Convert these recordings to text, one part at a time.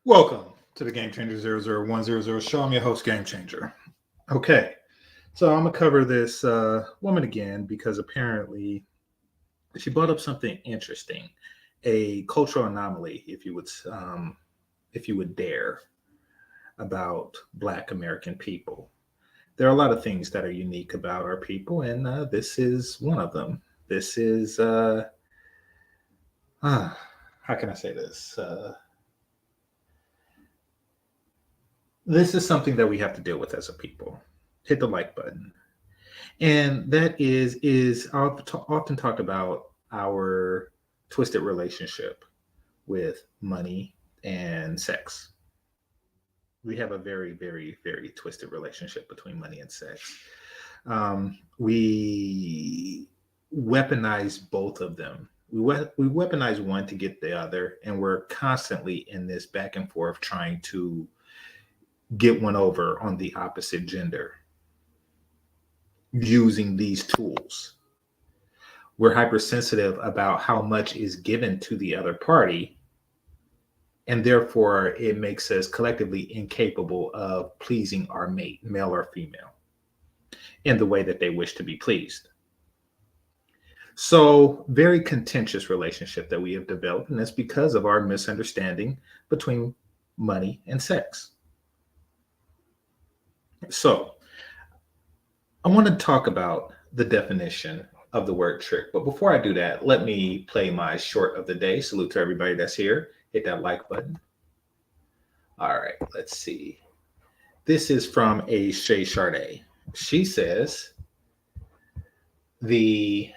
Welcome to the GameChanger 00100 show. I'm your host, GameChanger. Okay, so I'm going to cover this woman again because apparently she brought up something interesting, a cultural anomaly, if you would dare, about Black American people. There are a lot of things that are unique about our people, and this is one of them. This is, uh, how can I say this? This is something that we have to deal with as a people. Hit the like button. And that is I'll often talk about our twisted relationship with money and sex. We have a very, very, very twisted relationship between money and sex. We weaponize both of them. We weaponize one to get the other, and we're constantly in this back and forth trying to get one over on the opposite gender using these tools. We're hypersensitive about how much is given to the other party, and therefore it makes us collectively incapable of pleasing our mate, male or female, in the way that they wish to be pleased. So, very contentious relationship that we have developed, and that's because of our misunderstanding between money and sex. So, I want to talk about the definition of the word trick. But before I do that, let me play my short of the day. Salute to everybody that's here. Hit that like button. All right, let's see. This is from a Shay Charday. She says the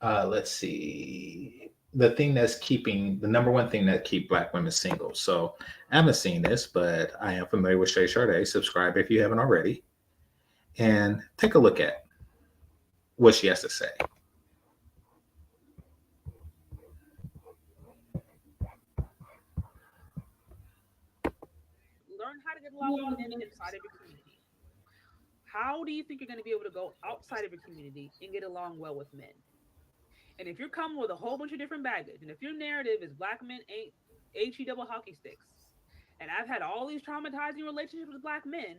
let's see, the number one thing that keep Black women single. So I haven't seen this, but I am familiar with Shay Charday. Subscribe if you haven't already, and take a look at what she has to say. Learn how to get along with men inside of your community. How do you think you're going to be able to go outside of your community and get along well with men? And if you're coming with a whole bunch of different baggage, and if your narrative is black men ain't he double hockey sticks, and I've had all these traumatizing relationships with black men,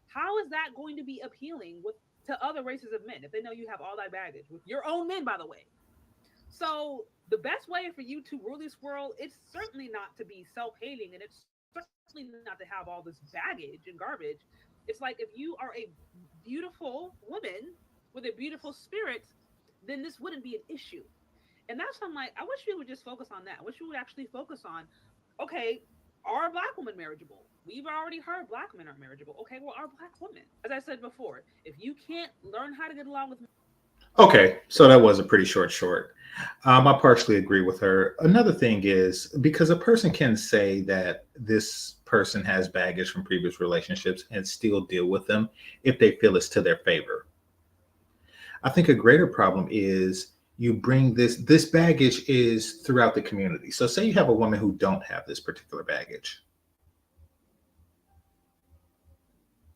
how is that going to be appealing with to other races of men if they know you have all that baggage with your own men, by the way? So the best way for you to rule this world, it's certainly not to be self-hating, and it's certainly not to have all this baggage and garbage. It's like if you are a beautiful woman with a beautiful spirit, then this wouldn't be an issue. And that's why I'm like, I wish we would just focus on that. I wish we would actually focus on, okay, are black women marriageable? We've already heard black men are marriageable. Okay, well, are black women? As I said before, if you can't learn how to get along with Okay, so that was a pretty short. I partially agree with her. Another thing is because a person can say that this person has baggage from previous relationships and still deal with them if they feel it's to their favor. I think a greater problem is you bring this baggage is throughout the community. So say you have a woman who don't have this particular baggage,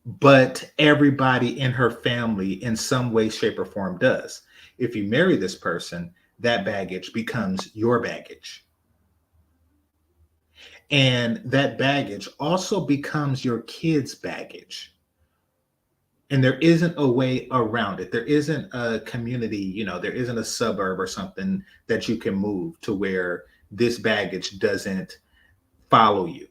but everybody in her family in some way, shape, or form does. If you marry this person, that baggage becomes your baggage. And that baggage also becomes your kids' baggage. And there isn't a way around it. There isn't a community, there isn't a suburb or something that you can move to where this baggage doesn't follow you.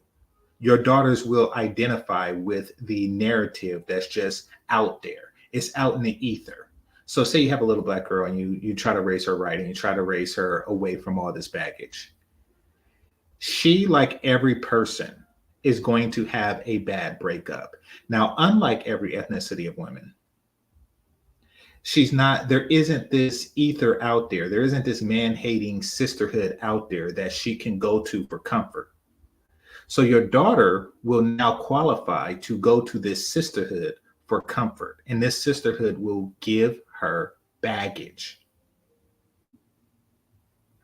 Your daughters will identify with the narrative that's just out there. It's out in the ether. So say you have a little Black girl and you try to raise her right and you try to raise her away from all this baggage. She, like every person, is going to have a bad breakup. Now, unlike every ethnicity of women, there isn't this ether out there. There isn't this man-hating sisterhood out there that she can go to for comfort. So your daughter will now qualify to go to this sisterhood for comfort, and this sisterhood will give her baggage.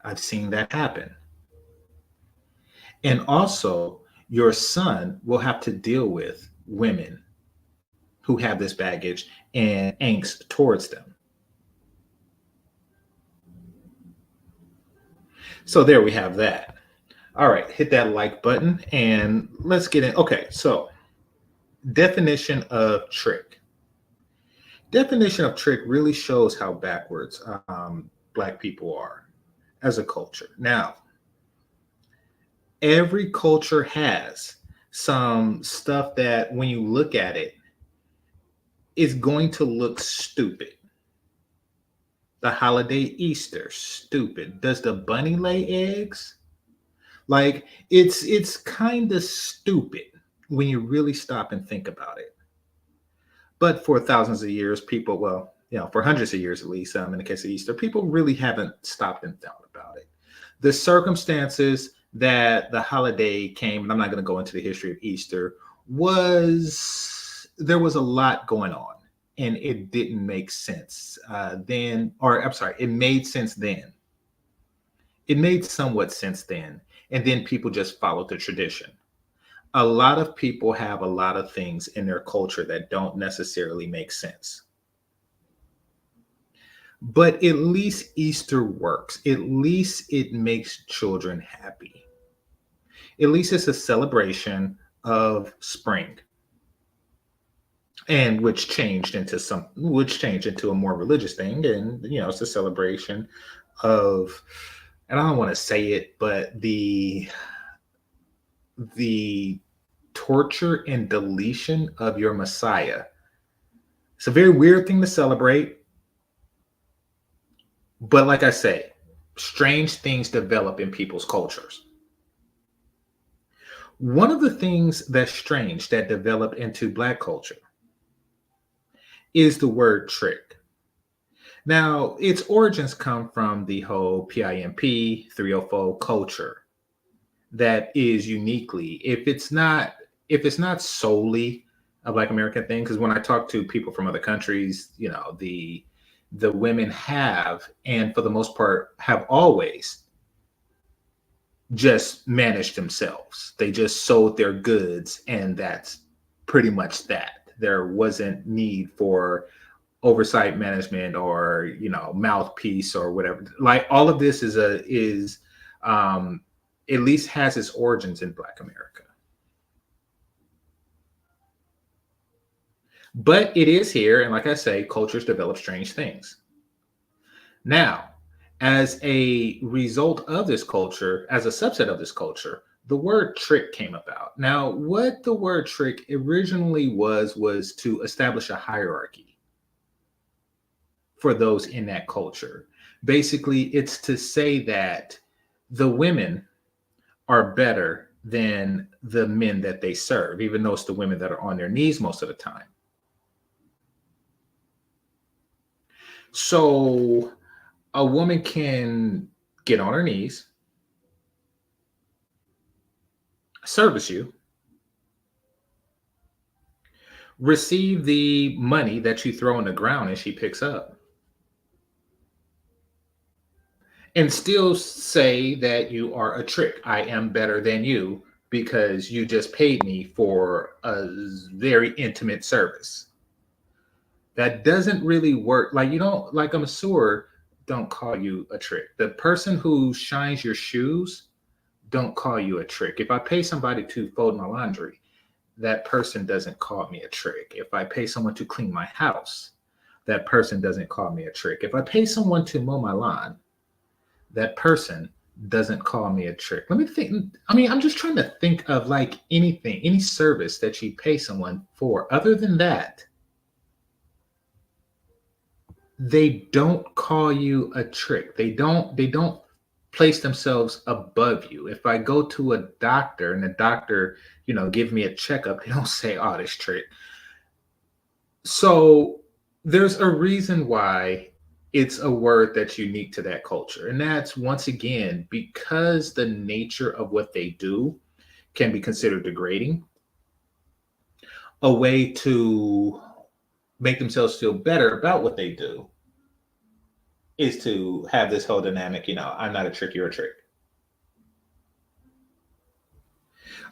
I've seen that happen. And also, your son will have to deal with women who have this baggage and angst towards them. So there we have that. All right, hit that like button and let's get in. Okay, so definition of trick. Definition of trick really shows how backwards Black people are as a culture. Now, every culture has some stuff that when you look at it, is going to look stupid. The holiday Easter, stupid. Does the bunny lay eggs? Like it's kind of stupid when you really stop and think about it. But for thousands of years, people, well, for hundreds of years at least, in the case of Easter, people really haven't stopped and thought about it. The circumstances that the holiday came, and I'm not going to go into the history of Easter, was there was a lot going on, and it didn't make sense then, or I'm sorry, it made sense then. It made somewhat sense then, and then people just followed the tradition. A lot of people have a lot of things in their culture that don't necessarily make sense. But at least Easter works. At least it makes children happy. At least it's a celebration of spring, and which changed into a more religious thing. And it's a celebration of, and I don't want to say it, but the torture and deletion of your Messiah. It's a very weird thing to celebrate, but like I say, strange things develop in people's cultures. One of the things that's strange that developed into Black culture is the word trick. Now, its origins come from the whole PIMP 304 culture that is uniquely, if it's not solely a Black American thing, because when I talk to people from other countries, the women have, and for the most part, have always just managed themselves. They just sold their goods, and that's pretty much that. There wasn't need for oversight management or mouthpiece or whatever. Like all of this is at least has its origins in Black America. But it is here, and like I say, cultures develop strange things. Now, as a result of this culture, as a subset of this culture, the word trick came about. Now, what the word trick originally was to establish a hierarchy for those in that culture. Basically, it's to say that the women are better than the men that they serve, even though it's the women that are on their knees most of the time. So a woman can get on her knees, service you, receive the money that you throw on the ground and she picks up, and still say that you are a trick. I am better than you because you just paid me for a very intimate service. That doesn't really work. Like you don't like a masseur don't call you a trick. The person who shines your shoes don't call you a trick. If I pay somebody to fold my laundry, that person doesn't call me a trick. If I pay someone to clean my house, that person doesn't call me a trick. If I pay someone to mow my lawn, that person doesn't call me a trick. Let me think. I mean, I'm just trying to think of like anything, any service that you pay someone for. Other than that, they don't call you a trick. They don't place themselves above you. If I go to a doctor and the doctor, give me a checkup, they don't say, "Oh, this trick." So there's a reason why it's a word that's unique to that culture. And that's once again because the nature of what they do can be considered degrading, a way to make themselves feel better about what they do is to have this whole dynamic, I'm not a trick, you're a trick.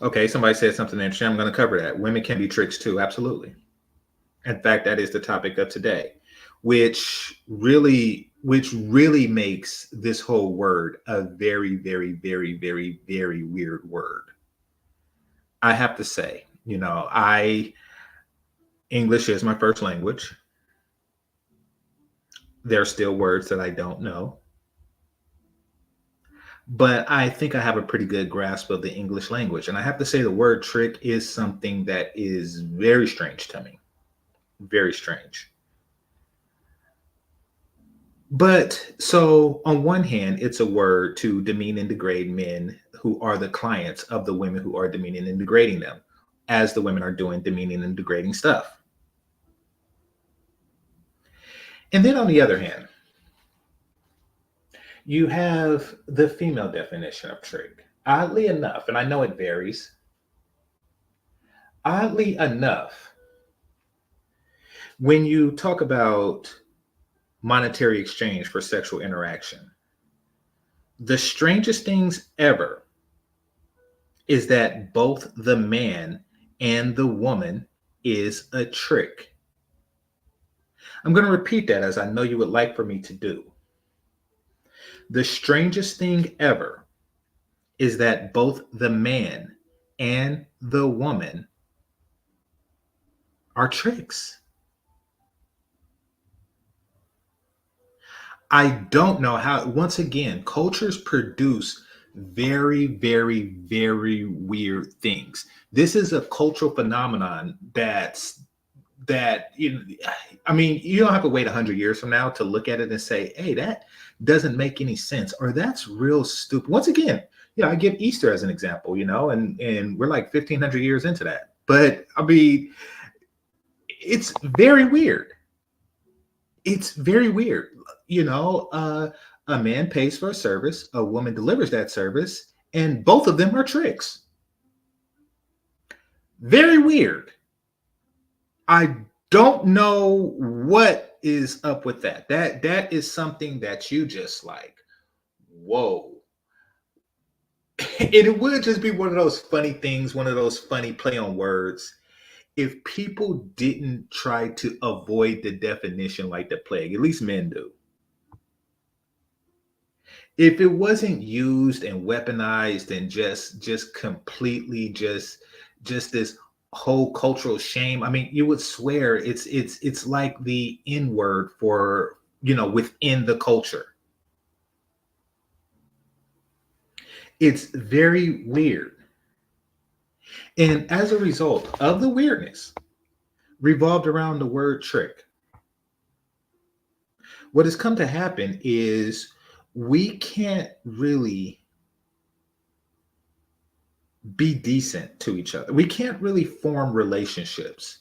Okay, somebody said something interesting. I'm going to cover that. Women can be tricks too. Absolutely. In fact, that is the topic of today, which really which really makes this whole word a very, very, very, very, very weird word. I have to say, I English is my first language. There are still words that I don't know, but I think I have a pretty good grasp of the English language. And I have to say, the word trick is something that is very strange to me. Very strange. But so, on one hand, it's a word to demean and degrade men who are the clients of the women who are demeaning and degrading them, as the women are doing demeaning and degrading stuff. And then on the other hand, you have the female definition of trick. Oddly enough, and I know it varies, oddly enough, when you talk about monetary exchange for sexual interaction, the strangest things ever is that both the man and the woman is a trick. I'm going to repeat that, as I know you would like for me to do. The strangest thing ever is that both the man and the woman are tricks. I don't know how, once again, cultures produce very, very, very weird things. This is a cultural phenomenon I mean, you don't have to wait 100 years from now to look at it and say, hey, that doesn't make any sense, or that's real stupid. Once again, I give Easter as an example, and we're like 1,500 years into that. But I mean, it's very weird. It's very weird. A man pays for a service, a woman delivers that service, and both of them are tricks. Very weird. I don't know what is up with that. That is something that you just like, whoa. And it would just be one of those funny things, one of those funny play on words, if people didn't try to avoid the definition like the plague. At least men do. If it wasn't used and weaponized and just completely just this whole cultural shame, I mean, you would swear it's like the N word for within the culture. It's very weird. And as a result of the weirdness revolved around the word trick, what has come to happen is we can't really be decent to each other. We can't really form relationships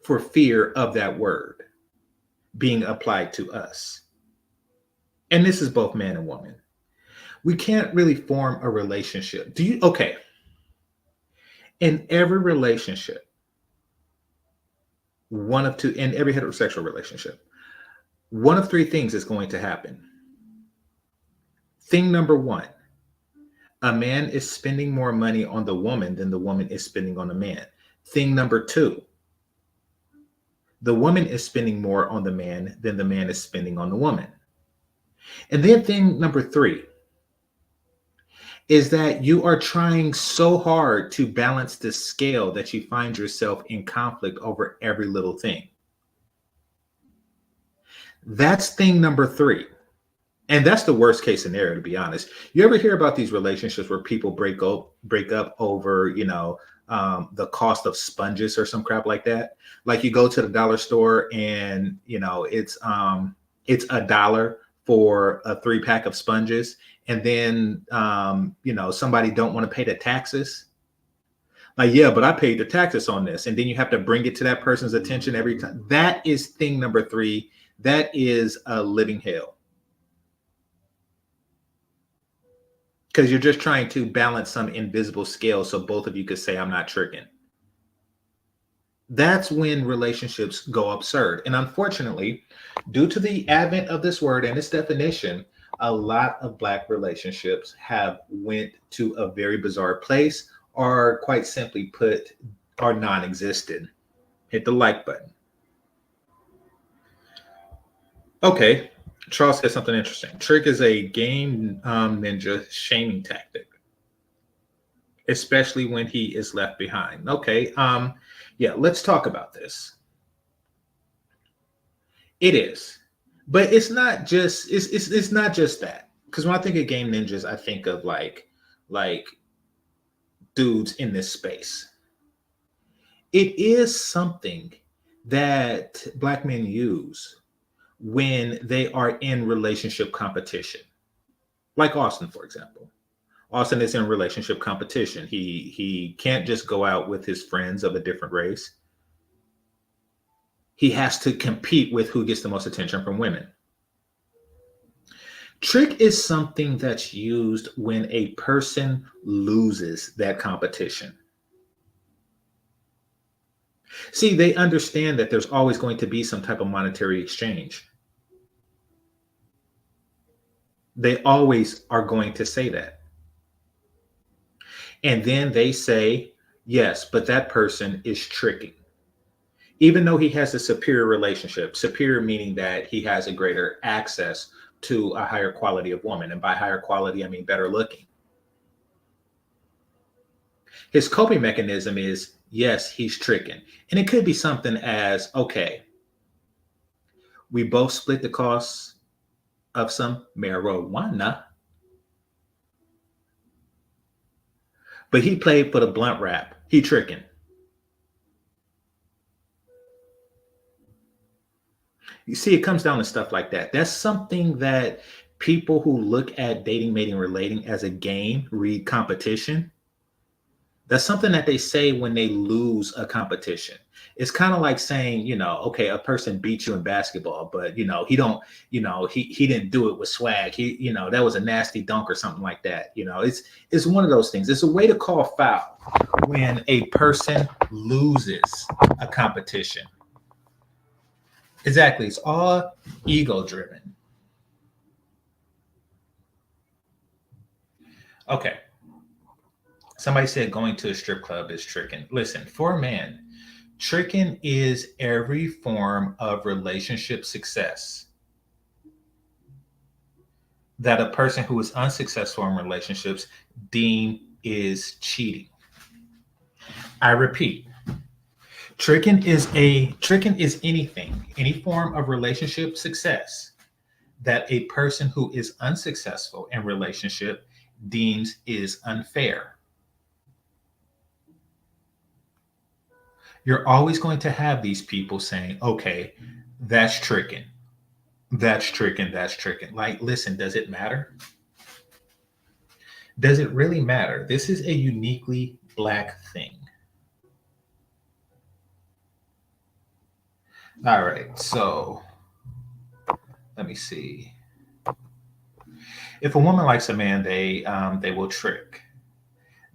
for fear of that word being applied to us. And this is both man and woman. We can't really form a relationship. Okay. In every relationship, in every heterosexual relationship, one of three things is going to happen. Thing number one, a man is spending more money on the woman than the woman is spending on the man. Thing number two, the woman is spending more on the man than the man is spending on the woman. And then thing number three is that you are trying so hard to balance the scale that you find yourself in conflict over every little thing. That's thing number three. And that's the worst case scenario, to be honest. You ever hear about these relationships where people break up over, the cost of sponges or some crap like that? Like you go to the dollar store and, it's $1 for a 3-pack of sponges. And then, somebody don't want to pay the taxes. Like, yeah, but I paid the taxes on this. And then you have to bring it to that person's attention every time. That is thing number three. That is a living hell. Because you're just trying to balance some invisible scale so both of you could say, I'm not tricking. That's when relationships go absurd. And unfortunately, due to the advent of this word and its definition, a lot of Black relationships have went to a very bizarre place, or quite simply put, are non-existent. Hit the like button. Okay. Charles said something interesting. Trick is a game ninja shaming tactic, especially when he is left behind. Okay. Yeah, let's talk about this. It is. But it's not just that. Because when I think of game ninjas, I think of like dudes in this space. It is something that black men use when they are in relationship competition. Like Austin, for example. Austin is in relationship competition. He can't just go out with his friends of a different race. He has to compete with who gets the most attention from women. Trick is something that's used when a person loses that competition. See, they understand that there's always going to be some type of monetary exchange. They always are going to say that. And then they say, yes, but that person is tricking. Even though he has a superior relationship, superior meaning that he has a greater access to a higher quality of woman. And by higher quality, I mean better looking. His coping mechanism is, yes, he's tricking. And it could be something as, okay, we both split the costs of some marijuana, but he played for the blunt rap. He tricking. You see, it comes down to stuff like that. That's something that people who look at dating, mating, relating as a game, read competition. That's something that they say when they lose a competition. It's kind of like saying, okay, a person beat you in basketball, but he don't, he didn't do it with swag. That was a nasty dunk or something like that. It's one of those things. It's a way to call foul when a person loses a competition. Exactly. It's all ego driven. Okay. Somebody said going to a strip club is tricking. Listen, for a man, tricking is every form of relationship success that a person who is unsuccessful in relationships deem is cheating. I repeat, tricking is anything, any form of relationship success that a person who is unsuccessful in relationship deems is unfair. You're always going to have these people saying, okay, that's tricking. That's tricking. That's tricking. Like, listen, does it matter? Does it really matter? This is a uniquely black thing. All right. So let me see. If a woman likes a man, they will trick,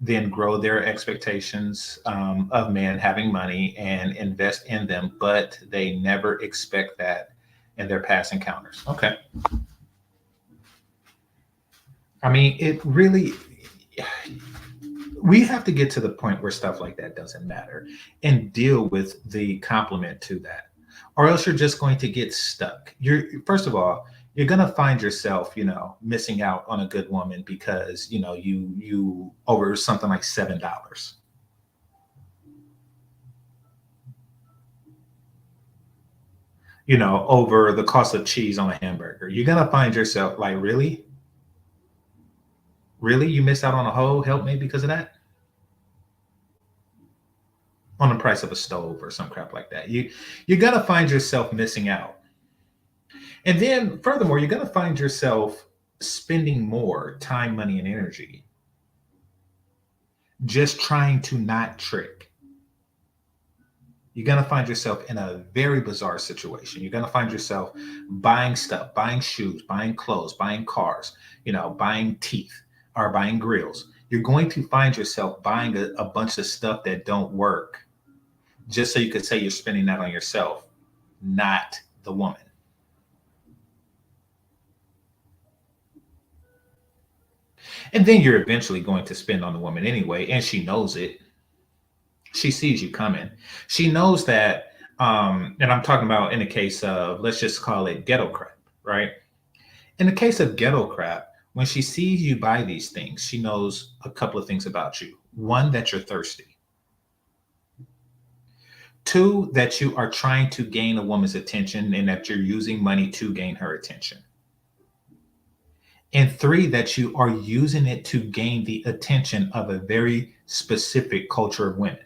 then grow their expectations of men having money and invest in them, but they never expect that in their past encounters. Okay. I mean, it really, we have to get to the point where stuff like that doesn't matter and deal with the compliment to that. Or else you're just going to get stuck. First of all, you're gonna find yourself, missing out on a good woman because you over something like $7. Over the cost of cheese on a hamburger. You're gonna find yourself like, really? Really? You missed out on a whole help me because of that? On the price of a stove or some crap like that. You're gonna find yourself missing out. And then furthermore, you're gonna find yourself spending more time, money, and energy just trying to not trick. You're going to find yourself in a very bizarre situation. You're going to find yourself buying stuff, buying shoes, buying clothes, buying cars, buying teeth or buying grills. You're going to find yourself buying a bunch of stuff that don't work just so you could say you're spending that on yourself, not the woman. And then you're eventually going to spend on the woman anyway, and she knows it. She sees you coming. She knows that, and I'm talking about in the case of, let's just call it ghetto crap. right? In the case of ghetto crap, when she sees you buy these things, she knows a couple of things about you. One, that you're thirsty. Two, that you are trying to gain a woman's attention and that you're using money to gain her attention. And three, that you are using it to gain the attention of a very specific culture of women.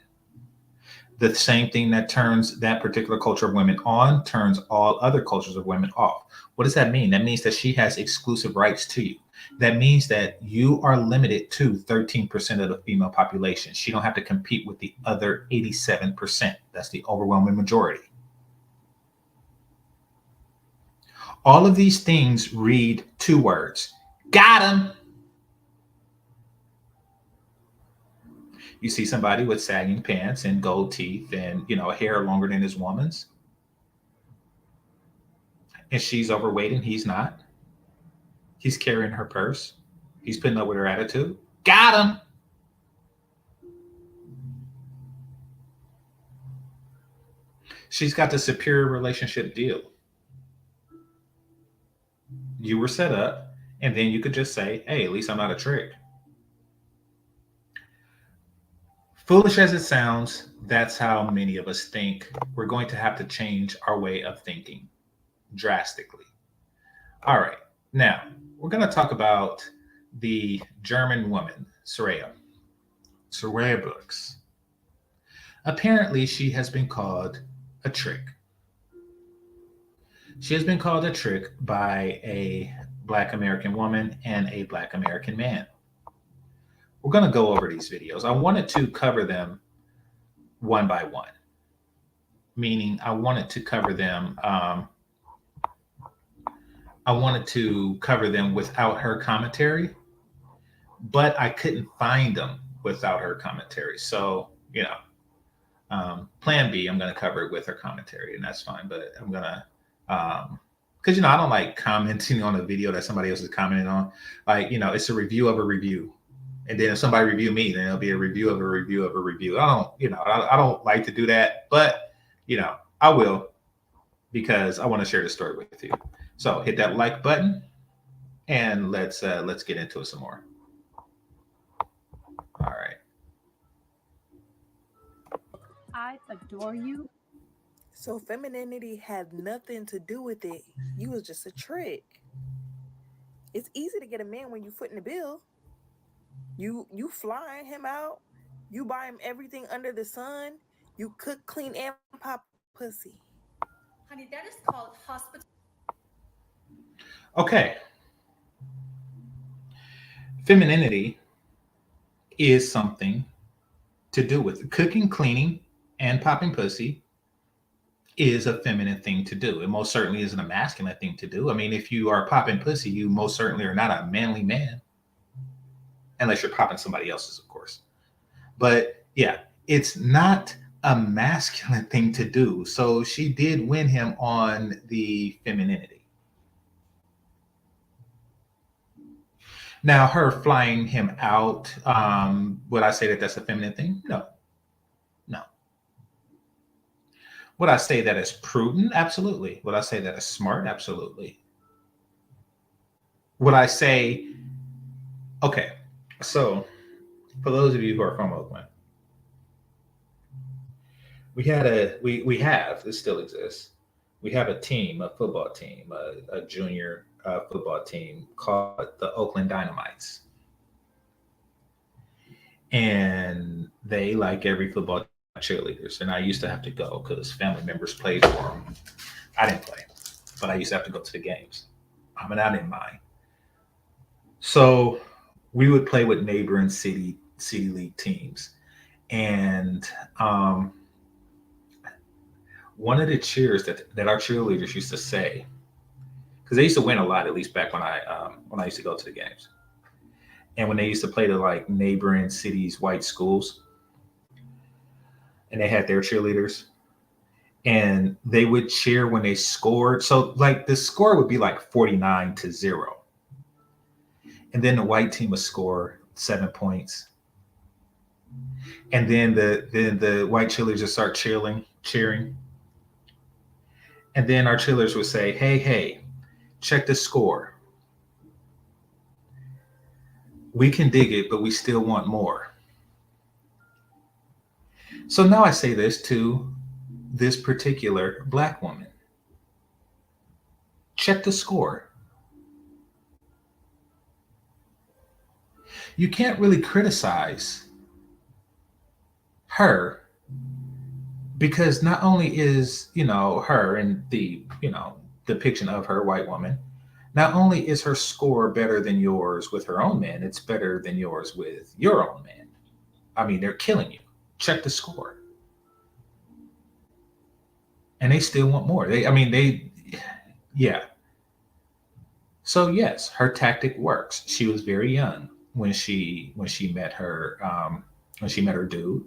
The same thing that turns that particular culture of women on turns all other cultures of women off. What does that mean? That means that she has exclusive rights to you. That means that you are limited to 13% of the female population. She don't have to compete with the other 87%. That's the overwhelming majority. All of these things read two words. Got him. You see somebody with sagging pants and gold teeth and, hair longer than his woman's, and she's overweight and he's not. He's carrying her purse. He's putting up with her attitude. Got him. She's got the superior relationship deal. You were set up, and then you could just say, hey, at least I'm not a trick. Foolish as it sounds, that's how many of us think. We're going to have to change our way of thinking drastically. All right. Now, we're going to talk about the German woman, Soraya Brooks. Apparently, she has been called a trick. She has been called a trick by a Black American woman and a Black American man. We're going to go over these videos. I wanted to cover them one by one, meaning I wanted to cover them. I wanted to cover them without her commentary, but I couldn't find them without her commentary. So, plan B, I'm going to cover it with her commentary, and that's fine. But I'm going to, because, I don't like commenting on a video that somebody else is commenting on. Like, it's a review of a review. And then if somebody review me, then it'll be a review of a review of a review. I don't like to do that, but, I will, because I want to share the story with you. So hit that like button and let's get into it some more. All right. I adore you. So femininity had nothing to do with it. You was just a trick. It's easy to get a man when you foot in the bill. You flying him out. You buy him everything under the sun. You cook, clean, and pop pussy. Honey, that is called hospital. Okay. Femininity is something to do with cooking, cleaning, and popping pussy is a feminine thing to do. It most certainly isn't a masculine thing to do. I mean, if you are popping pussy, you most certainly are not a manly man. Unless you're popping somebody else's, of course. But yeah, it's not a masculine thing to do. So she did win him on the femininity. Now, her flying him out, would I say that that's a feminine thing? No. Would I say that is prudent? Absolutely. Would I say that is smart? Absolutely. Would I say, okay, so for those of you who are from Oakland, we have, this still exists. We have a team, a football team, a junior football team called the Oakland Dynamites. And they, like every football cheerleaders, and I used to have to go because family members played for them. I didn't play, but I used to have to go to the games. I didn't mind. So we would play with neighboring city league teams, and one of the cheers that our cheerleaders used to say, because they used to win a lot, at least back when I used to go to the games, and when they used to play the like neighboring cities' white schools, and they had their cheerleaders, and they would cheer when they scored. So like the score would be like 49-0. And then the white team would score 7 points. And then the white cheerleaders would start cheering. And then our cheerleaders would say, hey, Check the score. We can dig it, but we still want more. So now I say this to this particular Black woman. Check the score. You can't really criticize her because not only is, her and the, depiction of her white woman, not only is her score better than yours with her own man, it's better than yours with your own man. I mean, they're killing you. Check the score. And they still want more. Yeah. So yes, her tactic works. She was very young when she met her dude,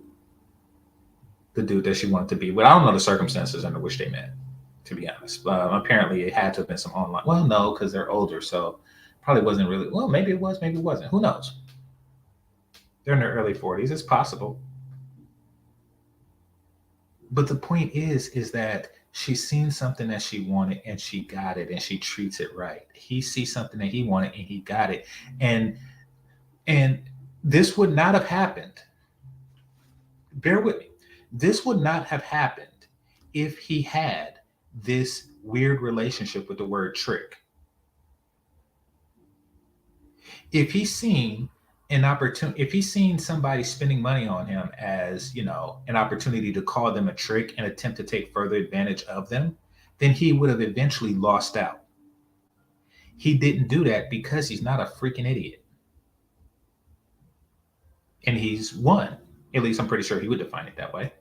the dude that she wanted to be with. I don't know the circumstances under which they met, to be honest. Apparently, it had to have been some online. Well, no, because they're older, so probably wasn't really. Well, maybe it was, maybe it wasn't. Who knows? They're in their early 40s. It's possible. But the point is that she's seen something that she wanted and she got it and she treats it right. He sees something that he wanted and he got it. And this would not have happened. Bear with me. This would not have happened if he had this weird relationship with the word trick. If he's seen an opportunity, if he's seen somebody spending money on him as, an opportunity to call them a trick and attempt to take further advantage of them, then he would have eventually lost out. He didn't do that because he's not a freaking idiot. And he's won. At least I'm pretty sure he would define it that way.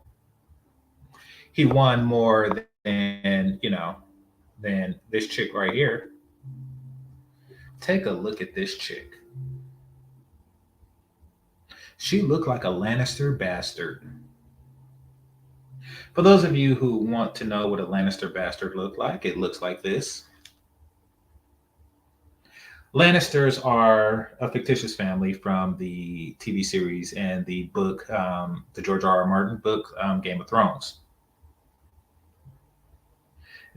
He won more than, than this chick right here. Take a look at this chick. She looked like a Lannister bastard. For those of you who want to know what a Lannister bastard looked like, it looks like this. Lannisters are a fictitious family from the TV series and the book, the George R.R. Martin book, Game of Thrones.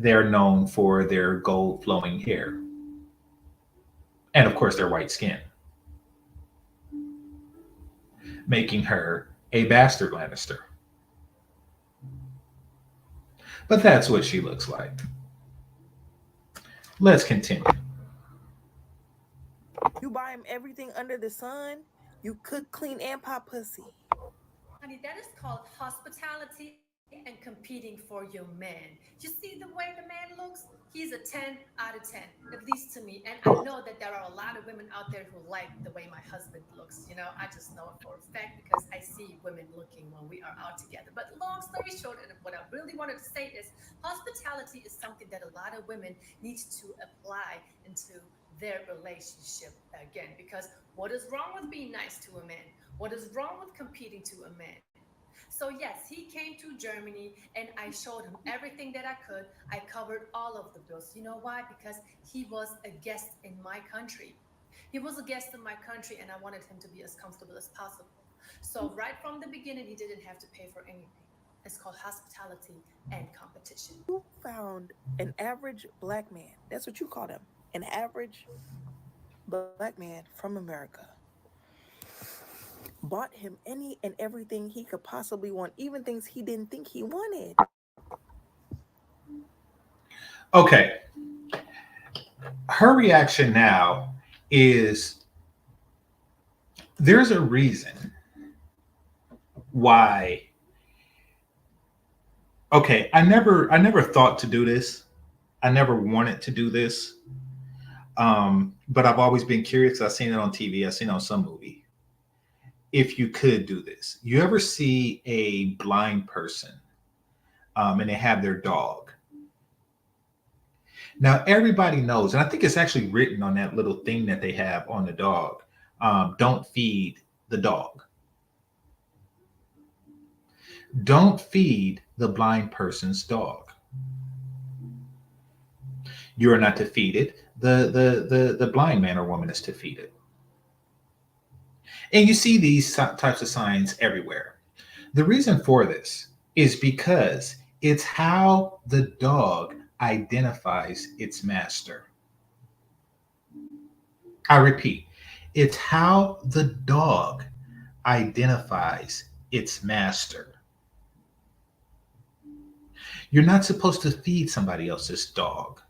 They're known for their gold flowing hair. And of course, their white skin, making her a bastard Lannister. But that's what she looks like. Let's continue. You buy him everything under the sun. You cook, clean, and pop pussy. Honey, that is called hospitality and competing for your man. You see the way the man looks? He's a 10 out of 10, at least to me. And I know that there are a lot of women out there who like the way my husband looks. I just know it for a fact because I see women looking when we are out together. But long story short, and what I really wanted to say is hospitality is something that a lot of women need to apply into their relationship again. Because what is wrong with being nice to a man? What is wrong with competing to a man? So yes, he came to Germany and I showed him everything that I could. I covered all of the bills. You know why? Because he was a guest in my country. He was a guest in my country and I wanted him to be as comfortable as possible. So right from the beginning, he didn't have to pay for anything. It's called hospitality and competition. You found an average Black man. That's what you call him. An average Black man from America. Bought him any and everything he could possibly want, even things he didn't think he wanted. Okay. Her reaction now is there's a reason why. Okay, I never thought to do this. I never wanted to do this. But I've always been curious. I've seen it on TV. I've seen it on some movie. If you could do this, you ever see a blind person and they have their dog? Now, everybody knows, and I think it's actually written on that little thing that they have on the dog. Don't feed the dog. Don't feed the blind person's dog. You are not to feed it. The blind man or woman is to feed it. And you see these types of signs everywhere. The reason for this is because it's how the dog identifies its master. I repeat, it's how the dog identifies its master. You're not supposed to feed somebody else's dog.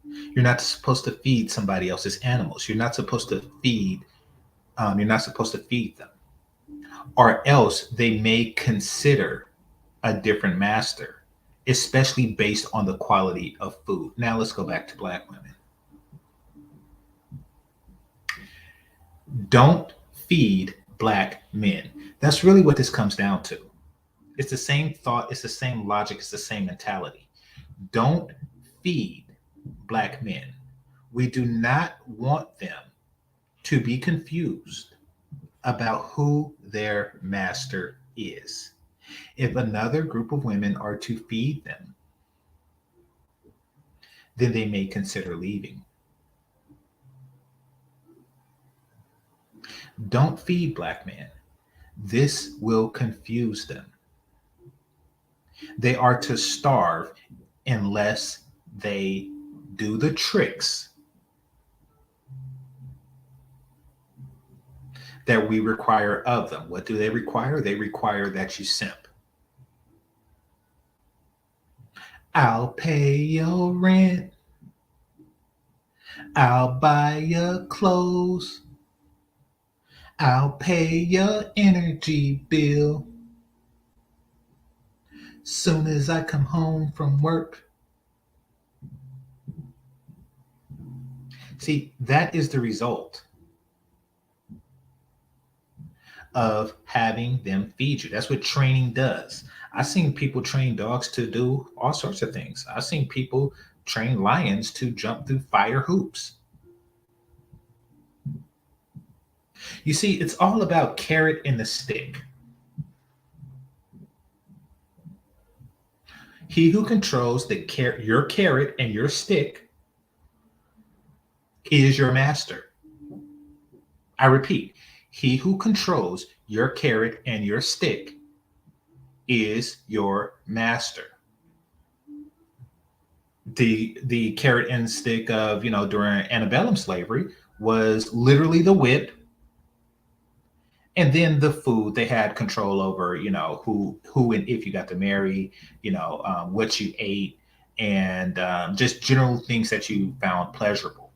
You're not supposed to feed somebody else's animals. You're not supposed to feed them, or else they may consider a different master, especially based on the quality of food. Now let's go back to black women. Don't feed black men. That's really what this comes down to. It's the same thought, it's the same logic, it's the same mentality. Don't feed black men. We do not want them to be confused about who their master is. If another group of women are to feed them, then they may consider leaving. Don't feed black men. This will confuse them. They are to starve unless they do the tricks that we require of them. What do they require? They require that you simp. I'll pay your rent. I'll buy your clothes. I'll pay your energy bill. Soon as I come home from work. See, that is the result of having them feed you. That's what training does. I've seen people train dogs to do all sorts of things. I've seen people train lions to jump through fire hoops. You see, it's all about carrot and the stick. He who controls your carrot and your stick is your master. I repeat, he who controls your carrot and your stick is your master. The carrot and stick of, during antebellum slavery was literally the whip, and then the food. They had control over, who and if you got to marry, what you ate, and just general things that you found pleasurable,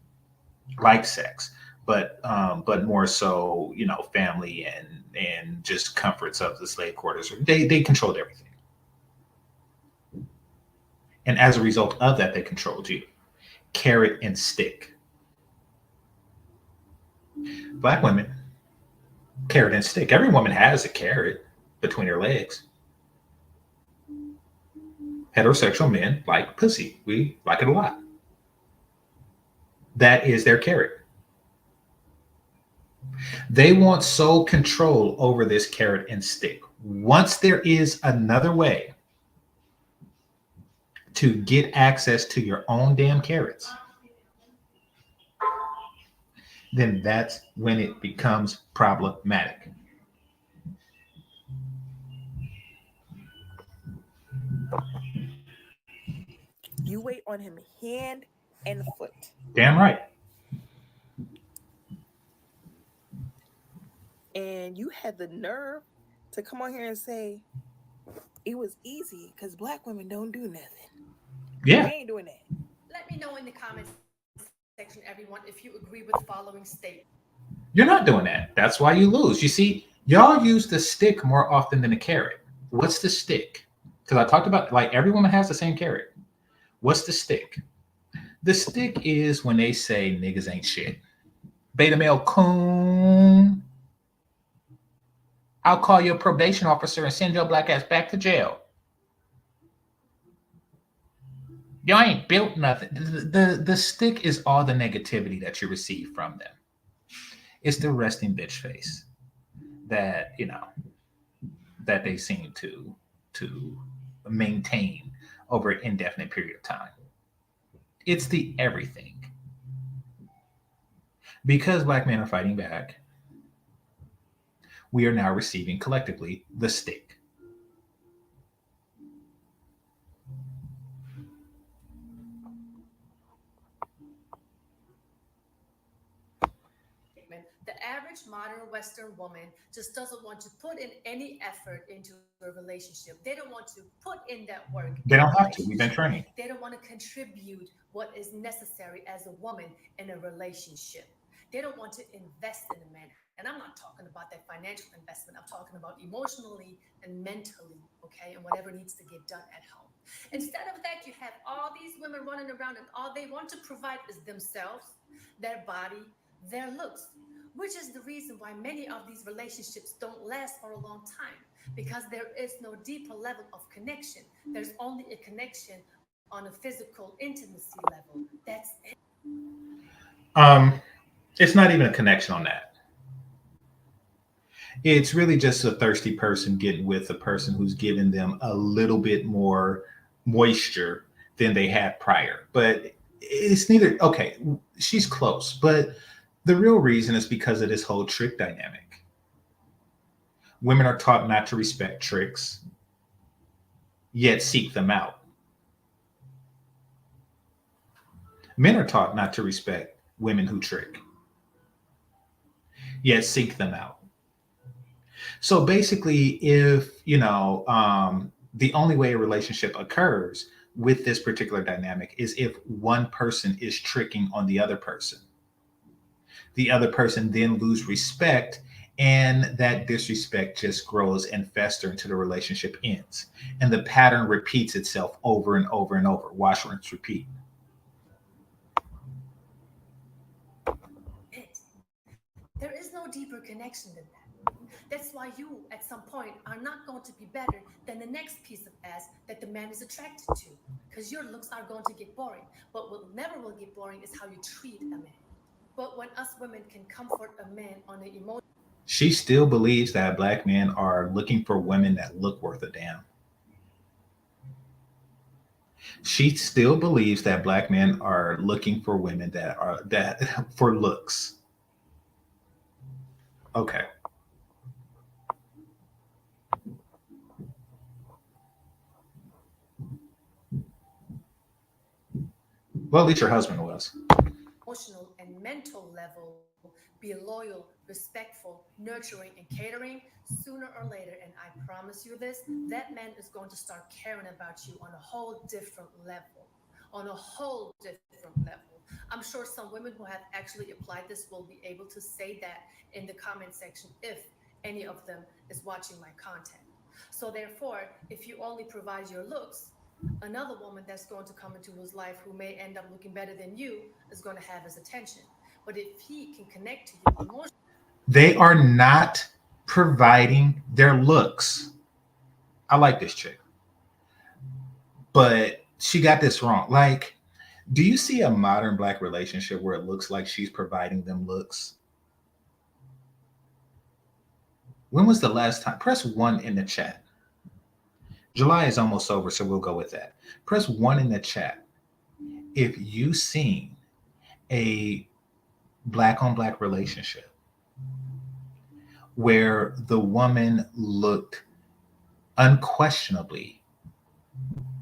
like sex, but more so, family and just comforts of the slave quarters. They controlled everything, and as a result of that, they controlled you. Carrot and stick. Black women, carrot and stick. Every woman has a carrot between her legs. Heterosexual men like pussy. We like it a lot. That is their carrot. They want sole control over this carrot and stick. Once there is another way to get access to your own damn carrots, then that's when it becomes problematic. You wait on him hand and foot. Damn right. And you had the nerve to come on here and say it was easy because black women don't do nothing. Yeah. We ain't doing that. Let me know in the comments section, everyone, if you agree with the following statement. You're not doing that. That's why you lose. You see, y'all use the stick more often than the carrot. What's the stick? Because I talked about, like, every woman has the same carrot. What's the stick? The stick is when they say niggas ain't shit. Beta male coon. I'll call your probation officer and send your black ass back to jail. Y'all ain't built nothing. The stick is all the negativity that you receive from them. It's the resting bitch face that, that they seem to maintain over an indefinite period of time. It's the everything. Because black men are fighting back, we are now receiving collectively the stick. The average modern Western woman just doesn't want to put in any effort into a relationship. They don't want to put in that work in They a don't have to. We've been relationship. trained. They don't want to contribute what is necessary as a woman in a relationship. They don't want to invest in a man. And I'm not talking about that financial investment. I'm talking about emotionally and mentally, okay, and whatever needs to get done at home. Instead of that, you have all these women running around and all they want to provide is themselves, their body, their looks, which is the reason why many of these relationships don't last for a long time because there is no deeper level of connection. There's only a connection on a physical intimacy level. That's it. Um, it's not even a connection on that. It's really just a thirsty person getting with a person who's giving them a little bit more moisture than they had prior. But it's neither, okay, she's close, but the real reason is because of this whole trick dynamic. Women are taught not to respect tricks, yet seek them out. Men are taught not to respect women who trick, yet seek them out. So basically, if the only way a relationship occurs with this particular dynamic is if one person is tricking on the other person then lose respect, and that disrespect just grows and fester until the relationship ends, and the pattern repeats itself over and over and over. Watch, rinse, repeat. There is no deeper connection than that. That's why you, at some point, are not going to be better than the next piece of ass that the man is attracted to, because your looks are going to get boring. But what never will get boring is how you treat a man. But when us women can comfort a man on an emotional She still believes that black men are looking for women that look worth a damn. She still believes that black men are looking for women that for looks. Okay. Well, at least your husband was. and mental level, be loyal, respectful, nurturing, and catering, sooner or later, and I promise you this, that man is going to start caring about you on a whole different level. On a whole different level. I'm sure some women who have actually applied this will be able to say that in the comment section if any of them is watching my content. So, therefore, if you only provide your looks, another woman that's going to come into his life who may end up looking better than you is going to have his attention. But if he can connect to you emotionally, They are not providing their looks. I like this chick, but she got this wrong. Like, do you see a modern black relationship where it looks like she's providing them looks? When was the last time? Press one in the chat. July is almost over, so we'll go with that. Press one in the chat if you seen a black on black relationship where the woman looked unquestionably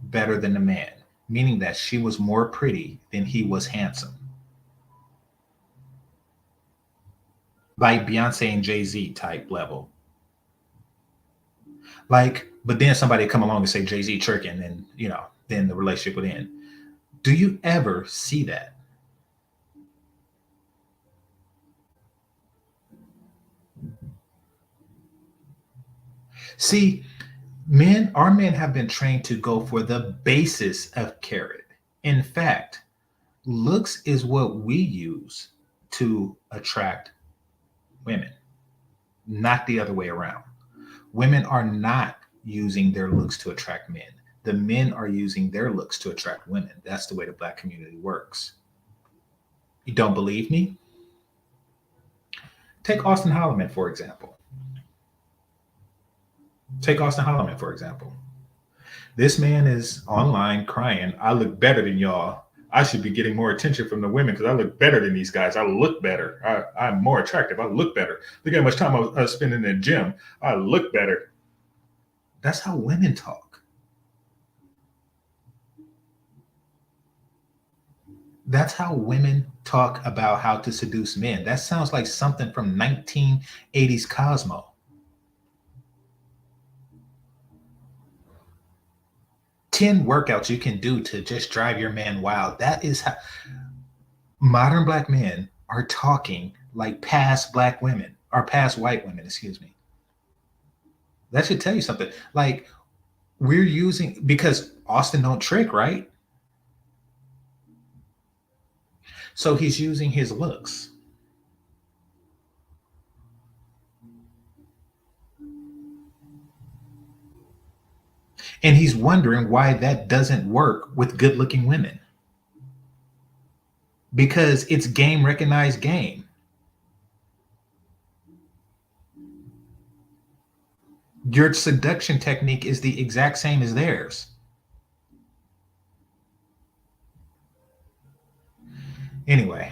better than the man, meaning that she was more pretty than he was handsome. Like Beyonce and Jay-Z type level. Like, but then somebody come along and say Jay-Z tricking, and then the relationship would end. Do you ever see that? See, our men have been trained to go for the basis of carrot. In fact, looks is what we use to attract women, not the other way around. Women are not using their looks to attract men. The men are using their looks to attract women. That's the way the black community works. You don't believe me? Take Austin Holloman, for example. This man is online crying, I look better than y'all. I should be getting more attention from the women because I look better than these guys. I look better. I'm more attractive. I look better. Look at how much time I was spending in the gym. I look better. That's how women talk. That's how women talk about how to seduce men. That sounds like something from 1980s Cosmo. 10 workouts you can do to just drive your man wild. That is how modern black men are talking like past black women or past white women, excuse me. That should tell you something. Like we're using because Austin don't trick, right? So he's using his looks. And he's wondering why that doesn't work with good looking women because it's game recognized game. Your seduction technique is the exact same as theirs. Anyway,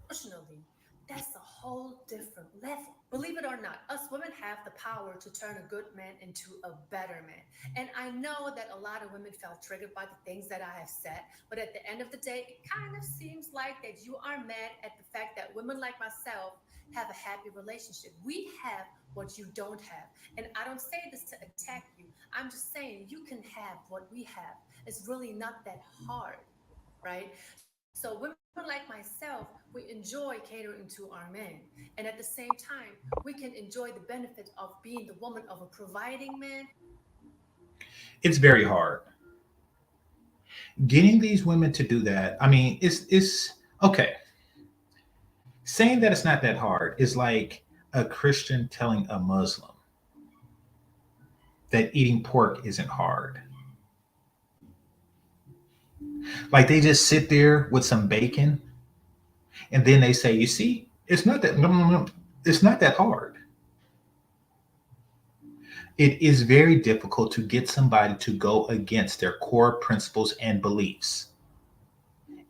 Unfortunately, that's a whole different level. Believe it or not, us women have the power to turn a good man into a better man. And I know that a lot of women felt triggered by the things that I have said, but at the end of the day, it kind of seems like that you are mad at the fact that women like myself have a happy relationship. We have what you don't have. And I don't say this to attack you. I'm just saying you can have what we have. It's really not that hard, right? So women like myself, we enjoy catering to our men. And at the same time, we can enjoy the benefit of being the woman of a providing man. it's very hard getting these women to do that. I mean, it's okay. Saying that it's not that hard is like a Christian telling a Muslim that eating pork isn't hard. Like they just sit there with some bacon and then they say, "You see, it's not that no, no, no, it's not that hard." It is very difficult to get somebody to go against their core principles and beliefs.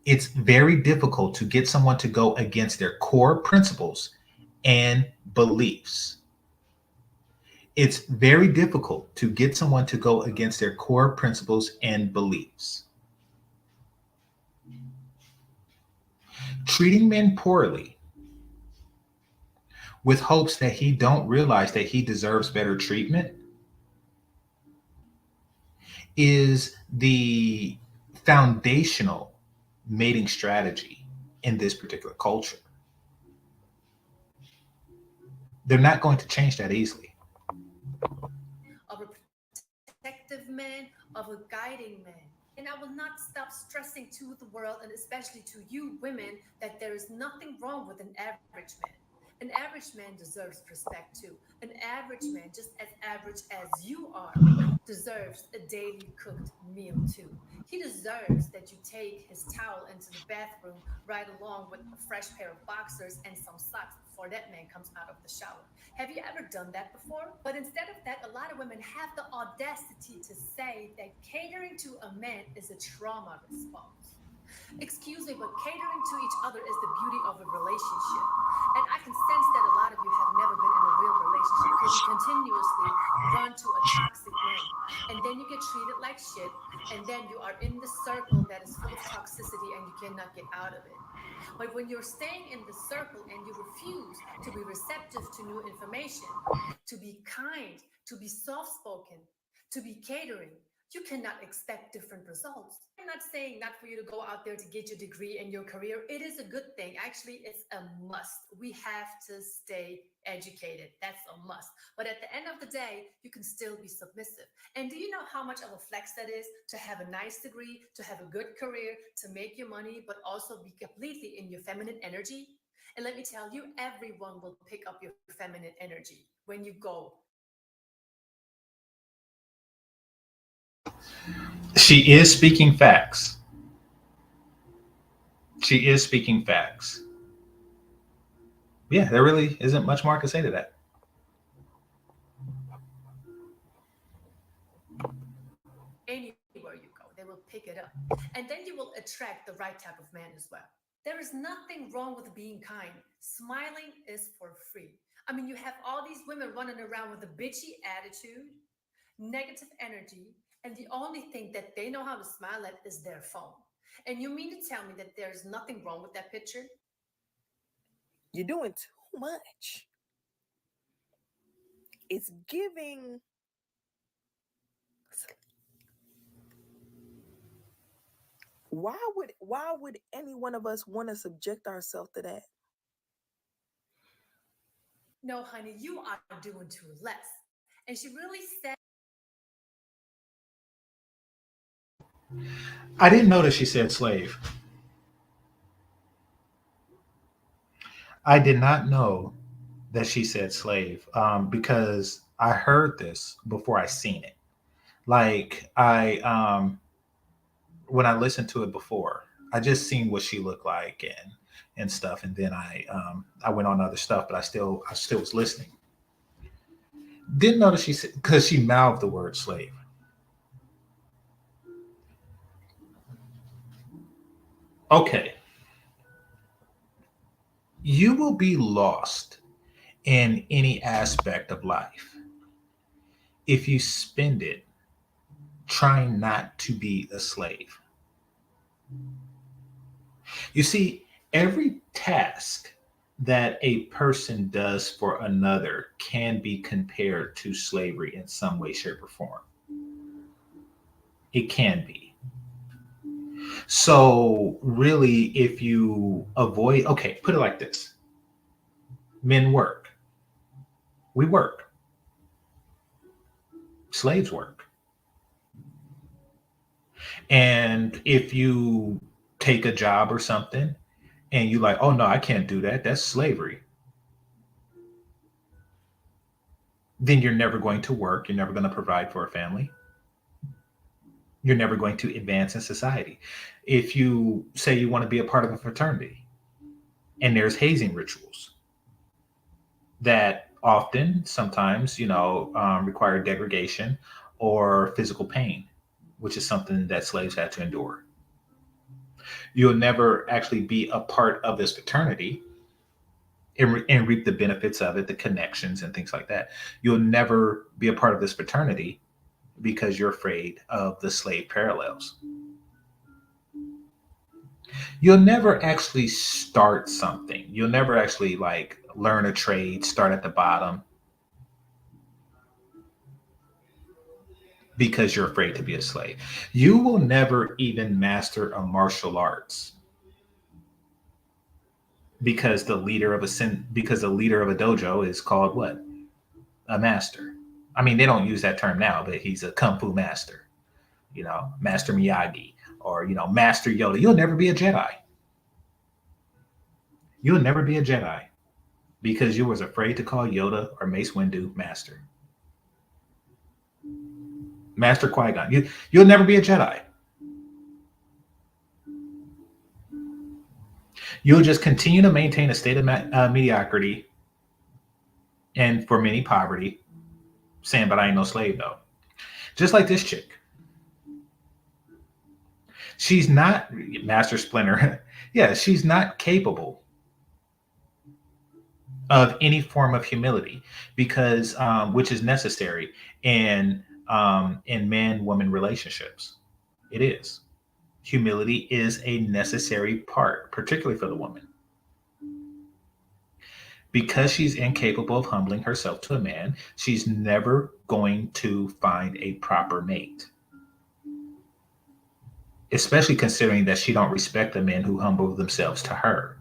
It's very difficult to get someone to go against their core principles and beliefs. It's very difficult to get someone to go against their core principles and beliefs. Treating men poorly with hopes that he don't realize that he deserves better treatment is the foundational mating strategy in this particular culture. They're not going to change that easily. Of a protective man, of a guiding man. And I will not stop stressing to the world and especially to you women that there is nothing wrong with an average man. An average man deserves respect too. An average man, just as average as you are, deserves a daily cooked meal too. He deserves that you take his towel into the bathroom right along with a fresh pair of boxers and some socks before that man comes out of the shower. Have you ever done that before? But instead of that, a lot of women have the audacity to say that catering to a man is a trauma response. Excuse me, but catering to each other is the beauty of a relationship. And I can sense that a lot of you have never been in a real relationship because you continuously run to a toxic man. And then you get treated like shit. And then you are in the circle that is full of toxicity and you cannot get out of it. But when you're staying in the circle and you refuse to be receptive to new information, to be kind, to be soft spoken, to be catering, you cannot expect different results. I'm not saying not for you to go out there to get your degree and your career. It is a good thing. Actually, it's a must. We have to stay educated. That's a must. But at the end of the day, you can still be submissive. And do you know how much of a flex that is to have a nice degree, to have a good career, to make your money, but also be completely in your feminine energy? And let me tell you, everyone will pick up your feminine energy when you go. She is speaking facts. She is speaking facts. Yeah, there really isn't much more to say to that. Anywhere you go, they will pick it up. And then you will attract the right type of man as well. There is nothing wrong with being kind. Smiling is for free. I mean, you have all these women running around with a bitchy attitude, negative energy, And the only thing that they know how to smile at is their phone. And you mean to tell me that there's nothing wrong with that picture? You're doing too much. It's giving. Why would any one of us want to subject ourselves to that? No, honey, you are doing too less. And she really said, I didn't notice she said slave. I did not know that she said slave because I heard this before I seen it. Like when I listened to it before, I just seen what she looked like and stuff, and then I went on other stuff, but I still was listening. Didn't notice she said because she mouthed the word slave. Okay, you will be lost in any aspect of life if you spend it trying not to be a slave. You see, every task that a person does for another can be compared to slavery in some way, shape, or form. It can be. So, really, if you avoid, okay, put it like this: men work, we work, slaves work. And if you take a job or something and you like, oh no, I can't do that, that's slavery, then you're never going to work, you're never going to provide for a family, you're never going to advance in society. If you say you want to be a part of a fraternity and there's hazing rituals that often, sometimes, require degradation or physical pain, which is something that slaves had to endure, you'll never actually be a part of this fraternity and reap the benefits of it, the connections and things like that. You'll never be a part of this fraternity because you're afraid of the slave parallels. You'll never actually start something. You'll never actually like learn a trade, start at the bottom because you're afraid to be a slave. You will never even master a martial arts because the leader of a dojo is called what? A master. I mean, they don't use that term now, but he's a kung fu master, Master Miyagi or Master Yoda. You'll never be a Jedi. You'll never be a Jedi because you was afraid to call Yoda or Mace Windu master. Master Qui-Gon. You'll never be a Jedi. You'll just continue to maintain a state of mediocrity and, for many, poverty, saying, but I ain't no slave, though. Just like this chick. She's not Master Splinter. Yeah, she's not capable of any form of humility because, which is necessary in man-woman relationships. It is. Humility is a necessary part, particularly for the woman. Because she's incapable of humbling herself to a man, she's never going to find a proper mate. Especially considering that she don't respect the men who humble themselves to her.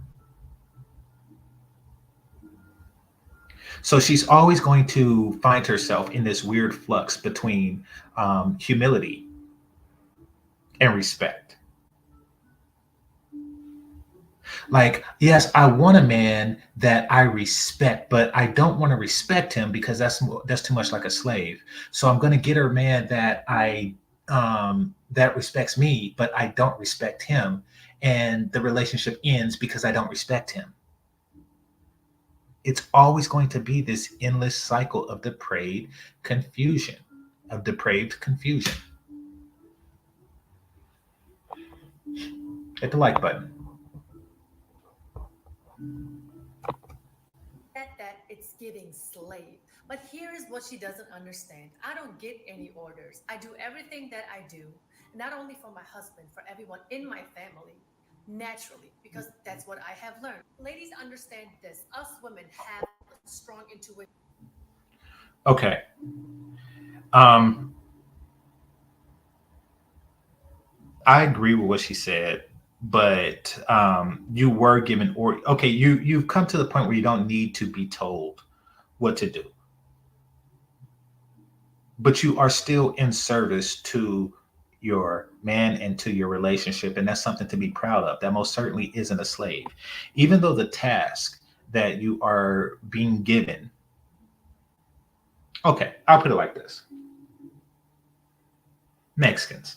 So she's always going to find herself in this weird flux between humility and respect. Like, yes, I want a man that I respect, but I don't want to respect him because that's too much like a slave. So I'm going to get a man that respects me, but I don't respect him, and the relationship ends because I don't respect him. It's always going to be this endless cycle of confusion, depraved confusion. Hit the like button. that it's it's giving slave. But here is what she doesn't understand. I don't get any orders. I do everything that I do, not only for my husband, for everyone in my family, naturally, because that's what I have learned. Ladies, understand this. Us women have a strong intuition. Okay. Um, I agree with what she said, but you were given or okay, you've come to the point where you don't need to be told what to do, but you are still in service to your man and to your relationship, and that's something to be proud of. That most certainly isn't a slave, even though the task that you are being given. Okay, I'll put it like this: Mexicans.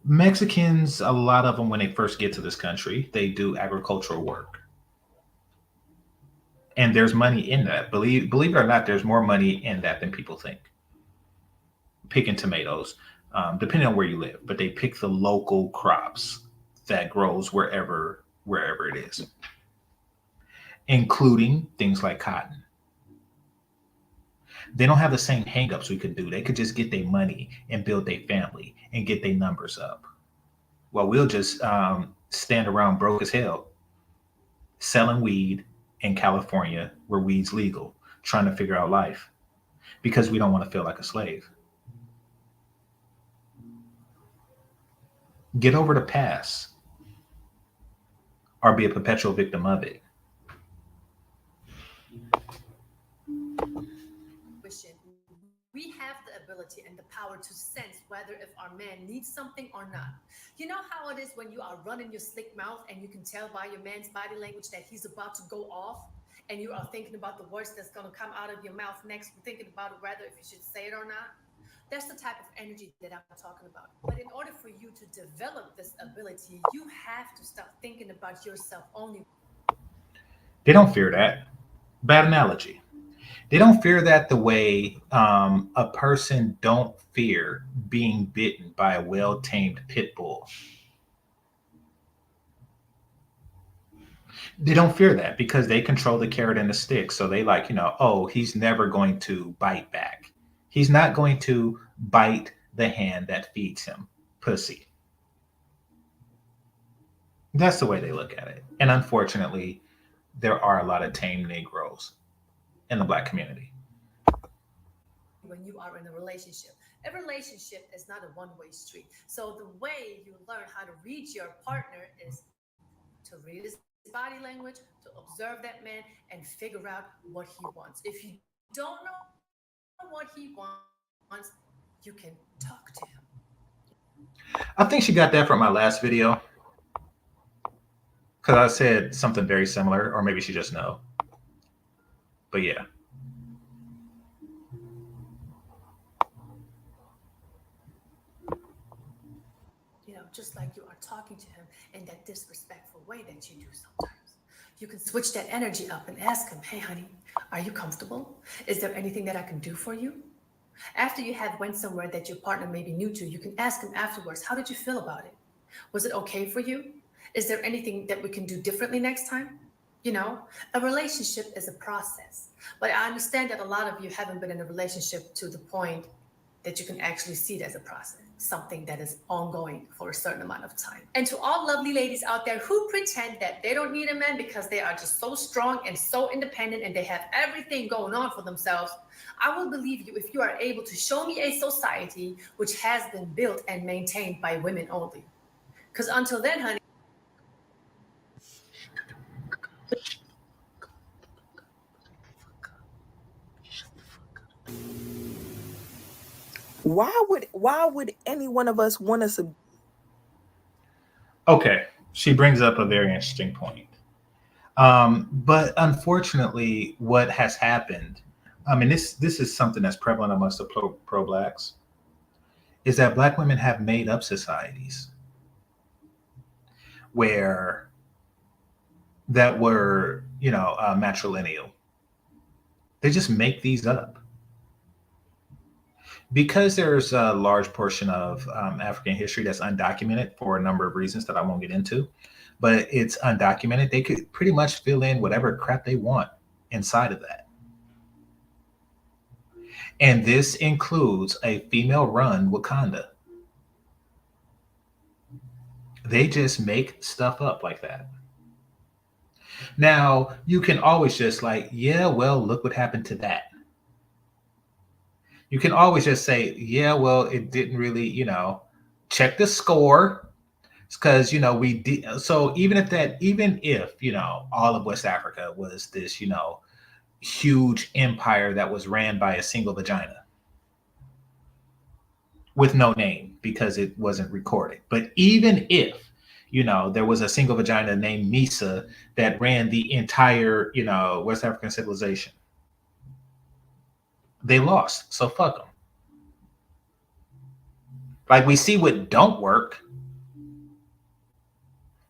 Mexicans, a lot of them, when they first get to this country, they do agricultural work, and there's money in that. Believe it or not, there's more money in that than people think. Picking tomatoes, depending on where you live, but they pick the local crops that grows wherever it is, including things like cotton. They don't have the same hangups we could do. They could just get their money and build their family and get their numbers up. Well, we'll just stand around broke as hell selling weed in California where weed's legal, trying to figure out life because we don't want to feel like a slave. Get over the past or be a perpetual victim of it. We have the ability and the power to sense whether if our man needs something or not. You know how it is when you are running your slick mouth and you can tell by your man's body language that he's about to go off, and you are thinking about the words that's going to come out of your mouth next, thinking about whether if you should say it or not. That's the type of energy that I'm talking about. But in order for you to develop this ability, you have to stop thinking about yourself only. They don't fear that. Bad analogy. They don't fear that the way a person don't fear being bitten by a well-tamed pit bull. They don't fear that because they control the carrot and the stick. So they like, oh, he's never going to bite back. He's not going to bite the hand that feeds him pussy. That's the way they look at it. And unfortunately, there are a lot of tame Negroes in the Black community. When you are in a relationship. A relationship is not a one-way street. So the way you learn how to read your partner is to read his body language, to observe that man and figure out what he wants. If you don't know what he wants, you can talk to him. I think she got that from my last video because I said something very similar, or maybe she just know. But yeah. Just like you are talking to him in that disrespectful way that you do sometimes. You can switch that energy up and ask him, hey, honey, are you comfortable? Is there anything that I can do for you? After you have went somewhere that your partner may be new to, you can ask him afterwards, how did you feel about it? Was it okay for you? Is there anything that we can do differently next time? A relationship is a process. But I understand that a lot of you haven't been in a relationship to the point that you can actually see it as a process, something that is ongoing for a certain amount of time. And to all lovely ladies out there who pretend that they don't need a man because they are just so strong and so independent and they have everything going on for themselves, I will believe you if you are able to show me a society which has been built and maintained by women only. Because until then, honey, why would any one of us want us to? Okay, she brings up a very interesting point. But unfortunately, what has happened, I mean, this is something that's prevalent amongst the pro blacks, is that Black women have made up societies where that were, matrilineal. They just make these up. because there's a large portion of African history that's undocumented for a number of reasons that I won't get into, but it's undocumented. They could pretty much fill in whatever crap they want inside of that. And this includes a female run Wakanda. They just make stuff up like that. Now, you can always just like, yeah, well, look what happened to that. You can always just say, yeah, well, it didn't really, check the score. Because, we did. So even if, all of West Africa was this, huge empire that was ran by a single vagina with no name because it wasn't recorded. But even if, there was a single vagina named Misa that ran the entire, West African civilization, they lost. So fuck them. Like, we see what don't work.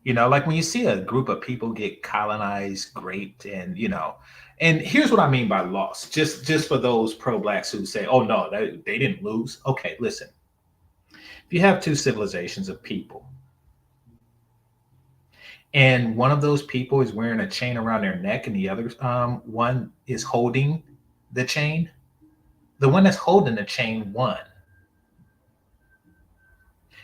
Like when you see a group of people get colonized, raped, and and here's what I mean by loss. Just for those pro-blacks who say, "Oh no, they didn't lose." Okay, listen. If you have two civilizations of people, and one of those people is wearing a chain around their neck, and the other one is holding the chain, the one that's holding the chain won.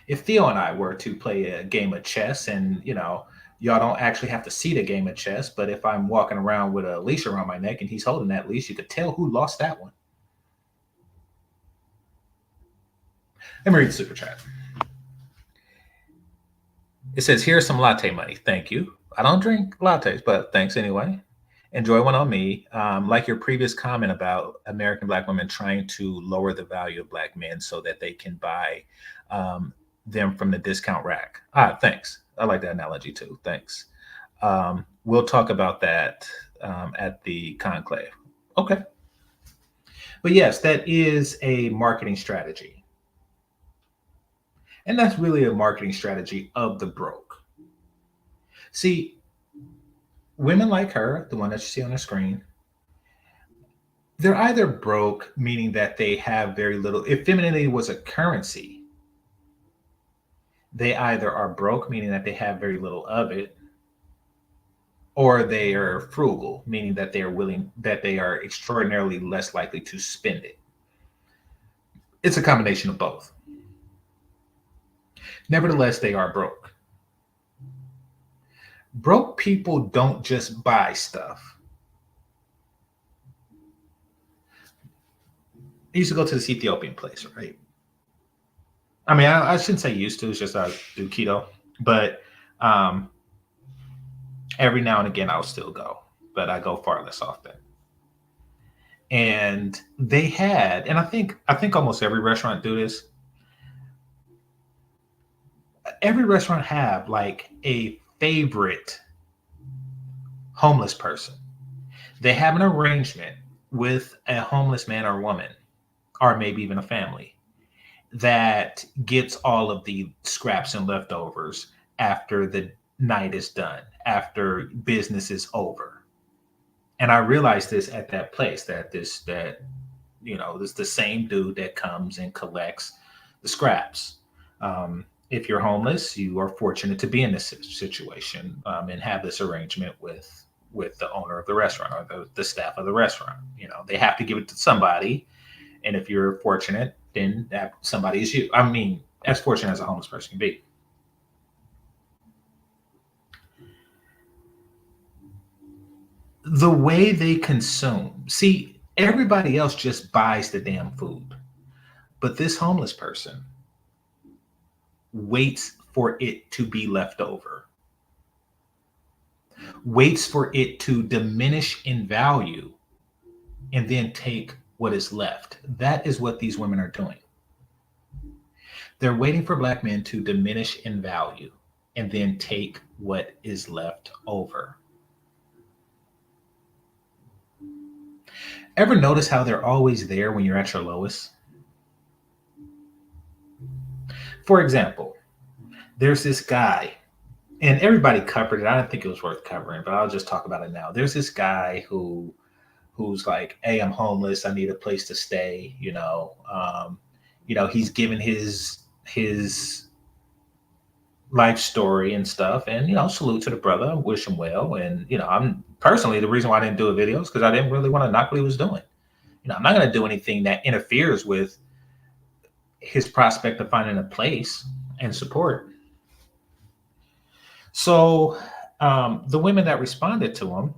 If Theo and I were to play a game of chess and, y'all don't actually have to see the game of chess, but if I'm walking around with a leash around my neck and he's holding that leash, you could tell who lost that one. Let me read the super chat. It says, here's some latte money. Thank you. I don't drink lattes, but thanks anyway. Enjoy one on me. Like your previous comment about American Black women trying to lower the value of Black men so that they can buy them from the discount rack. Thanks. I like that analogy too. Thanks. We'll talk about that at the conclave. Okay. But yes, that is a marketing strategy. And that's really a marketing strategy of the broke. See, women like her, the one that you see on the screen, they're either broke, meaning that they have very little. If femininity was a currency, they either are broke, meaning that they have very little of it, or they are frugal, meaning that they are extraordinarily less likely to spend it. It's a combination of both. Nevertheless, they are broke. Broke people don't just buy stuff. I used to go to this Ethiopian place, right? I mean, I shouldn't say used to, it's just I do keto, but every now and again I'll still go, but I go far less often. And they had, and I think almost every restaurant do this. Every restaurant have like a favorite homeless person. They have an arrangement with a homeless man or woman, or maybe even a family, that gets all of the scraps and leftovers after the night is done, after business is over. And I realized this at that place, that this the same dude that comes and collects the scraps. If you're homeless, you are fortunate to be in this situation and have this arrangement with the owner of the restaurant or the staff of the restaurant. They have to give it to somebody. And if you're fortunate, then that somebody is you. I mean, as fortunate as a homeless person can be. The way they consume. See, everybody else just buys the damn food. But this homeless person waits for it to be left over. Waits for it to diminish in value and then take what is left. That is what these women are doing. They're waiting for Black men to diminish in value and then take what is left over. Ever notice how they're always there when you're at your lowest? For example, there's this guy, and everybody covered it. I didn't think it was worth covering, but I'll just talk about it now. There's this guy who's like, hey, I'm homeless. I need a place to stay. He's given his life story and stuff, and salute to the brother, wish him well. And I'm personally, the reason why I didn't do a video is because I didn't really want to knock what he was doing. I'm not going to do anything that interferes with his prospect of finding a place and support. So the women that responded to him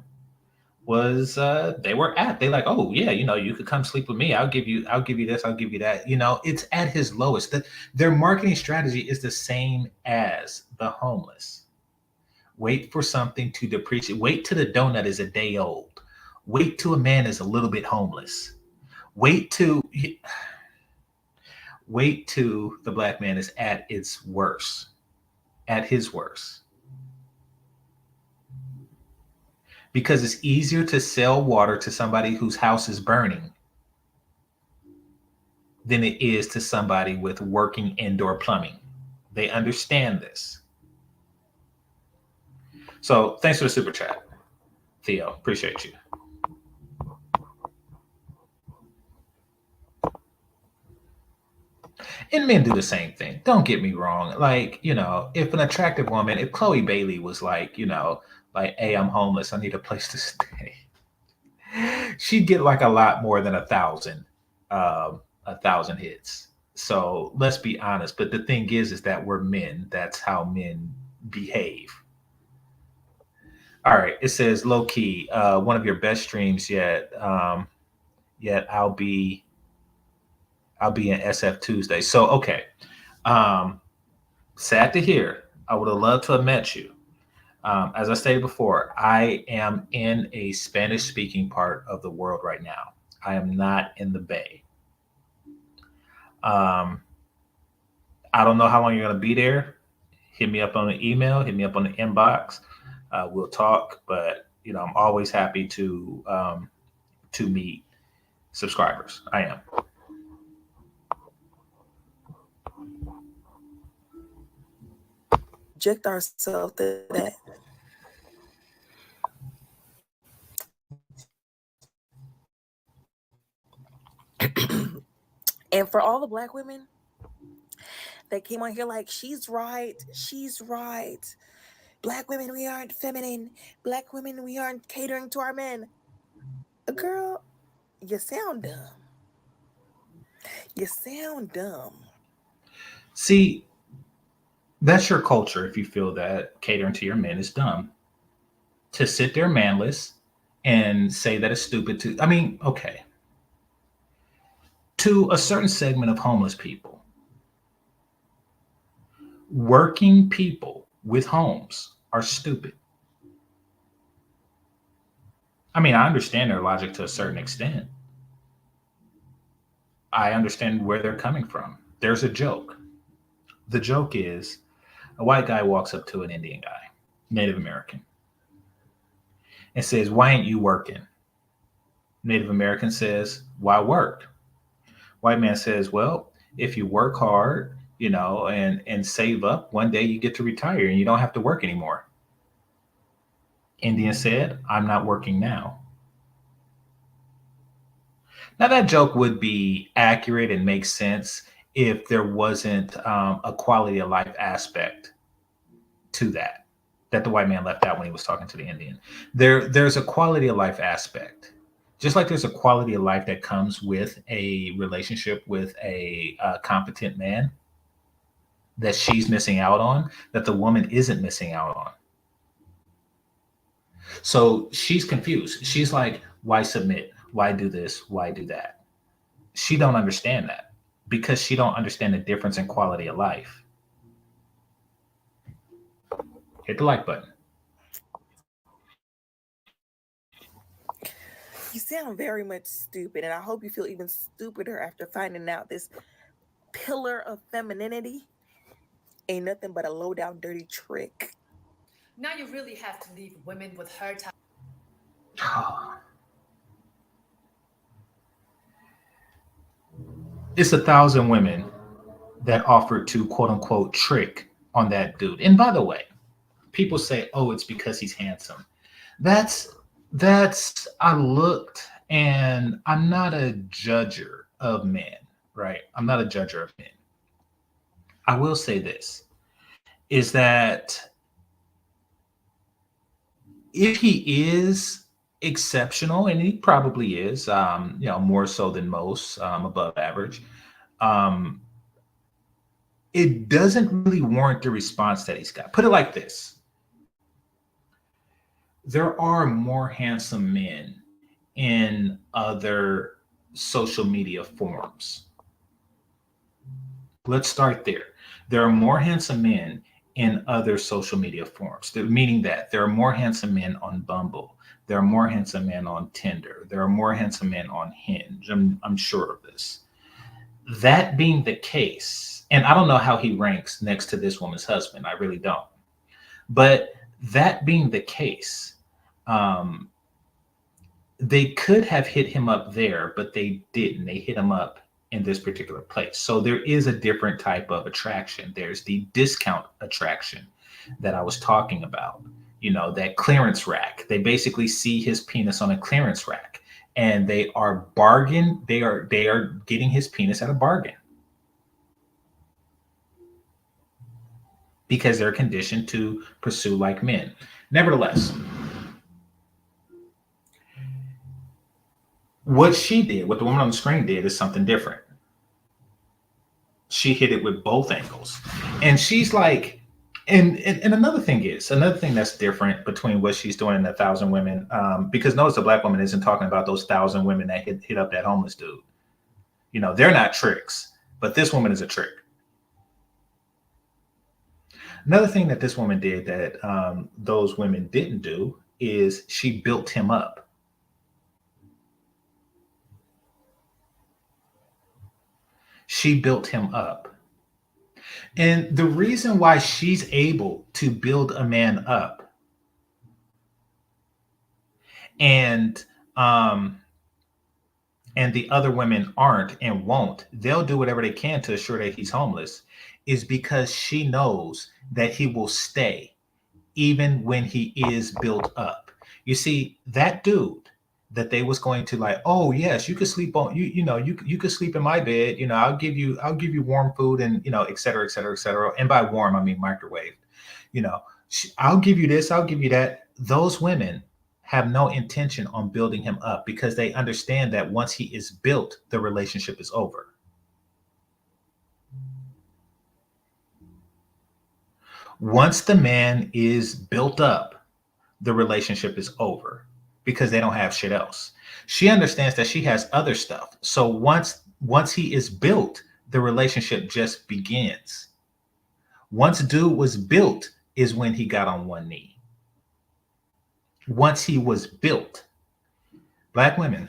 was they like, oh yeah, you could come sleep with me. I'll give you this, I'll give you that. It's at his lowest. Their marketing strategy is the same as the homeless. Wait for something to depreciate. Wait till the donut is a day old. Wait till a man is a little bit homeless. Wait till the black man is at its worst, at his worst. Because it's easier to sell water to somebody whose house is burning than it is to somebody with working indoor plumbing. They understand this. So thanks for the super chat, Theo. Appreciate you. And men do the same thing. Don't get me wrong. Like, if an attractive woman, if Chloe Bailey was like, hey, I'm homeless, I need a place to stay, she'd get like a lot more than 1,000 hits. So let's be honest. But the thing is that we're men. That's how men behave. All right. It says low key, one of your best streams yet. Yet I'll be in SF Tuesday. So, okay. Sad to hear. I would have loved to have met you. As I stated before, I am in a Spanish-speaking part of the world right now. I am not in the Bay. I don't know how long you're going to be there. Hit me up on the email. Hit me up on the inbox. We'll talk. But I'm always happy to meet subscribers. I am. Subject ourselves to that. And for all the black women that came on here like, she's right. Black women, we aren't feminine. Black women, we aren't catering to our men. Girl, you sound dumb. See, that's your culture if you feel that catering to your men is dumb. To sit there manless and say that it's stupid to, okay. To a certain segment of homeless people, working people with homes are stupid. I understand their logic to a certain extent. I understand where they're coming from. There's a joke. The joke is a white guy walks up to an Indian guy, Native American, and says, why ain't you working? Native American says, why work? White man says, well, if you work hard, and save up, one day you get to retire and you don't have to work anymore. Indian said, I'm not working now. Now that joke would be accurate and make sense if there wasn't a quality of life aspect to that the white man left out when he was talking to the Indian. There's a quality of life aspect. Just like there's a quality of life that comes with a relationship with a competent man that she's missing out on, that the woman isn't missing out on. So she's confused. She's like, why submit? Why do this? Why do that? She don't understand that because she don't understand the difference in quality of life. Hit the like button. You sound very much stupid, and I hope you feel even stupider after finding out this pillar of femininity ain't nothing but a low-down dirty trick. Now you really have to leave women with her time. It's 1,000 women that offered to quote unquote trick on that dude. And by the way, people say, oh, it's because he's handsome. That's I looked, and I'm not a judger of men, right? I'm not a judger of men. I will say this is that if he is exceptional, and he probably is, more so than most, above average, um, it doesn't really warrant the response that he's got. Put it like this: there are more handsome men in other social media forums. Let's start there. There are more handsome men in other social media forums, meaning that there are more handsome men on Bumble. There are more handsome men on Tinder. There are more handsome men on Hinge. I'm sure of this. That being the case, and I don't know how he ranks next to this woman's husband, I really don't. But that being the case, um, they could have hit him up there, but they didn't. They hit him up in this particular place. So there is a different type of attraction. There's the discount attraction that I was talking about. That clearance rack. They basically see his penis on a clearance rack, and they are getting his penis at a bargain because they're conditioned to pursue like men. Nevertheless, what she did, what the woman on the screen did, is something different. She hit it with both angles. And she's like, and another thing that's different between what she's doing in 1,000 women, because notice the black woman isn't talking about those 1,000 women that hit up that homeless dude. They're not tricks, but this woman is a trick. Another thing that this woman did that those women didn't do is she built him up. She built him up. And the reason why she's able to build a man up and the other women aren't and won't, they'll do whatever they can to assure that he's homeless, is because she knows that he will stay even when he is built up. You see, that dude that they was going to like, oh yes, you could sleep on you could sleep in my bed, I'll give you warm food and et cetera, et cetera, et cetera. And by warm I mean microwave. I'll give you this, I'll give you that. Those women have no intention on building him up because they understand that once he is built, the relationship is over. Once the man is built up, the relationship is over because they don't have shit else. She understands that she has other stuff. So once he is built, the relationship just begins. Once dude was built is when he got on one knee. Once he was built, black women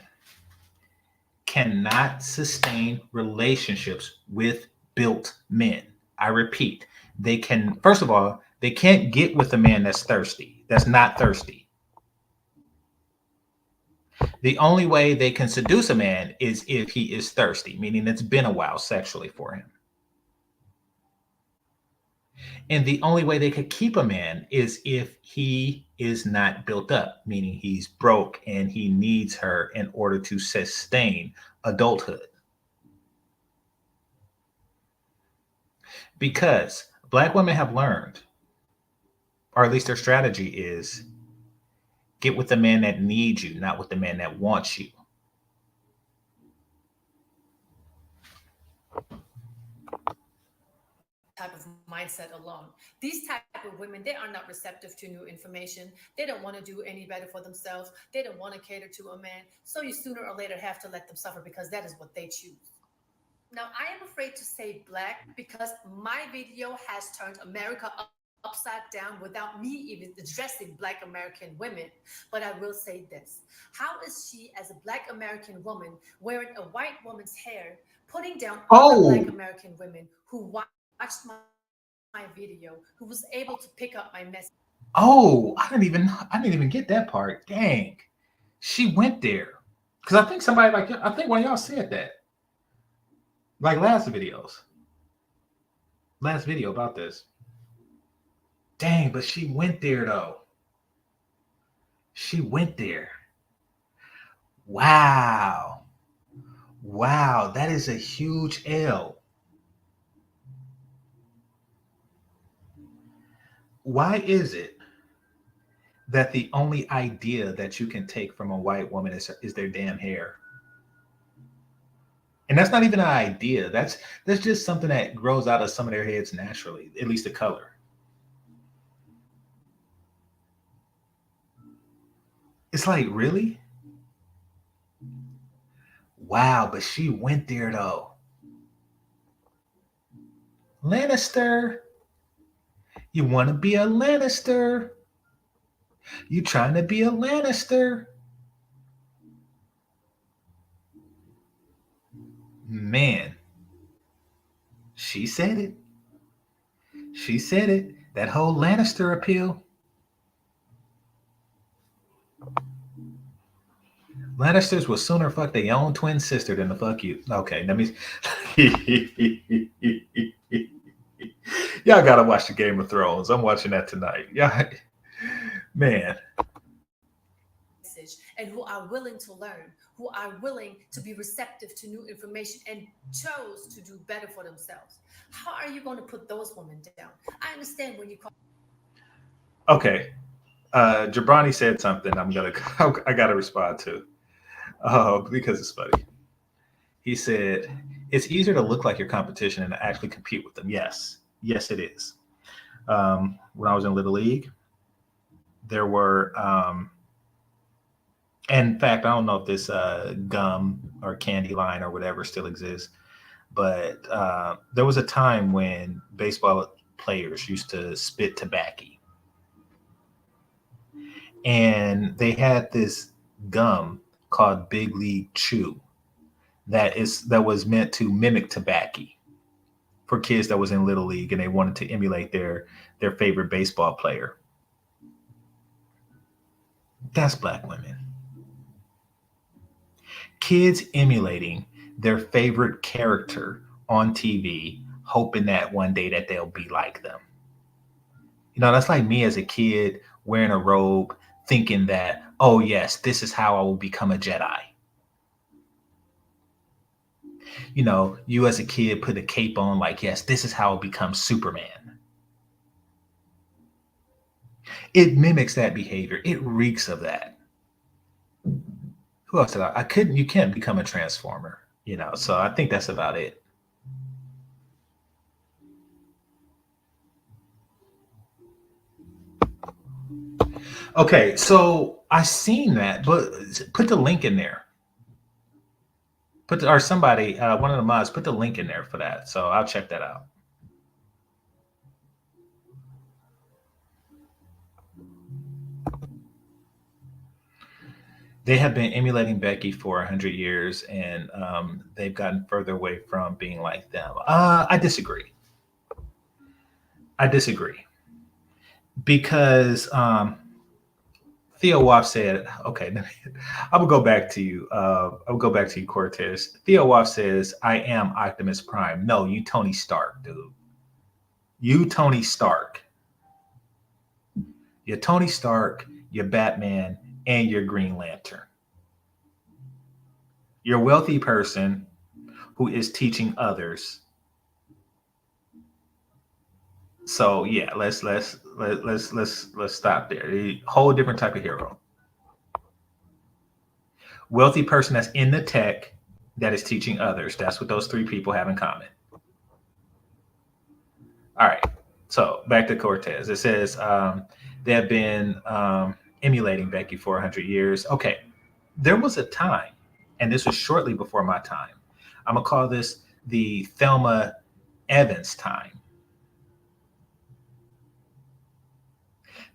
cannot sustain relationships with built men. I repeat, first of all, they can't get with a man that's thirsty, that's not thirsty. The only way they can seduce a man is if he is thirsty, meaning it's been a while sexually for him. And the only way they could keep a man is if he is not built up, meaning he's broke and he needs her in order to sustain adulthood. Because black women have learned, or at least their strategy is, get with the man that needs you, not with the man that wants you. Type of mindset alone. These type of women, they are not receptive to new information. They don't want to do any better for themselves. They don't want to cater to a man. So you sooner or later have to let them suffer because that is what they choose. Now, I am afraid to say black because my video has turned America upside down without me even addressing Black American women. But I will say this. How is she, as a Black American woman, wearing a white woman's hair, putting down other Black American women who watched my video, who was able to pick up my message? Oh, I didn't even get that part. Dang. She went there. Because I think one of y'all said that. Like last video about this. Dang, but she went there though. She went there. Wow. Wow, that is a huge L. Why is it that the only idea that you can take from a white woman is their damn hair? And that's not even an idea. That's just something that grows out of some of their heads naturally, at least the color. It's like, really? Wow, but she went there though. Lannister, you want to be a Lannister? You trying to be a Lannister? Man, she said it. She said it. That whole Lannister appeal. Lannisters will sooner fuck their own twin sister than to fuck you. Okay, let me. Y'all gotta watch the Game of Thrones. I'm watching that tonight. Yeah, man. And who are willing to learn, who are willing to be receptive to new information and chose to do better for themselves. How are you going to put those women down? I understand when you call. Okay, Jabrani said something. I gotta respond to because it's funny. He said it's easier to look like your competition and to actually compete with them. Yes, yes, it is. When I was in Little League, there were in fact, I don't know if this gum or candy line or whatever still exists, but there was a time when baseball players used to spit tobacco, and they had this gum called Big League Chew that was meant to mimic tobacco for kids that was in Little League and they wanted to emulate their favorite baseball player. That's black women. Kids emulating their favorite character on TV, hoping that one day that they'll be like them. You know, that's like me as a kid wearing a robe, thinking that, oh yes, this is how I will become a Jedi. You know, you as a kid put a cape on, like, yes, this is how I'll become Superman. It mimics that behavior. It reeks of that. Who else did I couldn't, you can't become a transformer, you know, so I think that's about it. Okay, so I seen that, but put the link in there. Or somebody, one of the mods, put the link in there for that. So I'll check that out. They have been emulating Becky for 100 years, and they've gotten further away from being like them. I disagree. I disagree because Theo Waff said, okay, I will go back to you. I'll go back to you, Cortez. Theo Waff says, I am Optimus Prime. No, you Tony Stark, dude. You Tony Stark. You're Tony Stark, you're Batman, and you're Green Lantern. You're a wealthy person who is teaching others. So yeah, let's stop there. A whole different type of hero. Wealthy person that's in the tech that is teaching others. That's what those three people have in common. All right. So back to Cortez. It says they have been emulating Becky for 100 years. Okay. There was a time, and this was shortly before my time. I'm going to call this the Thelma Evans time.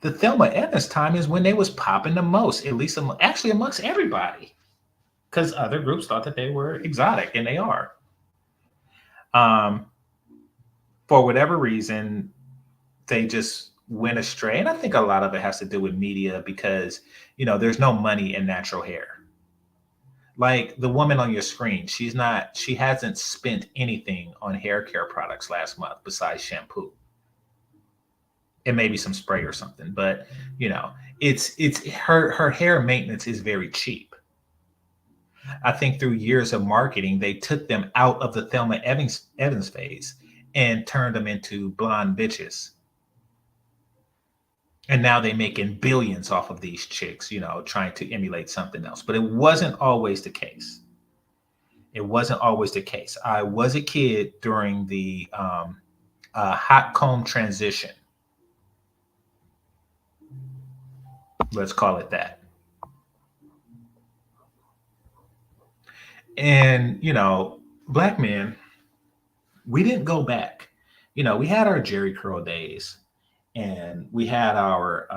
The Thelma Evans time is when they was popping the most, at least actually amongst everybody, because other groups thought that they were exotic, and they are. For whatever reason, they just went astray. And I think a lot of it has to do with media because, you know, there's no money in natural hair. Like the woman on your screen, she hasn't spent anything on hair care products last month besides shampoo. And maybe some spray or something. But, you know, it's her hair maintenance is very cheap. I think through years of marketing, they took them out of the Evans phase and turned them into blonde bitches. And now they're making billions off of these chicks, trying to emulate something else. But it wasn't always the case. It wasn't always the case. I was a kid during the hot comb transition. Let's call it that. And, black men, we didn't go back. We had our Jerry curl days, and we had our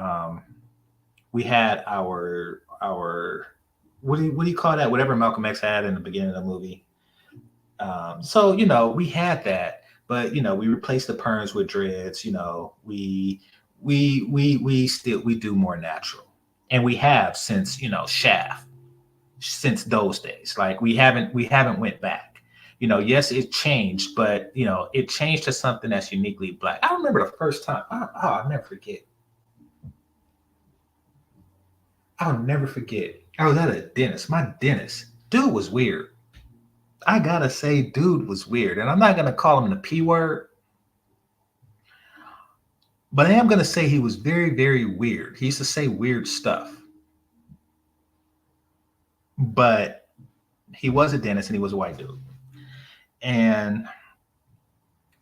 what do you call that? Whatever Malcolm X had in the beginning of the movie. So we had that, but we replaced the perms with dreads. We do more natural, and we have since Shaft, since those days. Like we haven't went back. Yes, it changed, but it changed to something that's uniquely black. I remember the first time. I'll never forget. I'll never forget. I was at a dentist. My dentist, dude, was weird. I gotta say, dude was weird. And I'm not gonna call him the P word, but I am gonna say he was very, very weird. He used to say weird stuff. But he was a dentist and he was a white dude. And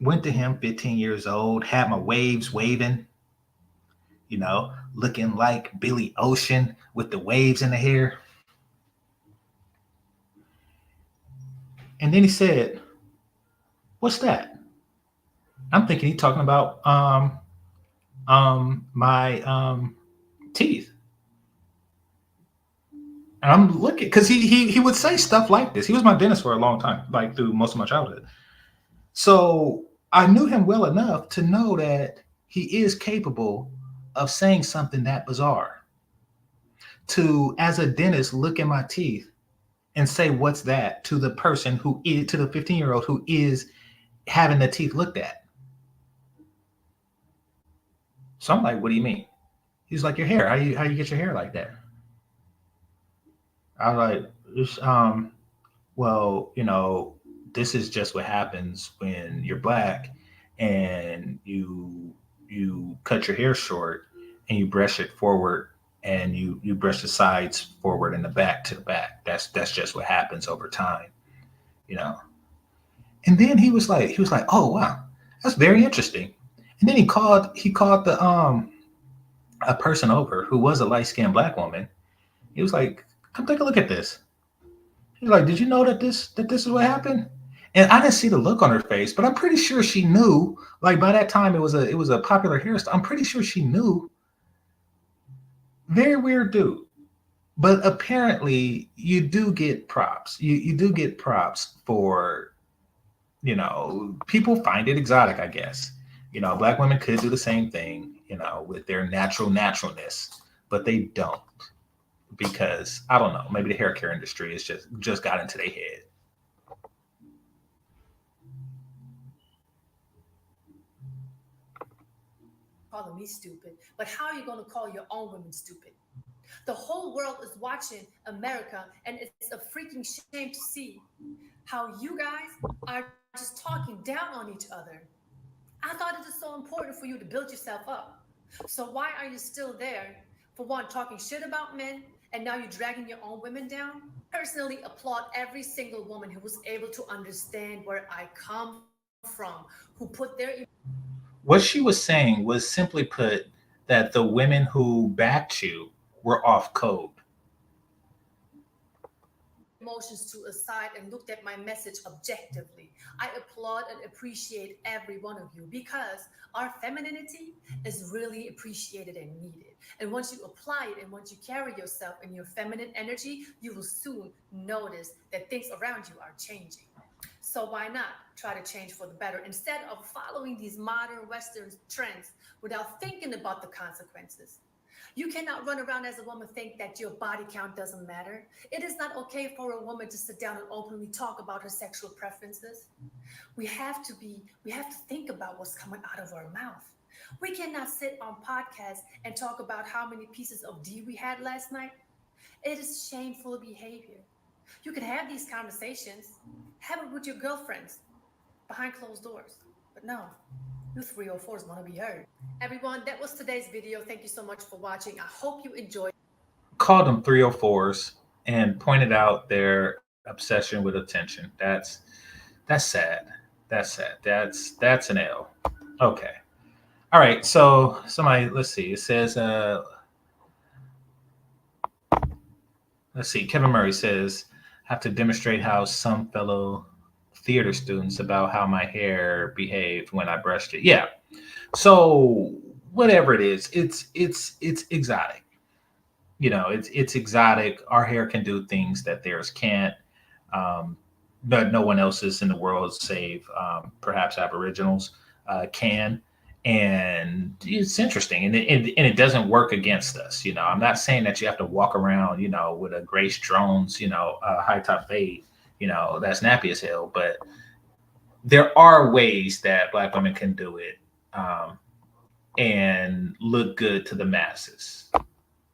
went to him 15 years old, had my waves waving, looking like Billy Ocean with the waves in the hair. And then he said, "What's that?" I'm thinking he's talking about my teeth. And I'm looking because he would say stuff like this. He was my dentist for a long time, like through most of my childhood. So I knew him well enough to know that he is capable of saying something that bizarre. To, as a dentist, look at my teeth and say, "What's that?" to the person who is, to the 15-year-old who is having the teeth looked at. So I'm like, "What do you mean?" He's like, "Your hair. How you get your hair like that?" I was like, well, this is just what happens when you're black and you cut your hair short and you brush it forward and you brush the sides forward and the back to the back. That's just what happens over time, you know. And then he was like, "Oh wow, that's very interesting." And then he called the a person over who was a light skinned black woman. He was like, "Come take a look at this." He's like, "Did you know that this is what happened?" And I didn't see the look on her face, but I'm pretty sure she knew. Like by that time, it was a popular hairstyle. I'm pretty sure she knew. Very weird dude. But apparently, you do get props. You do get props for people find it exotic. I guess black women could do the same thing with their naturalness, but they don't because I don't know. Maybe the hair care industry is just got into their head. calling me stupid, but how are you going to call your own women stupid? The whole world is watching America, and it's a freaking shame to see how you guys are just talking down on each other. I thought it is so important for you to build yourself up. So why are you still there? For one, talking shit about men, and now you're dragging your own women down? I personally applaud every single woman who was able to understand where I come from, who put their What she was saying was simply put that the women who backed you were off code. emotions to aside and looked at my message objectively. I applaud and appreciate every one of you because our femininity is really appreciated and needed. And once you apply it and once you carry yourself in your feminine energy, you will soon notice that things around you are changing. So why not try to change for the better instead of following these modern Western trends without thinking about the consequences? You cannot run around as a woman think that your body count doesn't matter. It is not okay for a woman to sit down and openly talk about her sexual preferences. We have to think about what's coming out of our mouth. We cannot sit on podcasts and talk about how many pieces of D we had last night. It is shameful behavior. You could have these conversations, have it with your girlfriends behind closed doors. But no, you 304s want to be heard. Everyone, that was today's video. Thank you so much for watching. I hope you enjoyed. Called them 304s and pointed out their obsession with attention. That's sad. That's sad. That's an L. Okay. All right. So somebody, let's see. It says, let's see. Kevin Murray says, have to demonstrate how some fellow theater students about how my hair behaved when I brushed it. Yeah. So whatever it is, it's exotic. It's exotic. Our hair can do things that theirs can't. Um, but no one else's in the world, save perhaps Aboriginals, can. And it's interesting, and it doesn't work against us. I'm not saying that you have to walk around, with a Grace Jones, high top fade, that's nappy as hell. But there are ways that Black women can do it and look good to the masses,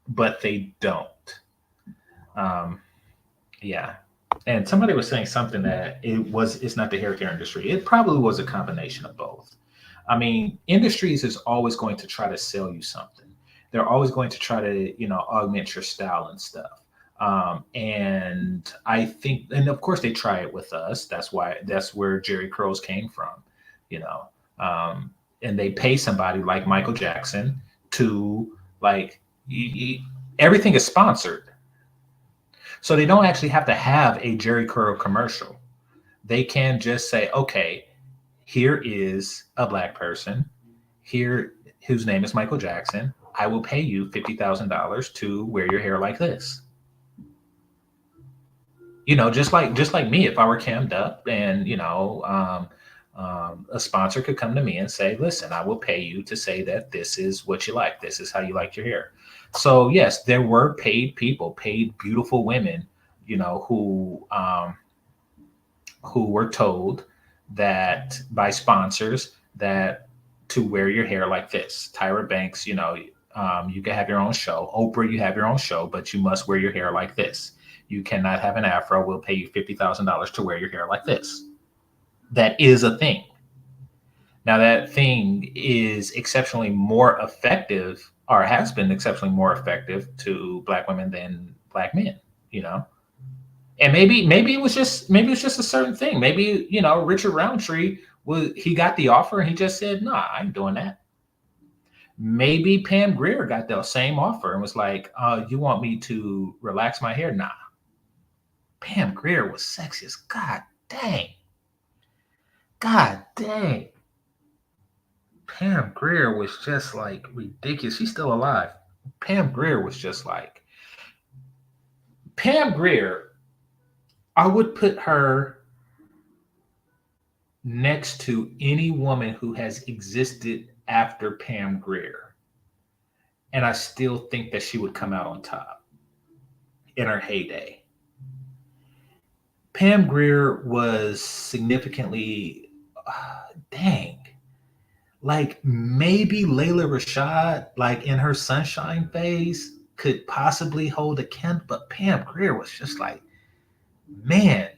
but they don't. Um, yeah. And somebody was saying something that it's not the hair care industry. It probably was a combination of both. I mean, industries is always going to try to sell you something. They're always going to try to, augment your style and stuff. And I think, and of course they try it with us. That's where Jerry Curls came from, you know. And they pay somebody like Michael Jackson to like, everything is sponsored. So they don't actually have to have a Jerry Curl commercial. They can just say, okay, here is a Black person here whose name is Michael Jackson. I will pay you $50,000 to wear your hair like this. Just like me, if I were cammed up and, a sponsor could come to me and say, listen, I will pay you to say that this is what you like. This is how you like your hair. So yes, there were paid people, paid beautiful women, who were told that by sponsors that to wear your hair like this. Tyra Banks, you can have your own show. Oprah, you have your own show, but you must wear your hair like this. You cannot have an afro. We'll pay you $50,000 to wear your hair like this. That is a thing. Now, that thing is exceptionally more effective, or has been exceptionally more effective to Black women than Black men, And maybe it was just a certain thing. Maybe, Richard Roundtree he got the offer and he just said, nah, I ain't doing that. Maybe Pam Grier got the same offer and was like, you want me to relax my hair? Nah. Pam Grier was sexy as God dang. God dang. Pam Grier was just like ridiculous. She's still alive. Pam Grier was just like Pam Grier. I would put her next to any woman who has existed after Pam Grier. And I still think that she would come out on top in her heyday. Pam Grier was significantly, dang, like maybe Layla Rashad, like in her sunshine phase, could possibly hold a candle, but Pam Grier was just like, man.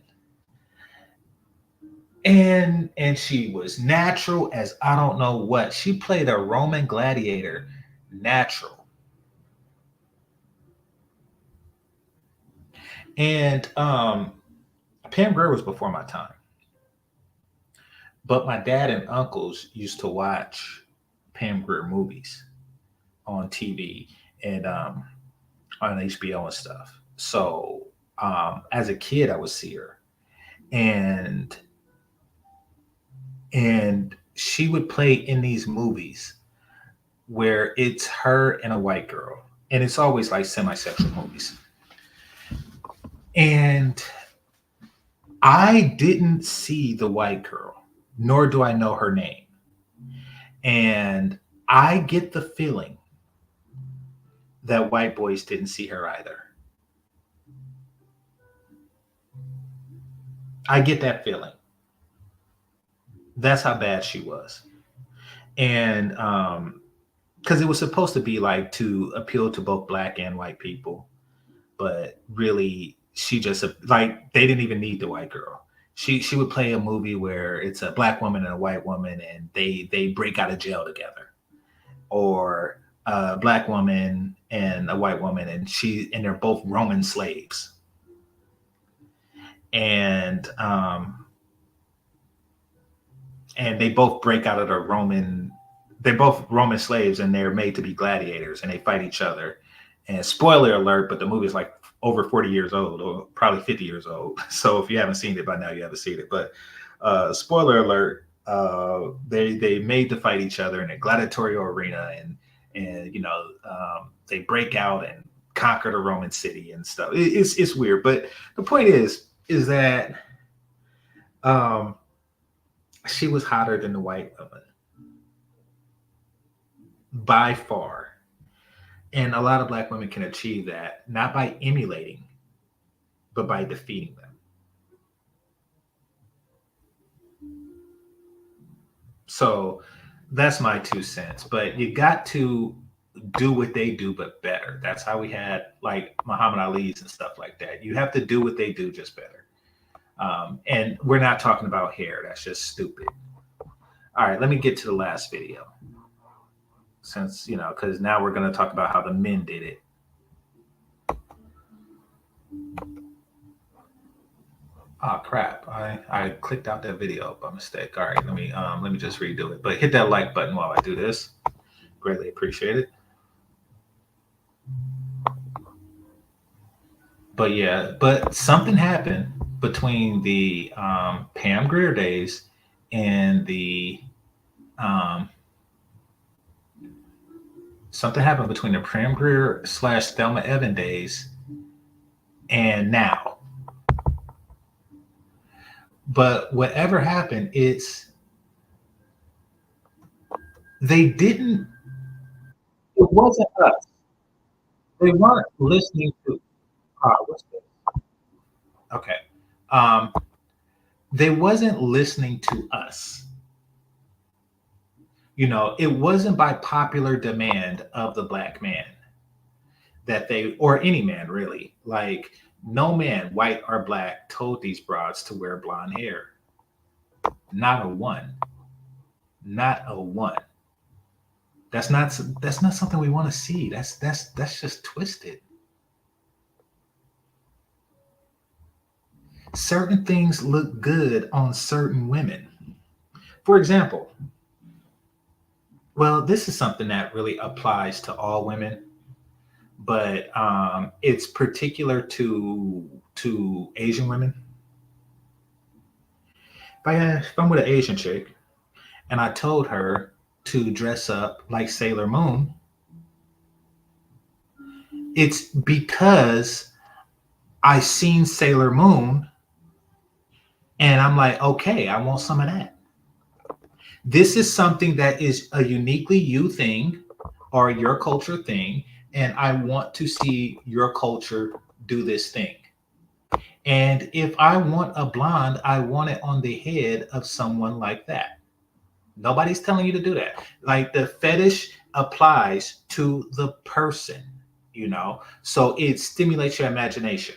And she was natural as I don't know what. She played a Roman gladiator natural. And Pam Grier was before my time. But my dad and uncles used to watch Pam Grier movies on TV and on HBO and stuff. So as a kid, I would see her. And she would play in these movies where it's her and a white girl. And it's always like semi-sexual movies. And I didn't see the white girl, nor do I know her name. And I get the feeling that white boys didn't see her either. I get that feeling. That's how bad she was. And because it was supposed to be like to appeal to both Black and white people, but really she just like they didn't even need the white girl. She would play a movie where it's a black woman and a white woman and they break out of jail together, or a black woman and a white woman and they're both Roman slaves, and they both break out of the Roman. They're both Roman slaves and they're made to be gladiators and they fight each other. And spoiler alert, but the movie is like over 40 years old or probably 50 years old. So if you haven't seen it by now, you haven't seen it. But spoiler alert, they made to fight each other in a gladiatorial arena, and they break out and conquer the Roman city and stuff. It's weird, but the point is that she was hotter than the white woman by far. And a lot of black women can achieve that, not by emulating, but by defeating them. So that's my 2 cents. But you got to do what they do, but better. That's how we had like Muhammad Ali's and stuff like that. You have to do what they do, just better. And we're not talking about hair. That's just stupid. All right, let me get to the last video. Since, because now we're going to talk about how the men did it. Oh crap! I clicked out that video by mistake. All right, let me just redo it. But hit that like button while I do this. Greatly appreciate it. But yeah, but something happened between the Pam Grier days and the something happened between the Pam Grier / Thelma Evan days and now. But whatever happened, it wasn't us. They weren't listening to, what's this? Okay. They wasn't listening to us. It wasn't by popular demand of the black man that or any man really, like no man, white or black, told these broads to wear blonde hair. Not a one. Not a one. That's not something we want to see. That's just twisted. Certain things look good on certain women. For example, well, this is something that really applies to all women, but it's particular to Asian women. If I'm with an Asian chick and I told her to dress up like Sailor Moon, it's because I seen Sailor Moon and I'm like, okay, I want some of that. This is something that is a uniquely you thing or your culture thing, and I want to see your culture do this thing. And if I want a blonde, I want it on the head of someone like that. Nobody's telling you to do that. Like the fetish applies to the person, so it stimulates your imagination.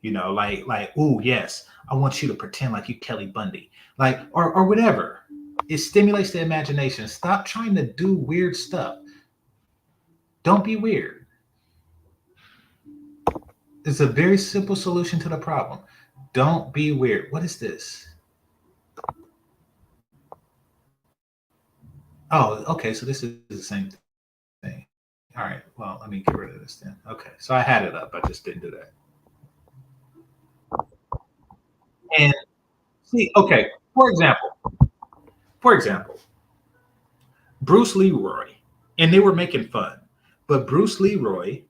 Like, oh yes, I want you to pretend like you Kelly Bundy, like, or whatever. It stimulates the imagination. Stop trying to do weird stuff. Don't be weird. It's a very simple solution to the problem. Don't be weird. What is this? Oh, okay. So this is the same thing. All right. Well, let me get rid of this then. Okay. So I had it up. I just didn't do that. And see, okay. For example, Bruce Leroy, and they were making fun, but Bruce Leroy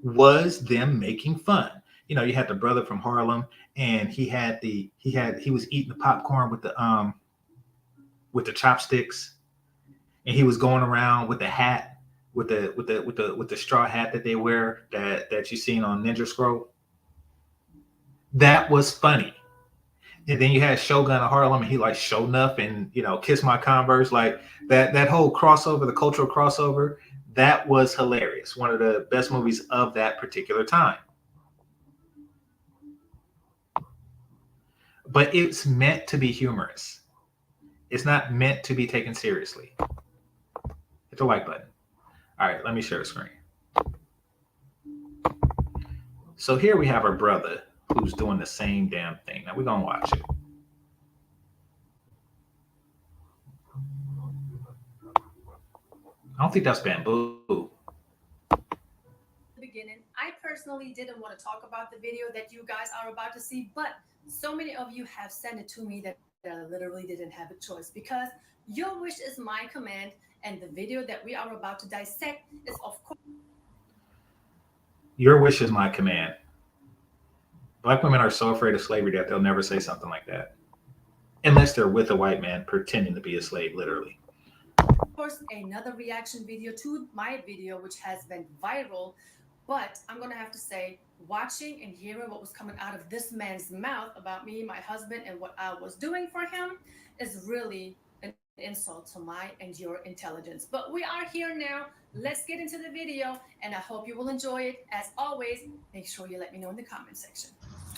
was them making fun. You had the brother from Harlem, and he was eating the popcorn with the chopsticks, and he was going around with the hat, with the straw hat that they wear that you seen on Ninja Scroll. That was funny. And then you had Shogun of Harlem, and he like show enough and kiss my Converse, like that whole crossover, the cultural crossover, that was hilarious. One of the best movies of that particular time. But it's meant to be humorous. It's not meant to be taken seriously. Hit the like button. All right, let me share the screen. So here we have our brother who's doing the same damn thing. Now we're going to watch it. I don't think that's bamboo. Beginning, I personally didn't want to talk about the video that you guys are about to see, but so many of you have sent it to me that I literally didn't have a choice, because your wish is my command, and the video that we are about to dissect is, of course, Your wish is my command. Black women are so afraid of slavery that they'll never say something like that. Unless they're with a white man pretending to be a slave, literally. of course, another reaction video to my video, which has been viral. But I'm going to have to say, watching and hearing what was coming out of this man's mouth about me, my husband, and what I was doing for him is really an insult to my and your intelligence. But we are here now. Let's get into the video, and I hope you will enjoy it. As always, make sure you let me know in the comment section.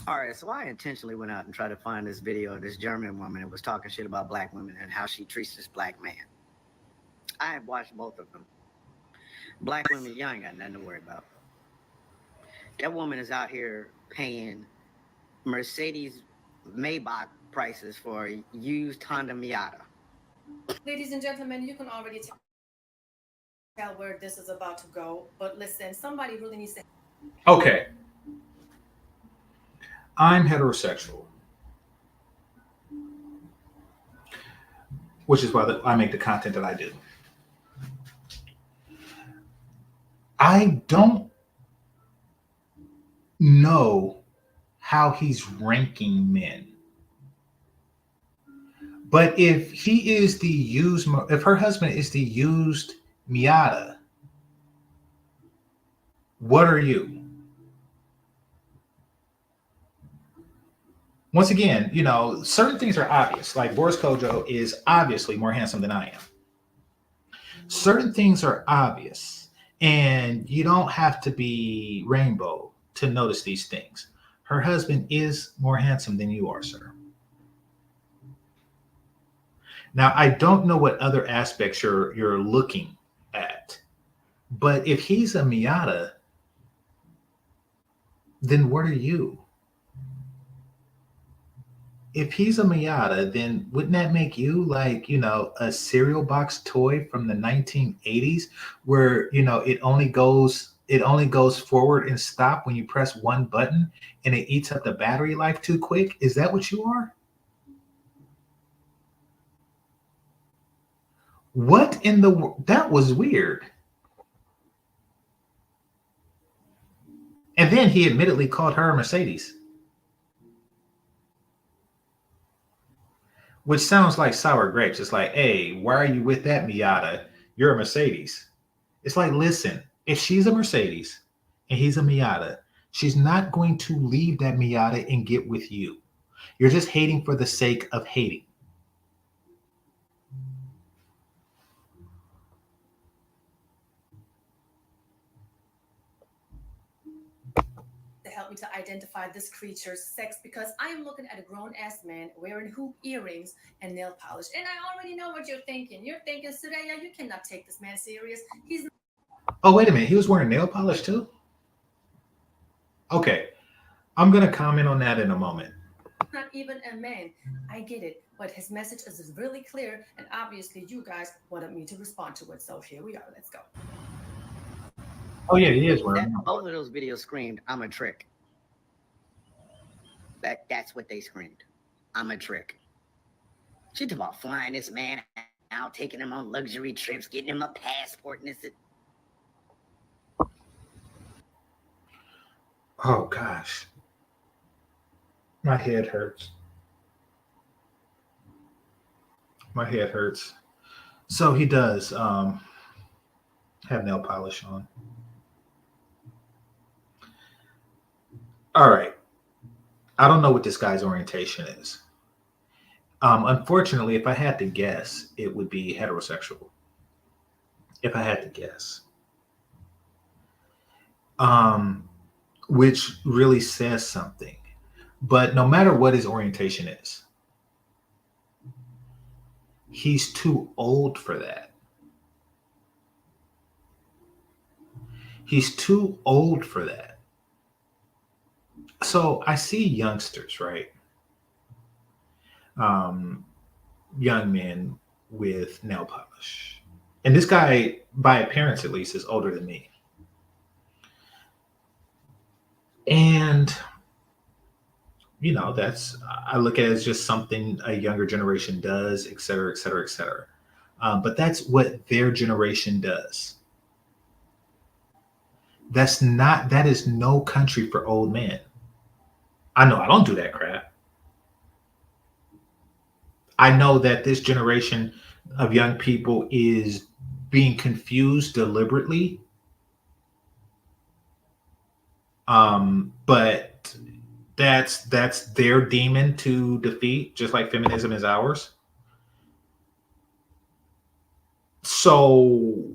All right, so I intentionally went out and tried to find this video of this German woman that was talking shit about black women and how she treats this black man. I have watched both of them. Black women, y'all ain't got nothing to worry about. That woman is out here paying Mercedes Maybach prices for a used Honda Miata. Ladies and gentlemen, you can already tell where this is about to go. But listen, somebody really needs to... Okay. I'm heterosexual, which is why I make the content that I do. I don't know how he's ranking men. But if he is the used, if her husband is the used Miata, what are you? Once again, certain things are obvious. Like Boris Kojo is obviously more handsome than I am. Certain things are obvious, and you don't have to be rainbow to notice these things. Her husband is more handsome than you are, sir. Now, I don't know what other aspects you're looking at, but if he's a Miata, then what are you? If he's a Miata, then wouldn't that make you like, a cereal box toy from the 1980s where, it only goes forward and stop when you press one button and it eats up the battery life too quick? Is that what you are? What in the world? That was weird. And then he admittedly called her a Mercedes, which sounds like sour grapes. It's like, hey, why are you with that Miata? You're a Mercedes. It's like, listen, if she's a Mercedes and he's a Miata, she's not going to leave that Miata and get with you. You're just hating for the sake of hating. To help me to identify this creature's sex, because I am looking at a grown-ass man wearing hoop earrings and nail polish. And I already know what you're thinking. You're thinking, Suraya, you cannot take this man serious. He's... Oh, wait a minute. He was wearing nail polish too? Okay. I'm going to comment on that in a moment. not even a man. I get it, but his message is really clear, and obviously you guys wanted me to respond to it. So here we are. Let's go. Oh, yeah, he is wearing nail Both polish. of those videos screamed, I'm a trick. That's what they screamed. I'm a trick. She talked about flying this man out, taking him on luxury trips, getting him a passport, and this. Oh, gosh. My head hurts. My head hurts. So he does have nail polish on. All right. I don't know what this guy's orientation is. Unfortunately, if I had to guess, it would be heterosexual. If I had to guess, um, which really says something. But no matter what his orientation is, he's too old for that. He's too old for that. So I see youngsters, right? Um, Young men with nail polish. And this guy, by appearance at least, is older than me. And, that's, I look at it as just something a younger generation does, et cetera, et cetera, et cetera. But that's what their generation does. That is no country for old men. I know I don't do that crap. I know that this generation of young people is being confused deliberately. But that's their demon to defeat, just like feminism is ours. So,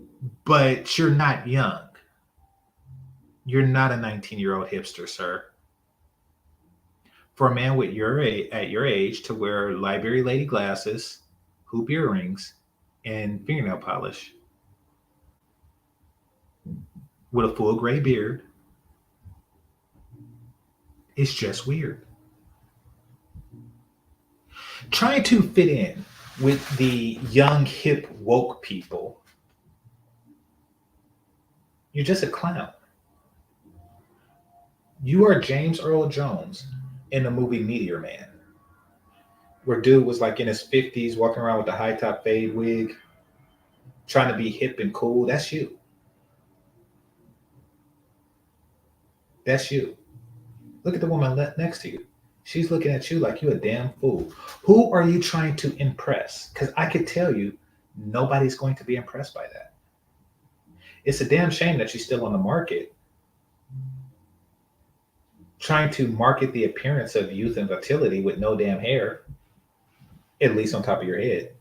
but you're not young. You're not a 19-year-old hipster, sir. For a man with at your age to wear library lady glasses, hoop earrings, and fingernail polish with a full gray beard, it's just weird. Trying to fit in with the young, hip, woke people, you're just a clown. You are James Earl Jones in the movie Meteor Man, where dude was like in his 50s, walking around with the high top fade wig, trying to be hip and cool. That's you. That's you. Look at the woman next to you. She's looking at you like you a damn fool. Who are you trying to impress? Because I could tell you, nobody's going to be impressed by that. It's a damn shame that you're still on the market, trying to market the appearance of youth and fertility with no damn hair, at least on top of your head.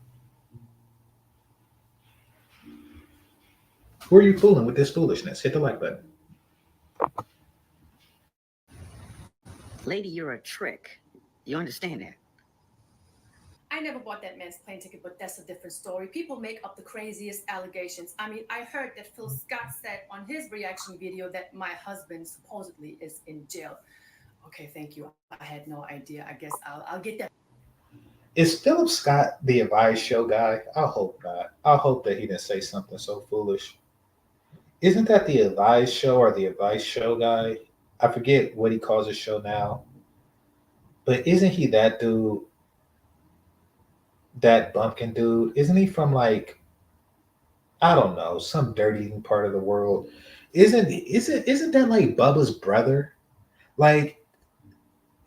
Who are you fooling with this foolishness? Hit the like button. Lady, you're a trick. You understand that? I never bought that man's plane ticket, but that's a different story. People make up the craziest allegations. I mean, I heard that Phil Scott said on his reaction video that my husband supposedly is in jail. Okay, thank you. I had no idea. I guess I'll get that. Is Philip Scott the Advice Show guy? I hope not. I hope that he didn't say something so foolish. Isn't that the Advice Show or the Advice Show guy? I forget what he calls his show now. But isn't he that dude, that bumpkin dude? Isn't he from like, I don't know, some dirty part of the world? Isn't that like Bubba's brother? Like,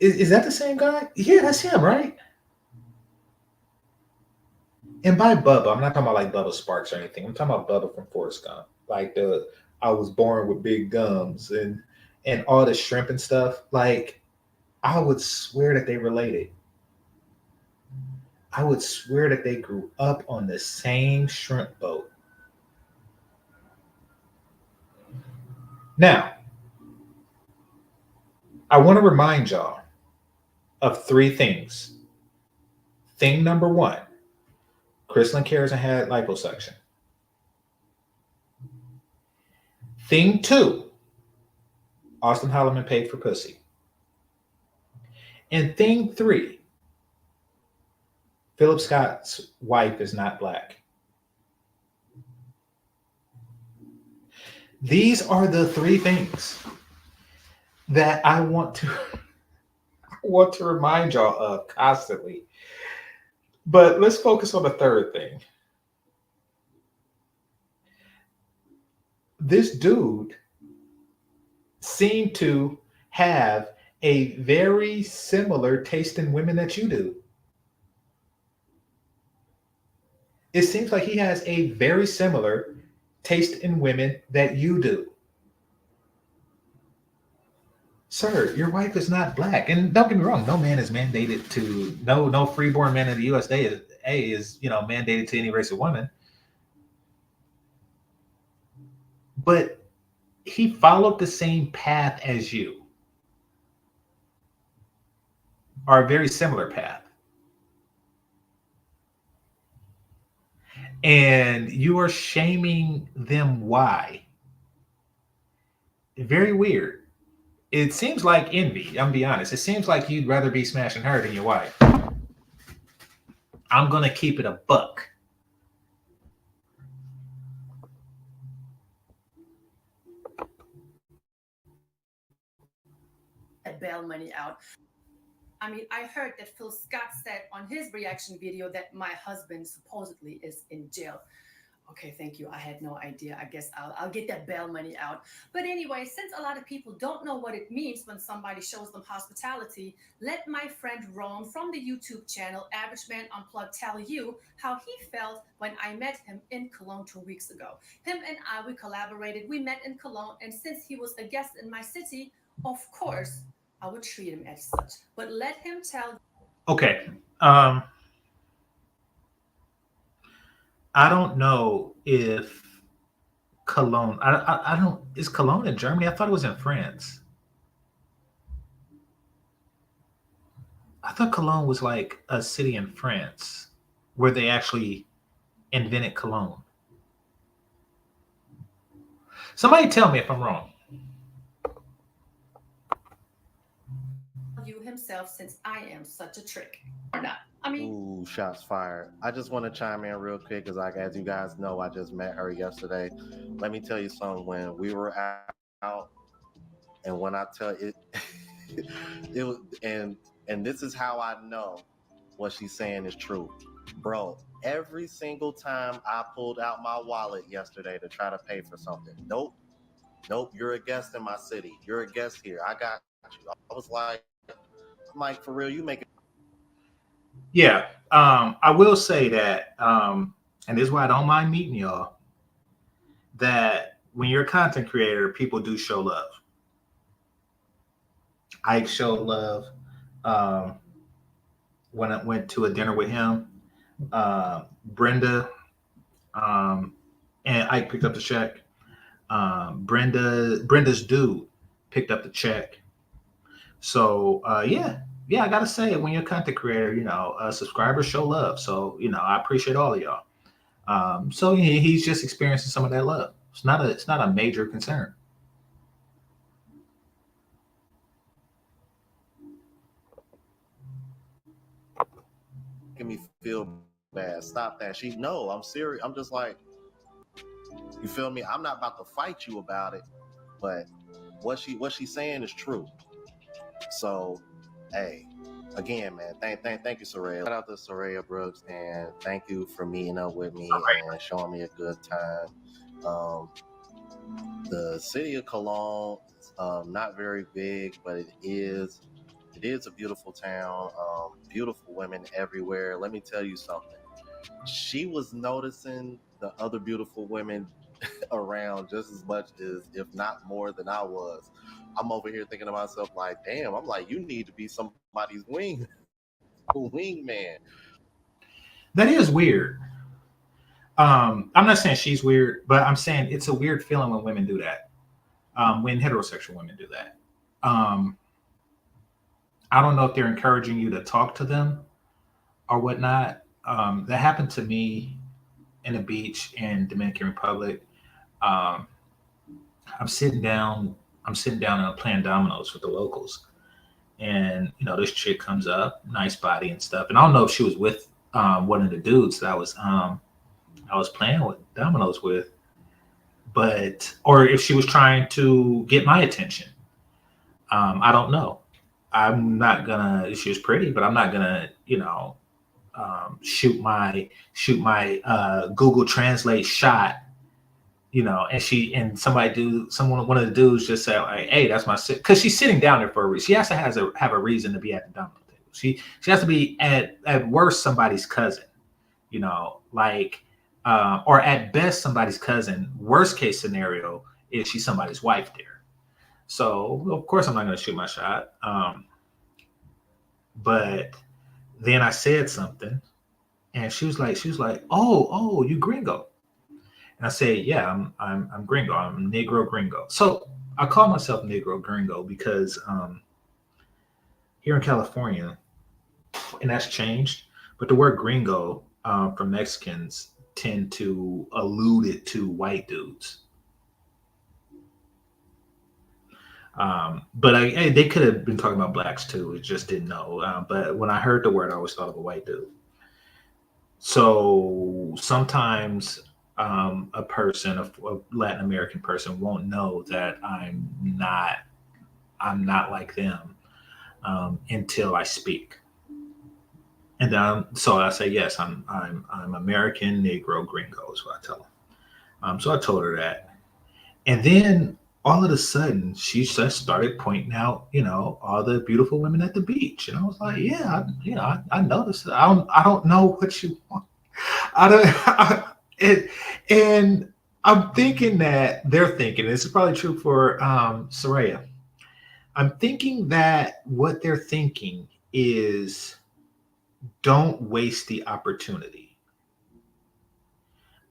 is that the same guy? Yeah, that's him, right? And by Bubba, I'm not talking about like Bubba Sparks or anything. I'm talking about Bubba from Forrest Gump, like the I was born with big gums and all the shrimp and stuff. Like, I would swear that they related. I would swear that they grew up on the same shrimp boat. Now, I want to remind y'all of three things. Thing number one, Chrislyn cares and had liposuction. Thing two, Austin Holloman paid for pussy. And thing three, Philip Scott's wife is not black. These are the three things that I want to remind y'all of constantly. But let's focus on the third thing. This dude seemed to have a very similar taste in women that you do. It seems like he has a very similar taste in women that you do. Sir, your wife is not black. And don't get me wrong, no man is mandated to no freeborn man in the USA is mandated to any race of woman. But he followed the same path as you, or a very similar path. And you are shaming them. Why? Very weird. It seems like envy. I'm gonna be honest. It seems like you'd rather be smashing her than your wife. I'm gonna keep it a buck. Bail money out. I mean, I heard that Phil Scott said on his reaction video that my husband supposedly is in jail. Okay, thank you. I had no idea. I guess I'll get that bail money out. But anyway, since a lot of people don't know what it means when somebody shows them hospitality, let my friend Ron from the YouTube channel Average Man Unplugged tell you how he felt when I met him in Cologne 2 weeks ago. Him and I, we collaborated. We met in Cologne, and since he was a guest in my city, of course, I would treat him as such. But let him tell. Okay. I don't know if Cologne. I don't. Is Cologne in Germany? I thought it was in France. I thought Cologne was like a city in France where they actually invented cologne. Somebody tell me if I'm wrong. You himself, since I am such a trick or not. I mean, ooh, shots fired. I just want to chime in real quick because, like, as you guys know, I just met her yesterday. Let me tell you something. When we were out, and when I tell it, it was, and this is how I know what she's saying is true, bro. Every single time I pulled out my wallet yesterday to try to pay for something, nope, you're a guest in my city. You're a guest here. I got you. I was like, Mike, for real, you make it. Yeah, I will say that, and this is why I don't mind meeting y'all, that when you're a content creator, people do show love. Ike showed love when I went to a dinner with him. Brenda and Ike picked up the check. Brenda's dude picked up the check. So yeah, I gotta say, when you're a content creator, subscribers show love. So I appreciate all of y'all. So he's just experiencing some of that love. It's not a major concern. Making me feel bad. Stop that. No, I'm serious. I'm just like, you feel me? I'm not about to fight you about it, but what she's saying is true. So, hey, again, man, thank you, Soraya. Shout out to Soraya Brooks, and thank you for meeting up with me and showing me a good time. The city of Cologne, not very big, but it is a beautiful town. Beautiful women everywhere. Let me tell you something. She was noticing the other beautiful women around just as much as, if not more than I was. I'm over here thinking to myself, like, damn, I'm like, you need to be somebody's wingman. That is weird. I'm not saying she's weird, but I'm saying it's a weird feeling when women do that. When heterosexual women do that. I don't know if they're encouraging you to talk to them or whatnot. That happened to me in a beach in Dominican Republic. I'm sitting down and I'm playing dominoes with the locals. And this chick comes up, nice body and stuff. And I don't know if she was with one of the dudes that I was playing with dominoes with, or if she was trying to get my attention. I don't know. I'm not gonna. She was pretty, but I'm not gonna, shoot my Google Translate shot, and one of the dudes just said, like, hey, that's my sit, because she's sitting down there for a reason. She has to have a reason to be at the domino table. She has to be at worst somebody's cousin, or at best somebody's cousin. Worst case scenario is she's somebody's wife there. So of course I'm not going to shoot my shot. But then I said something, and she was like, oh, you gringo. And I say, yeah, I'm gringo. I'm Negro gringo. So I call myself Negro gringo because here in California, and that's changed, but the word gringo from Mexicans tend to allude it to white dudes. But they could have been talking about blacks too. It just didn't know. But when I heard the word, I always thought of a white dude. So sometimes a person, a Latin American person, won't know that I'm not like them until I speak. And then, so I say, yes, I'm American Negro Gringo is what I tell them. So I told her that, and then all of a sudden she just started pointing out, all the beautiful women at the beach, and I was like, yeah, I noticed. I don't know what you want. I don't. And I'm thinking that they're thinking. This is probably true for Soraya. I'm thinking that what they're thinking is, don't waste the opportunity.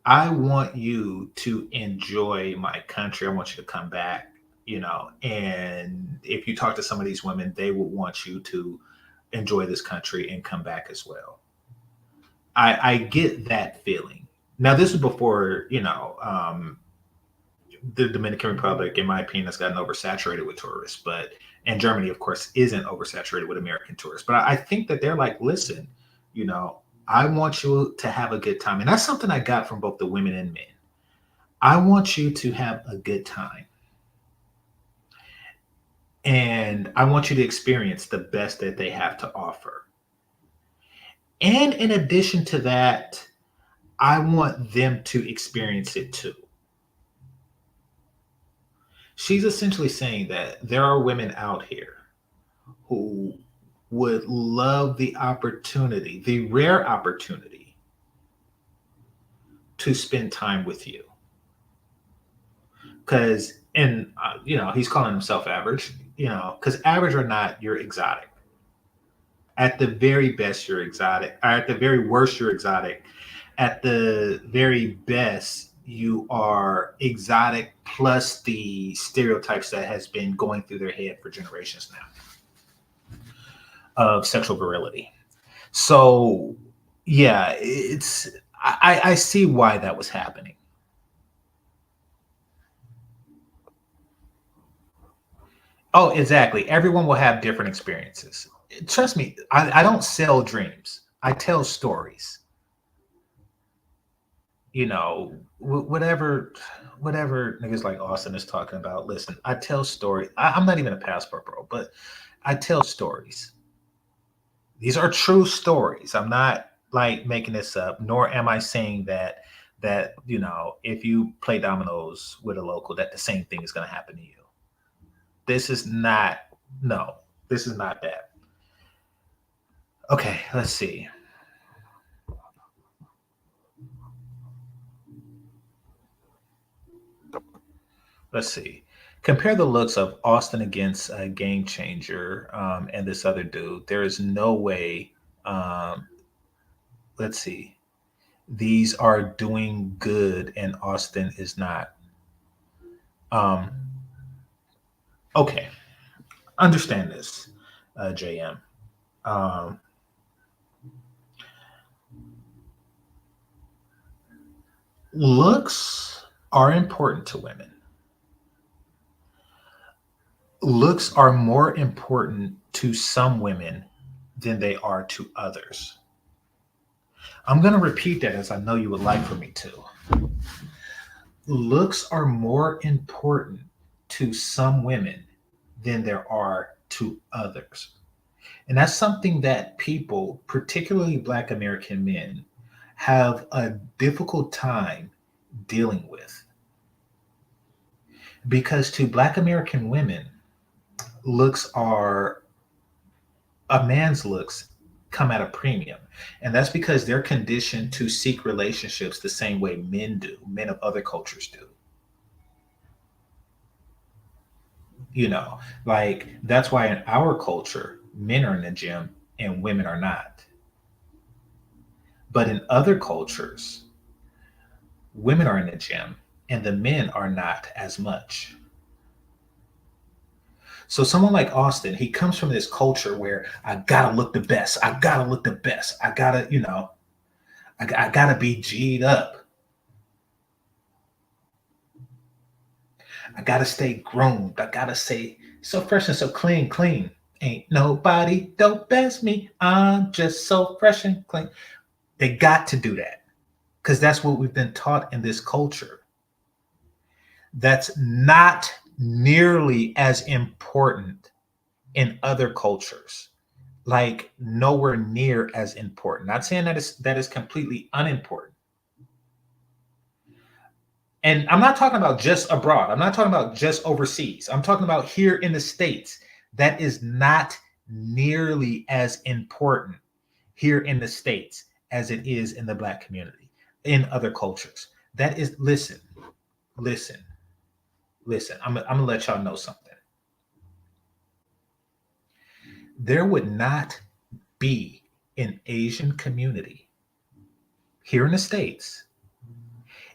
I want you to enjoy my country. I want you to come back, and if you talk to some of these women, they will want you to enjoy this country and come back as well. I get that feeling. Now, this is before, the Dominican Republic, in my opinion, has gotten oversaturated with tourists, but and Germany, of course, isn't oversaturated with American tourists. But I think that they're like, listen, you know, I want you to have a good time. And that's something I got from both the women and men. I want you to have a good time. And I want you to experience the best that they have to offer. And in addition to that, I want them to experience it too. She's essentially saying that there are women out here who would love the opportunity, the rare opportunity, to spend time with you. Because, and he's calling himself average, because average or not, you're exotic. At the very best, you're exotic. Or at the very worst, you're exotic. At the very best, you are exotic plus the stereotypes that has been going through their head for generations now of sexual virility. So yeah, I see why that was happening. Oh, exactly. Everyone will have different experiences. Trust me, I don't sell dreams. I tell stories. Whatever niggas like Austin is talking about. Listen, I tell stories. I'm not even a passport bro, but I tell stories. These are true stories. I'm not like making this up, nor am I saying that if you play dominoes with a local, that the same thing is going to happen to you. This is not, no, this is not that. Okay, let's see. Let's see. Compare the looks of Austin against GameChanger and this other dude. There is no way. Um, let's see. These are doing good, and Austin is not. Um, okay, understand this, JM. Um, looks are important to women. Looks are more important to some women than they are to others. I'm going to repeat that as I know you would like for me to. Looks are more important to some women than there are to others. And that's something that people, particularly Black American men, have a difficult time dealing with. Because to Black American women, looks are a man's looks come at a premium. And that's because they're conditioned to seek relationships the same way men do, men of other cultures do. You know, like that's why in our culture, men are in the gym and women are not. But in other cultures, women are in the gym and the men are not as much. So someone like Austin, he comes from this culture where I gotta look the best. I gotta look the best. I gotta, I gotta be G'd up. I gotta stay groomed. I gotta say so fresh and so clean, clean. Ain't nobody don't best me. I'm just so fresh and clean. They got to do that because that's what we've been taught in this culture. That's not nearly as important in other cultures. Like nowhere near as important. Not saying that is completely unimportant. And I'm not talking about just abroad. I'm not talking about just overseas. I'm talking about here in the States. That is not nearly as important here in the States as it is in the Black community, in other cultures. That is, listen. I'm going to let y'all know something. There would not be an Asian community here in the States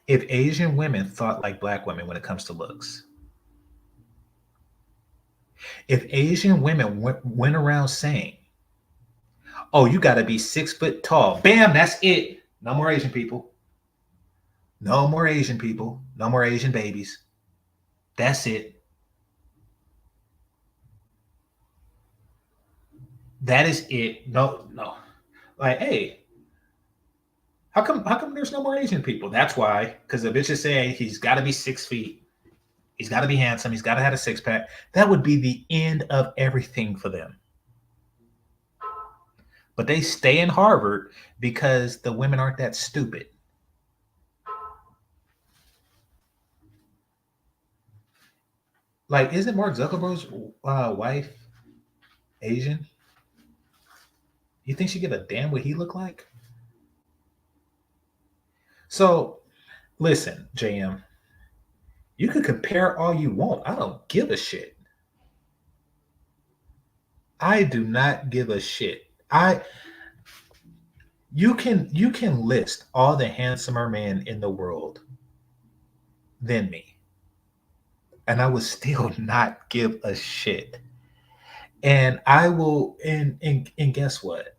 if Asian women thought like Black women when it comes to looks. If Asian women went around saying, oh, you got to be 6 foot tall, bam, that's it. No more Asian people. No more Asian people. No more Asian babies. That's it. That is it. No. Like, hey, how come there's no more Asian people? That's why, because the bitches say he's got to be 6 feet. He's got to be handsome. He's got to have a six pack. That would be the end of everything for them. But they stay in Harvard because the women aren't that stupid. Like, isn't Mark Zuckerberg's wife Asian? You think she give a damn what he look like? So, listen, JM, you can compare all you want. I don't give a shit. I do not give a shit. You can list all the handsomer men in the world than me, and I would still not give a shit. And I will, and guess what?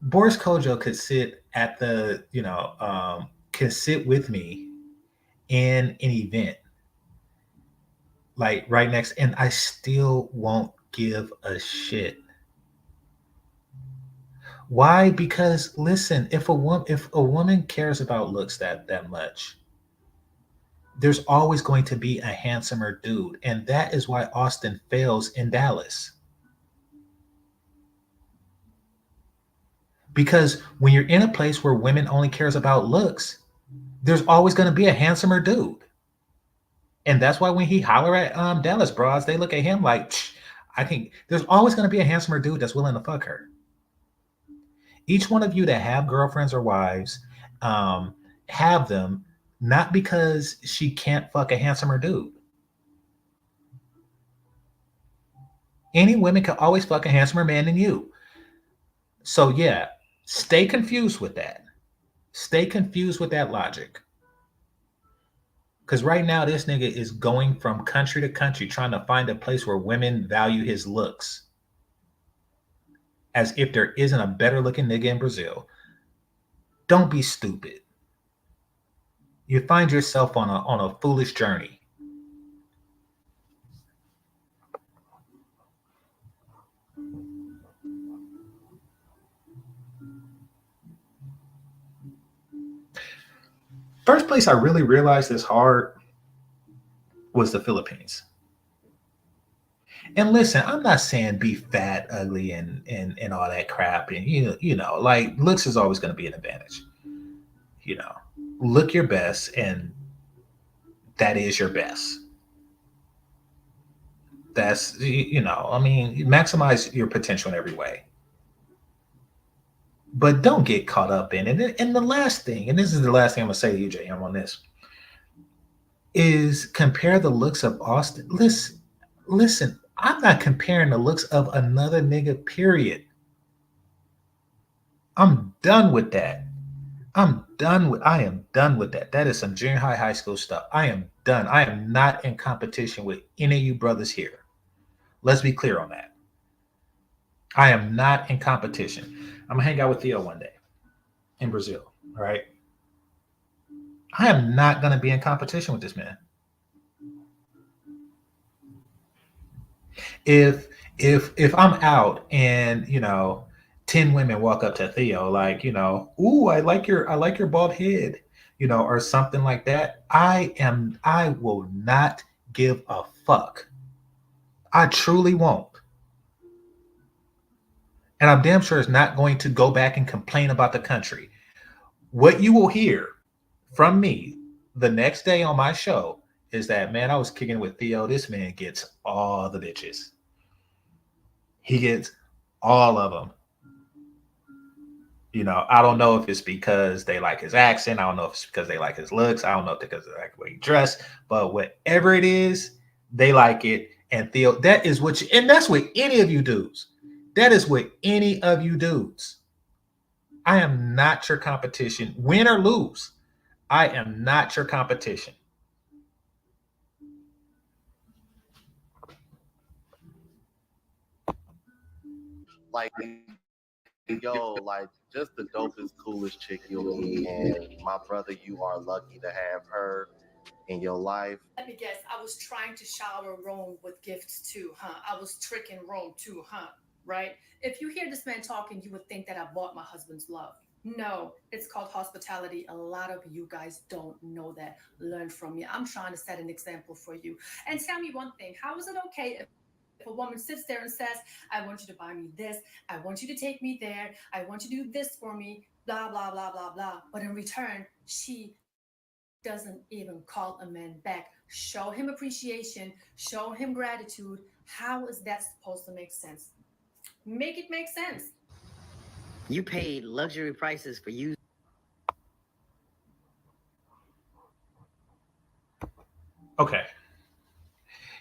Boris Kojo could sit at the, could sit with me in an event like right next, and I still won't give a shit. Why? Because listen, if a woman cares about looks that much, there's always going to be a handsomer dude, and that is why Austin fails in Dallas. Because when you're in a place where women only cares about looks, there's always going to be a handsomer dude. And that's why when he holler at Dallas broads, they look at him like, I think there's always going to be a handsomer dude that's willing to fuck her. Each one of you that have girlfriends or wives, have them not because she can't fuck a handsomer dude. Any women can always fuck a handsomer man than you. So yeah, stay confused with that. Stay confused with that logic. Because right now, this nigga is going from country to country trying to find a place where women value his looks. As if there isn't a better looking nigga in Brazil. Don't be stupid. You find yourself on a foolish journey. First place I really realized this hard was the Philippines. And listen, I'm not saying be fat, ugly, and all that crap. And like looks is always going to be an advantage. Look your best, and that is your best. That's maximize your potential in every way. But don't get caught up in it. And the last thing, and this is the last thing I'm gonna say to you, JM, on this, is compare the looks of Austin. Listen, I'm not comparing the looks of another nigga, period. I'm done with that. I am done with that. That is some junior high, high school stuff. I am done. I am not in competition with any of you brothers here. Let's be clear on that. I am not in competition. I'm gonna hang out with Theo one day in Brazil. All right. I am not gonna be in competition with this man. If I'm out and 10 women walk up to Theo like, ooh, I like your bald head, or something like that, I will not give a fuck. I truly won't. And I'm damn sure it's not going to go back and complain about the country. What you will hear from me the next day on my show is that, man, I was kicking with Theo. This man gets all the bitches. He gets all of them. I don't know if it's because they like his accent. I don't know if it's because they like his looks. I don't know if it's because they like the way he dressed. But whatever it is, they like it. And Theo, and that's with any of you dudes. That is with any of you dudes. I am not your competition. Win or lose, I am not your competition. Like, yo, like just the dopest, coolest chick you'll meet. And my brother, you are lucky to have her in your life. Let me guess, I was trying to shower Rome with gifts too, huh? I was tricking Rome too, huh? Right? If you hear this man talking, you would think that I bought my husband's love. No, it's called hospitality. A lot of you guys don't know that. Learn from me. I'm trying to set an example for you. And tell me one thing, how is it okay if a woman sits there and says, I want you to buy me this, I want you to take me there, I want you to do this for me, blah, blah, blah, blah, blah. But in return, she doesn't even call a man back. Show him appreciation, show him gratitude. How is that supposed to make sense? Make it make sense. You paid luxury prices for you. Okay.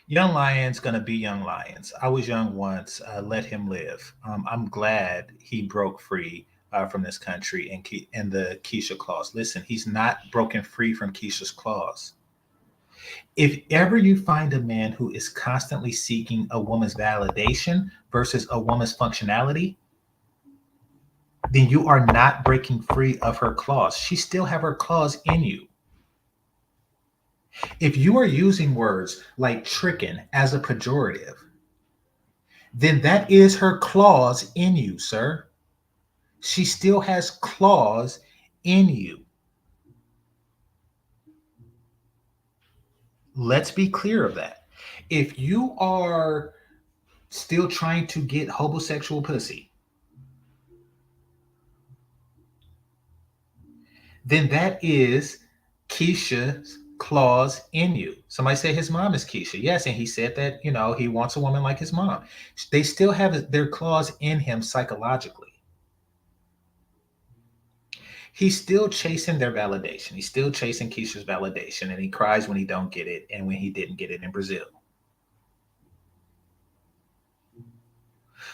Young Lion's gonna be young lions. I was young once. Let him live. I'm glad he broke free from this country and the Keisha clause. Listen, he's not broken free from Keisha's clause. If ever you find a man who is constantly seeking a woman's validation versus a woman's functionality, then you are not breaking free of her clause. She still have her clause in you. If you are using words like tricking as a pejorative, then that is her clause in you, sir. She still has clause in you. Let's be clear of that. If you are still trying to get homosexual pussy, then that is Keisha's clause in you. Somebody said his mom is Keisha. Yes, and he said that, he wants a woman like his mom. They still have their clause in him psychologically. He's still chasing their validation. He's still chasing Keisha's validation, and he cries when he don't get it and when he didn't get it in Brazil.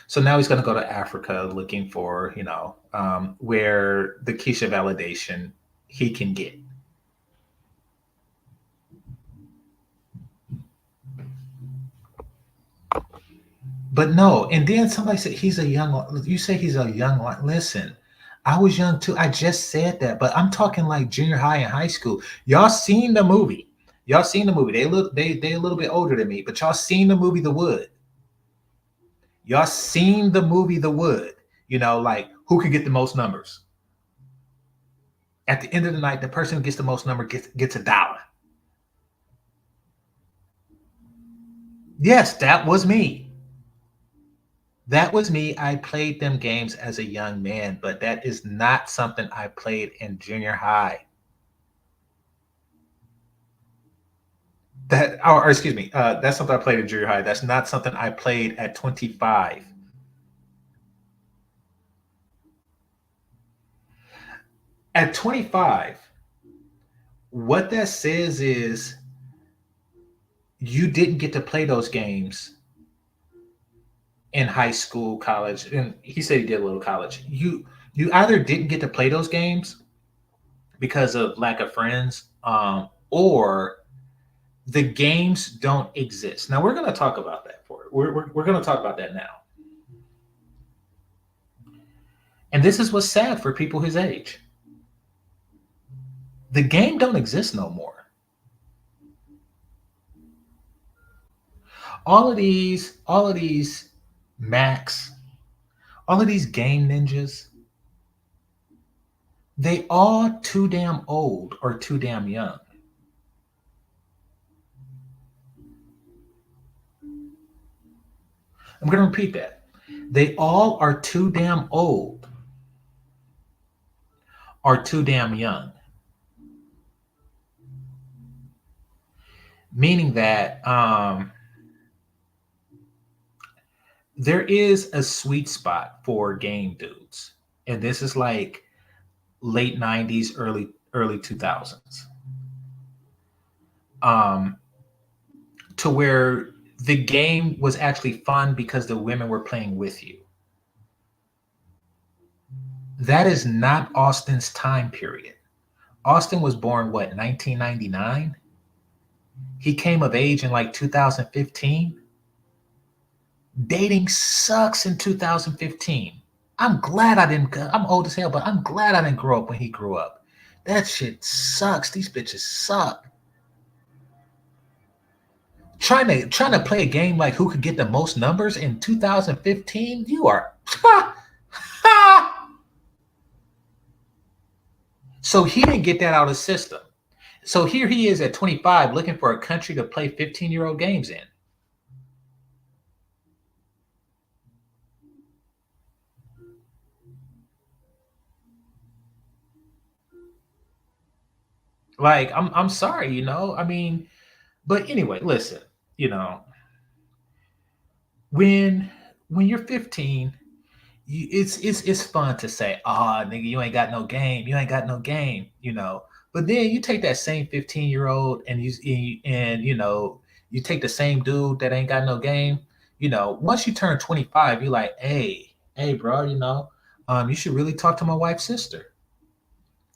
So now he's going to go to Africa looking for, where the Keisha validation he can get. But no, and then somebody said you say he's a young, listen, I was young too. I just said that, but I'm talking like junior high and high school. Y'all seen the movie. They a little bit older than me, but y'all seen the movie The Wood. Y'all seen the movie The Wood. Like who could get the most numbers? At the end of the night, the person who gets the most number gets $1. Yes, that was me. That was me. I played them games as a young man, but that is not something I played in junior high. Excuse me, that's something I played in junior high. That's not something I played at 25. At 25, what that says is you didn't get to play those games in high school, college, and he said he did a little college. You either didn't get to play those games because of lack of friends, or the games don't exist. Now we're going to talk about that. We're going to talk about that now. And this is what's sad for people his age. The game don't exist no more. All of these Macs, all of these game ninjas, they all too damn old or too damn young. I'm going to repeat that. They all are too damn old or too damn young. Meaning that there is a sweet spot for game dudes. And this is like late 90s, early 2000s. Um, to where the game was actually fun because the women were playing with you. That is not Austin's time period. Austin was born, what, 1999? He came of age in like 2015. Dating sucks in 2015. I'm old as hell, but I'm glad I didn't grow up when he grew up. That shit sucks. These bitches suck. Trying to play a game like who could get the most numbers in 2015, you are So he didn't get that out of the system. So here he is at 25 looking for a country to play 15-year-old games in. Like, I'm sorry, I mean, but anyway, listen, you know, when you're 15, it's fun to say, "Ah, nigga, you ain't got no game. You ain't got no game." But then you take that same 15-year-old and you take the same dude that ain't got no game. Once you turn 25, you're like, hey, bro, you should really talk to my wife's sister.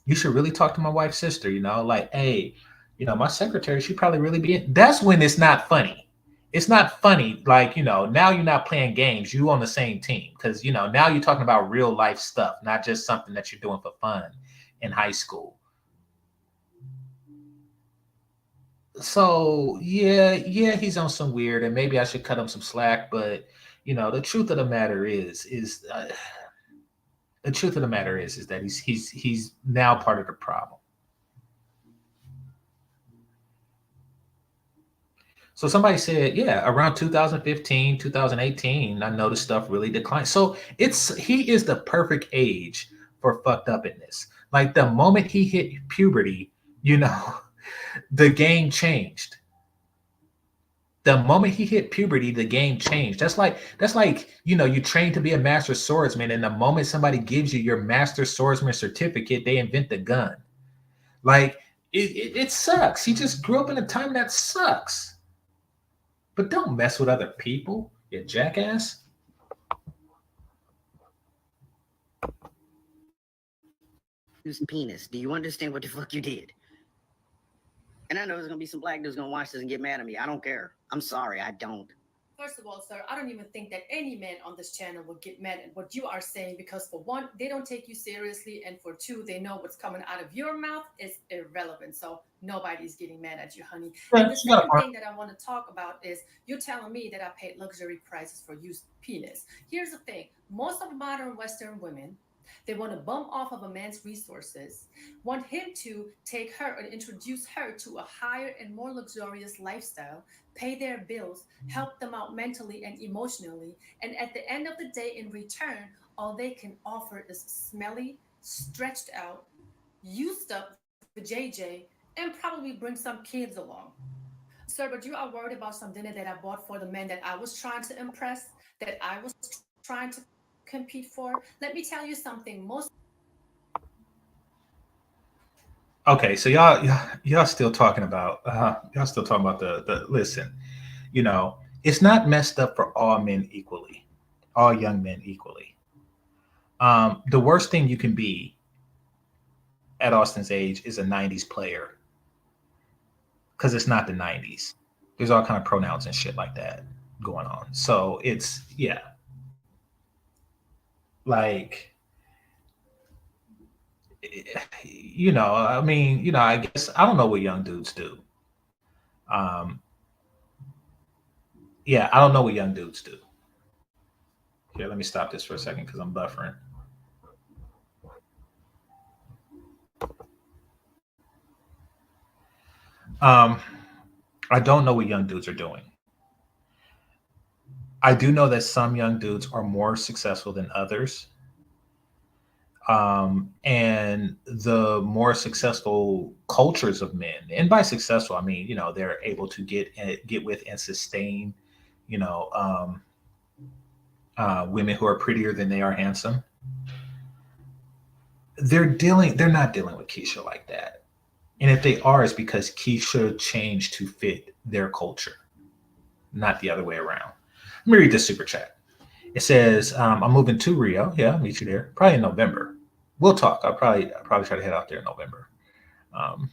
You should really talk to my wife's sister. Like, hey, my secretary, she probably really be in. That's when it's not funny. It's not funny. Like, now you're not playing games. You on the same team. Because, now you're talking about real life stuff, not just something that you're doing for fun in high school. So, yeah, he's on some weird, and maybe I should cut him some slack. But, the truth of the matter is that he's now part of the problem. So somebody said, yeah, around 2015, 2018, I noticed stuff really declined. So he is the perfect age for fucked up in this. Like the moment he hit puberty, the game changed. The moment he hit puberty, the game changed. That's like, you train to be a master swordsman, and the moment somebody gives you your master swordsman certificate, they invent the gun. Like it sucks. He just grew up in a time that sucks. But don't mess with other people, you jackass. Penis. Do you understand what the fuck you did? And I know there's gonna be some black dudes gonna watch this and get mad at me. I don't care. I'm sorry, I don't. First of all, sir, I don't even think that any man on this channel would get mad at what you are saying because, for one, they don't take you seriously, and for two, they know what's coming out of your mouth is irrelevant. So nobody's getting mad at you, honey. And the second thing that I want to talk about is you're telling me that I paid luxury prices for used penis. Here's the thing. Most of modern Western women, they want to bum off of a man's resources, want him to take her and introduce her to a higher and more luxurious lifestyle, pay their bills, help them out mentally and emotionally. And at the end of the day, in return, all they can offer is smelly, stretched out, used up JJ, and probably bring some kids along. Sir, but you are worried about some dinner that I bought for the men that I was trying to impress, that I was trying to compete for. Let me tell you something. Okay, so y'all still talking about the listen, it's not messed up for all men equally, all young men equally. The worst thing you can be at Austin's age is a 90s player because it's not the 90s. There's all kind of pronouns and shit like that going on. So it's yeah, like I mean, I guess I don't know what young dudes do. Um, yeah, I don't know what young dudes do. Here, let me stop this for a second because I'm buffering. Um, I don't know what young dudes are doing. I do know that some young dudes are more successful than others. And the more successful cultures of men, and by successful, I mean, they're able to get with and sustain, you know, um, women who are prettier than they are handsome. They're not dealing with Keisha like that. And if they are, it's because Keisha changed to fit their culture, not the other way around. Let me read this super chat. It says, I'm moving to Rio. Yeah, I'll meet you there. Probably in November. We'll talk. I'll probably try to head out there in November. Um,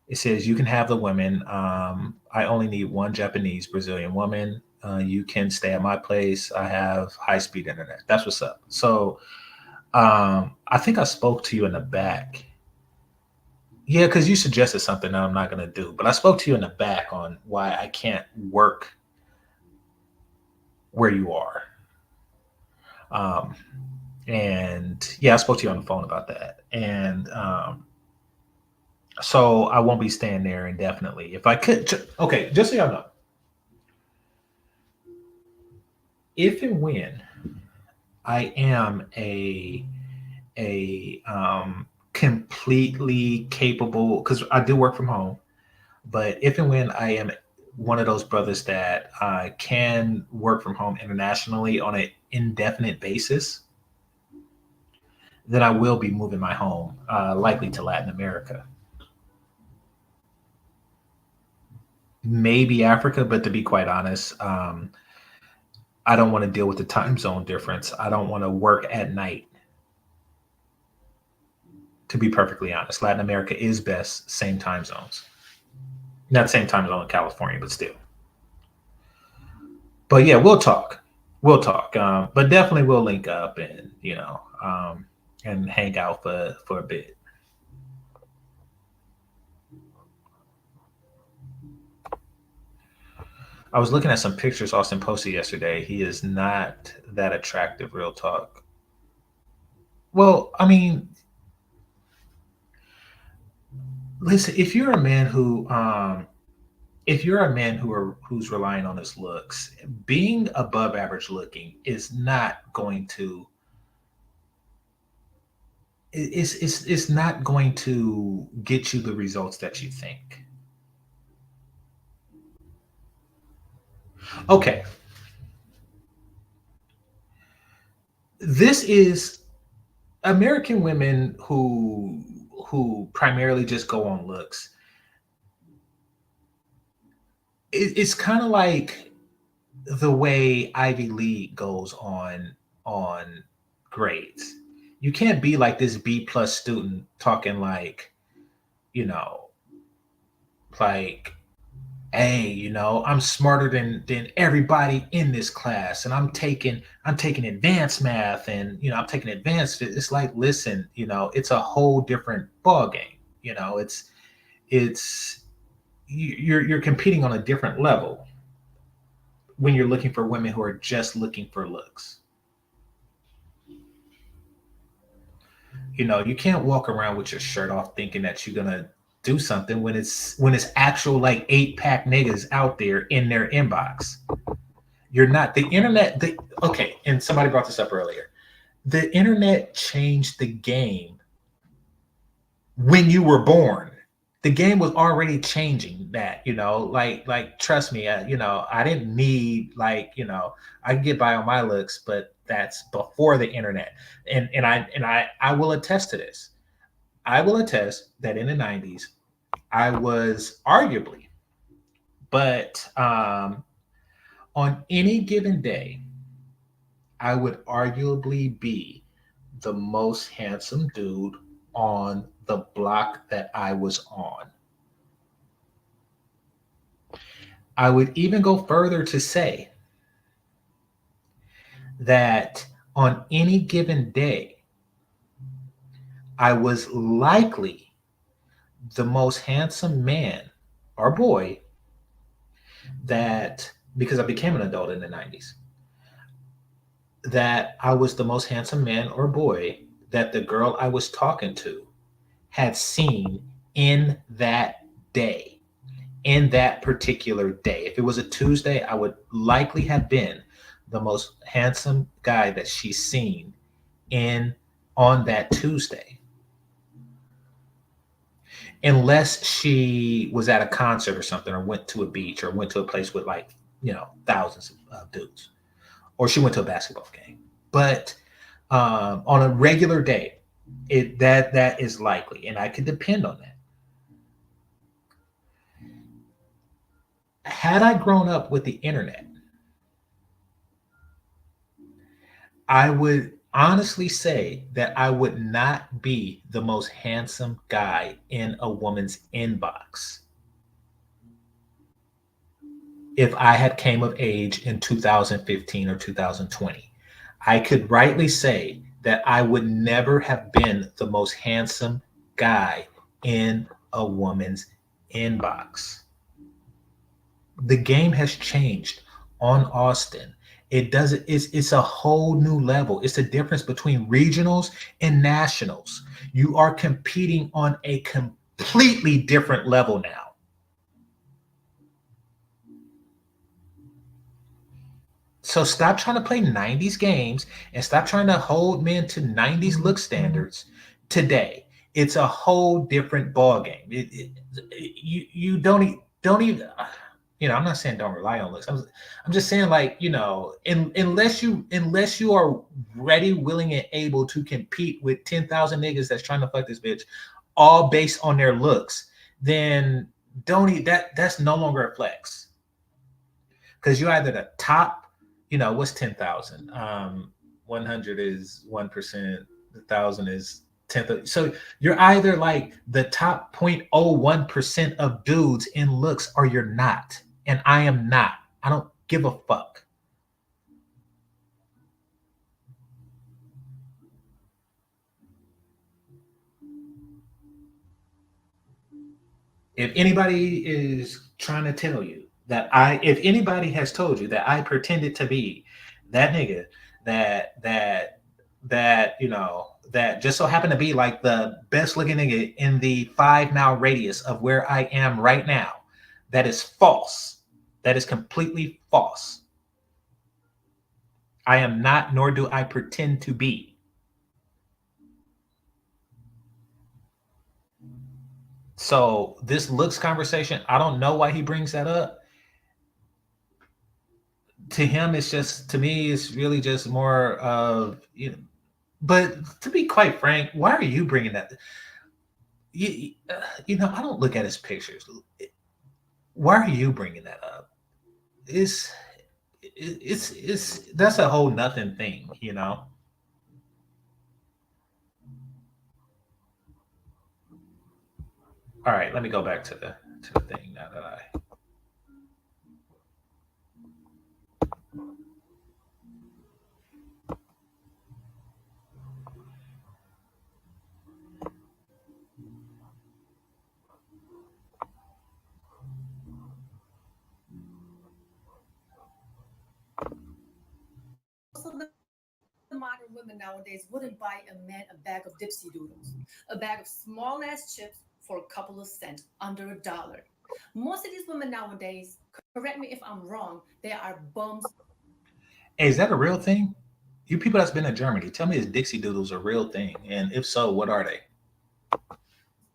it says you can have the women. I only need one Japanese Brazilian woman. You can stay at my place. I have high speed internet. That's what's up. So I think I spoke to you in the back. Yeah, because you suggested something that I'm not going to do. But I spoke to you in the back on why I can't work where you are. Um, and yeah, I spoke to you on the phone about that. And so I won't be staying there indefinitely. If I could, okay, just so y'all know, if and when I am a completely capable, because I do work from home, but if and when I am one of those brothers that can work from home internationally on an indefinite basis, then I will be moving my home, likely to Latin America, maybe Africa. But to be quite honest, I don't want to deal with the time zone difference. I don't want to work at night. To be perfectly honest, Latin America is best same time zones. Not same time zone in California, but still. But yeah, we'll talk. We'll talk. But definitely we'll link up and and hang out for a bit. I was looking at some pictures Austin posted yesterday. He is not that attractive, real talk. Well, I mean, listen, if you're a man who's relying on his looks, being above average looking is not going to it's not going to get you the results that you think. Okay, this is American women who primarily just go on looks. It's kind of like the way Ivy League goes on grades. You can't be like this B+ student talking like, you know, like, hey, I'm smarter than everybody in this class, and I'm taking advanced math, and I'm taking advanced. It's like, listen, it's a whole different ball game. It's you're competing on a different level when you're looking for women who are just looking for looks. You can't walk around with your shirt off thinking that you're gonna do something when it's actual like 8-pack niggas out there in their inbox. You're not the internet. Okay, and somebody brought this up earlier. The internet changed the game when you were born. The game was already changing that, like trust me, I didn't need like, I can get by on my looks, but that's before the internet. And I will attest to this. I will attest that in the 90s, I was arguably, but on any given day, I would arguably be the most handsome dude on the block that I was on. I would even go further to say that on any given day, I was likely the most handsome man or boy that, because I became an adult in the 90s, that I was the most handsome man or boy that the girl I was talking to had seen in that day, in that particular day. If it was a Tuesday, I would likely have been the most handsome guy that she's seen in on that Tuesday. Unless she was at a concert or something, or went to a beach, or went to a place with like, thousands of dudes, or she went to a basketball game. But on a regular day, that is likely, and I could depend on that. Had I grown up with the internet, I would honestly say that I would not be the most handsome guy in a woman's inbox if I had came of age in 2015 or 2020. I could rightly say that I would never have been the most handsome guy in a woman's inbox. The game has changed on Austin. It doesn't, it's a whole new level. It's the difference between regionals and nationals. You are competing on a completely different level now. So stop trying to play 90s games and stop trying to hold men to 90s look standards today. It's a whole different ball game. You don't even, I'm not saying don't rely on looks. I'm just saying, like, unless you are ready, willing, and able to compete with 10,000 niggas that's trying to fuck this bitch, all based on their looks, then that's no longer a flex. Because you're either the top, what's 10,000? 100 is 1%, 1,000 is 10th. So you're either like the top 0.01% of dudes in looks, or you're not. And I am not. I don't give a fuck. If anybody is trying to tell you that if anybody has told you that I pretended to be that nigga that just so happened to be like the best looking nigga in the 5 mile radius of where I am right now, that is false. That is completely false. I am not, nor do I pretend to be. So this looks conversation, I don't know why he brings that up. To him, it's just, to me, it's really just more of, but to be quite frank, why are you bringing that? I don't look at his pictures. Why are you bringing that up? It's that's a whole nothing thing. All right, let me go back to the thing now that I. Also, the modern women nowadays wouldn't buy a man a bag of dipsy doodles, a bag of small ass chips for a couple of cents, under $1. Most of these women nowadays, correct me if I'm wrong, they are bums Hey, is that a real thing? You people that's been in Germany, tell me, is Dixie Doodles a real thing? And if so, what are they?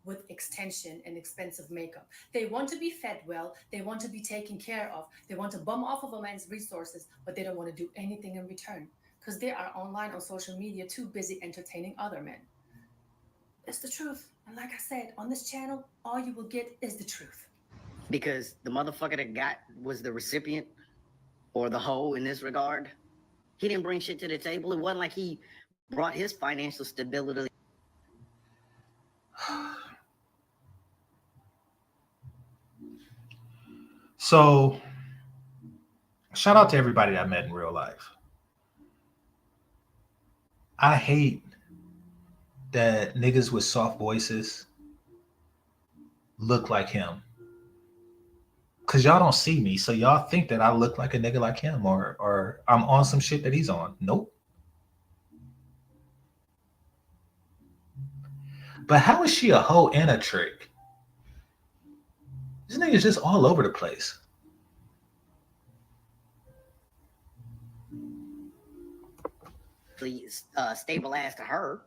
with extension and expensive makeup. They want to be fed well, they want to be taken care of, they want to bum off of a man's resources, but they don't want to do anything in return because they are online on social media too busy entertaining other men. It's the truth. And like I said, on this channel, all you will get is the truth. Because the motherfucker that was the recipient or the hoe in this regard, he didn't bring shit to the table. It wasn't like he brought his financial stability. So, shout out to everybody that I met in real life. I hate that niggas with soft voices look like him. Cause y'all don't see me, so y'all think that I look like a nigga like him, or I'm on some shit that he's on. Nope. But how is she a hoe and a trick? This nigga's just all over the place. Stable ass to her.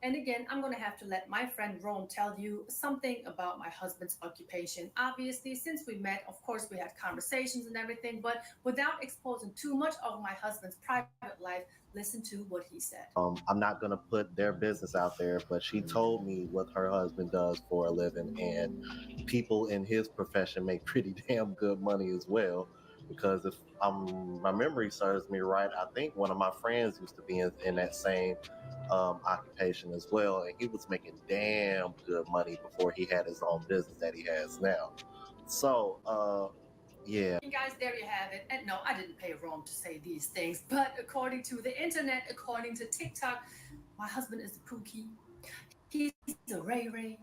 And again, I'm going to have to let my friend Rome tell you something about my husband's occupation. Obviously, since we met, of course, we had conversations and everything, but without exposing too much of my husband's private life, listen to what he said. I'm not going to put their business out there, but she told me what her husband does for a living, and people in his profession make pretty damn good money as well. Because if my memory serves me right, I think one of my friends used to be in that same occupation as well, and he was making damn good money before he had his own business that he has now. So, yeah. Guys, there you have it. And no, I didn't pay Rome to say these things, but according to the internet, according to TikTok, my husband is a Pookie. He's a Ray Ray.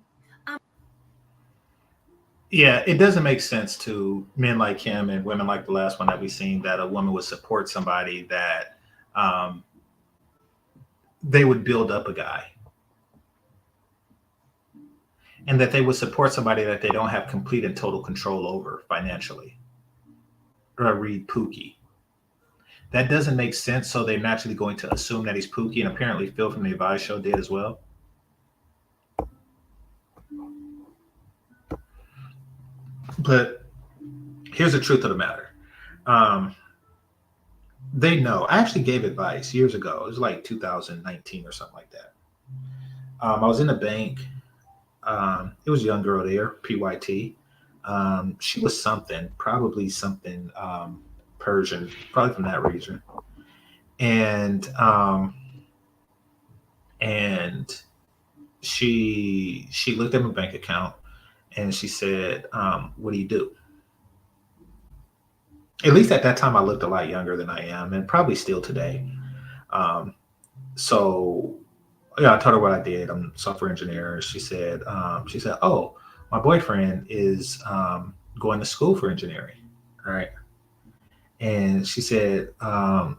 Yeah, it doesn't make sense to men like him and women like the last one that we've seen that a woman would support somebody that they would build up a guy. And that they would support somebody that they don't have complete and total control over financially. Or read Pookie. That doesn't make sense, so they're naturally going to assume that he's Pookie, and apparently Phil from the Advice Show did as well. But here's the truth of the matter. They know. I actually gave advice years ago. It was like 2019 or something like that. I was in a bank. It was a young girl there, PYT. She was something, probably something Persian, probably from that region. And she looked at my bank account and she said, what do you do? At least at that time, I looked a lot younger than I am, and probably still today. So yeah, I told her what I did. I'm a software engineer. She said, oh, my boyfriend is going to school for engineering. All right. And she said that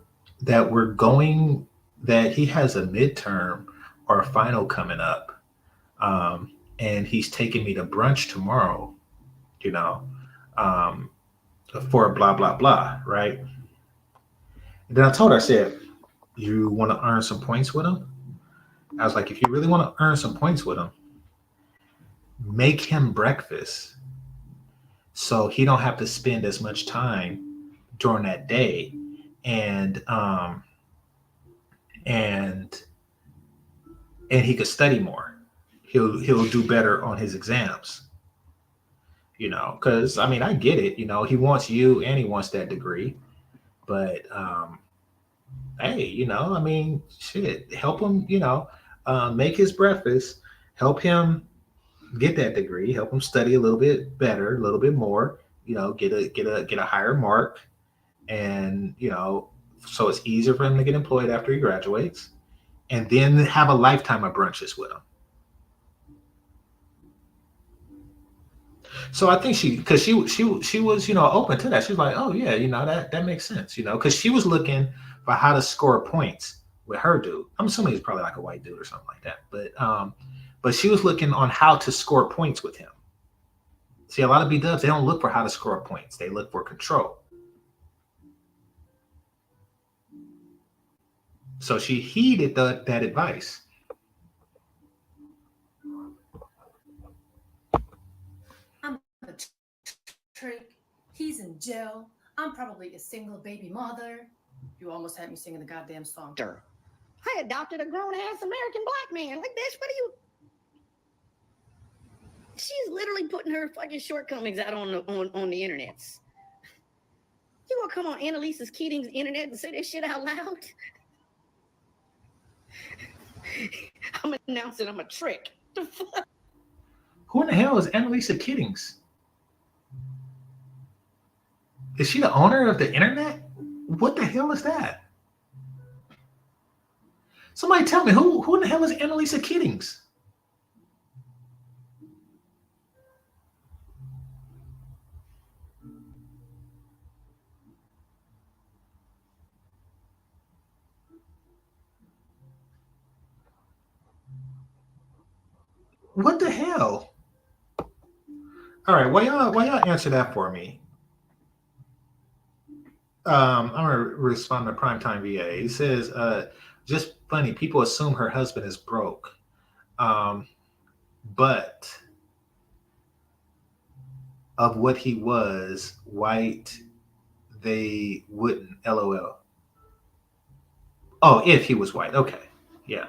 he has a midterm or a final coming up. And he's taking me to brunch tomorrow, for blah, blah, blah. Right. And then I told her, I said, you want to earn some points with him? I was like, if you really want to earn some points with him, make him breakfast so he don't have to spend as much time during that day, and he could study more. He'll do better on his exams. Because I mean, I get it. He wants you and he wants that degree, but hey, I mean, shit, help him. Make his breakfast, help him get that degree, help him study a little bit better, a little bit more, get a higher mark, and so it's easier for him to get employed after he graduates, and then have a lifetime of brunches with him. So I think she was open to that. She was like, oh yeah, that makes sense, because she was looking for how to score points with her dude. I'm assuming he's probably like a white dude or something like that. But she was looking on how to score points with him. See, a lot of B-dubs, they don't look for how to score points. They look for control. So she heeded that advice. I'm a trick. He's in jail. I'm probably a single baby mother. You almost had me singing the goddamn song. I adopted a grown-ass American black man. Like, bitch, what are you? She's literally putting her fucking shortcomings out on the internet. You gonna come on Annalisa's Keating's internet and say that shit out loud? I'm announcing I'm a trick. The fuck? Who in the hell is Annalisa Kiddings? Is she the owner of the internet? What the hell is that? Somebody tell me, who in the hell is Annalisa Kiddings? What the hell? All right, why y'all answer that for me? I'm gonna respond to Primetime VA. He says, just funny, people assume her husband is broke. But of what he was, white, they wouldn't. LOL. Oh, if he was white. Okay. Yeah.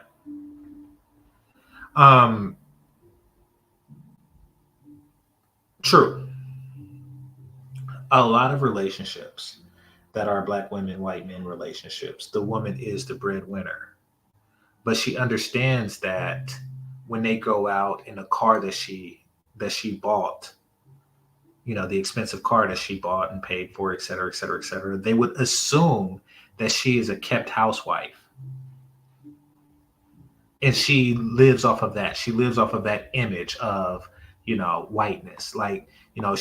True. A lot of relationships that are black women, white men relationships, the woman is the breadwinner. But she understands that when they go out in a car that she bought, you know, the expensive car that she bought and paid for, et cetera, et cetera, et cetera, they would assume that she is a kept housewife. And she lives off of that. She lives off of that image of, you know, whiteness. Like, you know,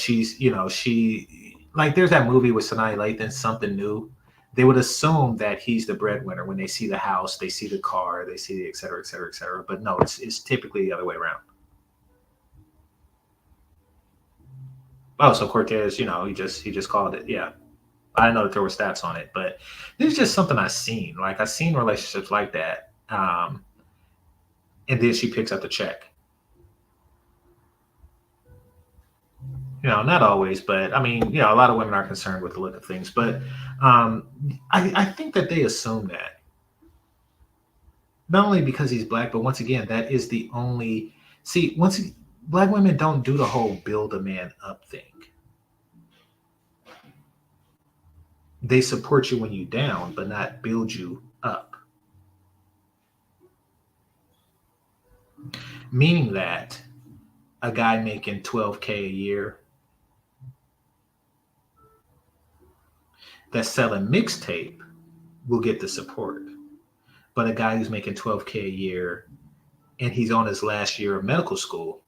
like there's that movie with Sanaa Lathan, Something New. They would assume that he's the breadwinner when they see the house, they see the car, they see the et cetera, et cetera, et cetera. But no, it's typically the other way around. Oh, so Cortez, you know, he just called it. Yeah. I didn't know that there were stats on it, but this is just something I've seen. Like I've seen relationships like that. And then she picks up the check. You know, not always, but I mean, you know, a lot of women are concerned with the look of things. But I think that they assume that. Not only because he's black, but once again, that is the only. See, black women don't do the whole build a man up thing. They support you when you're down, but not build you up. Meaning that a guy making $12K a year that's selling mixtape will get the support. But a guy who's making $12K a year and he's on his last year of medical school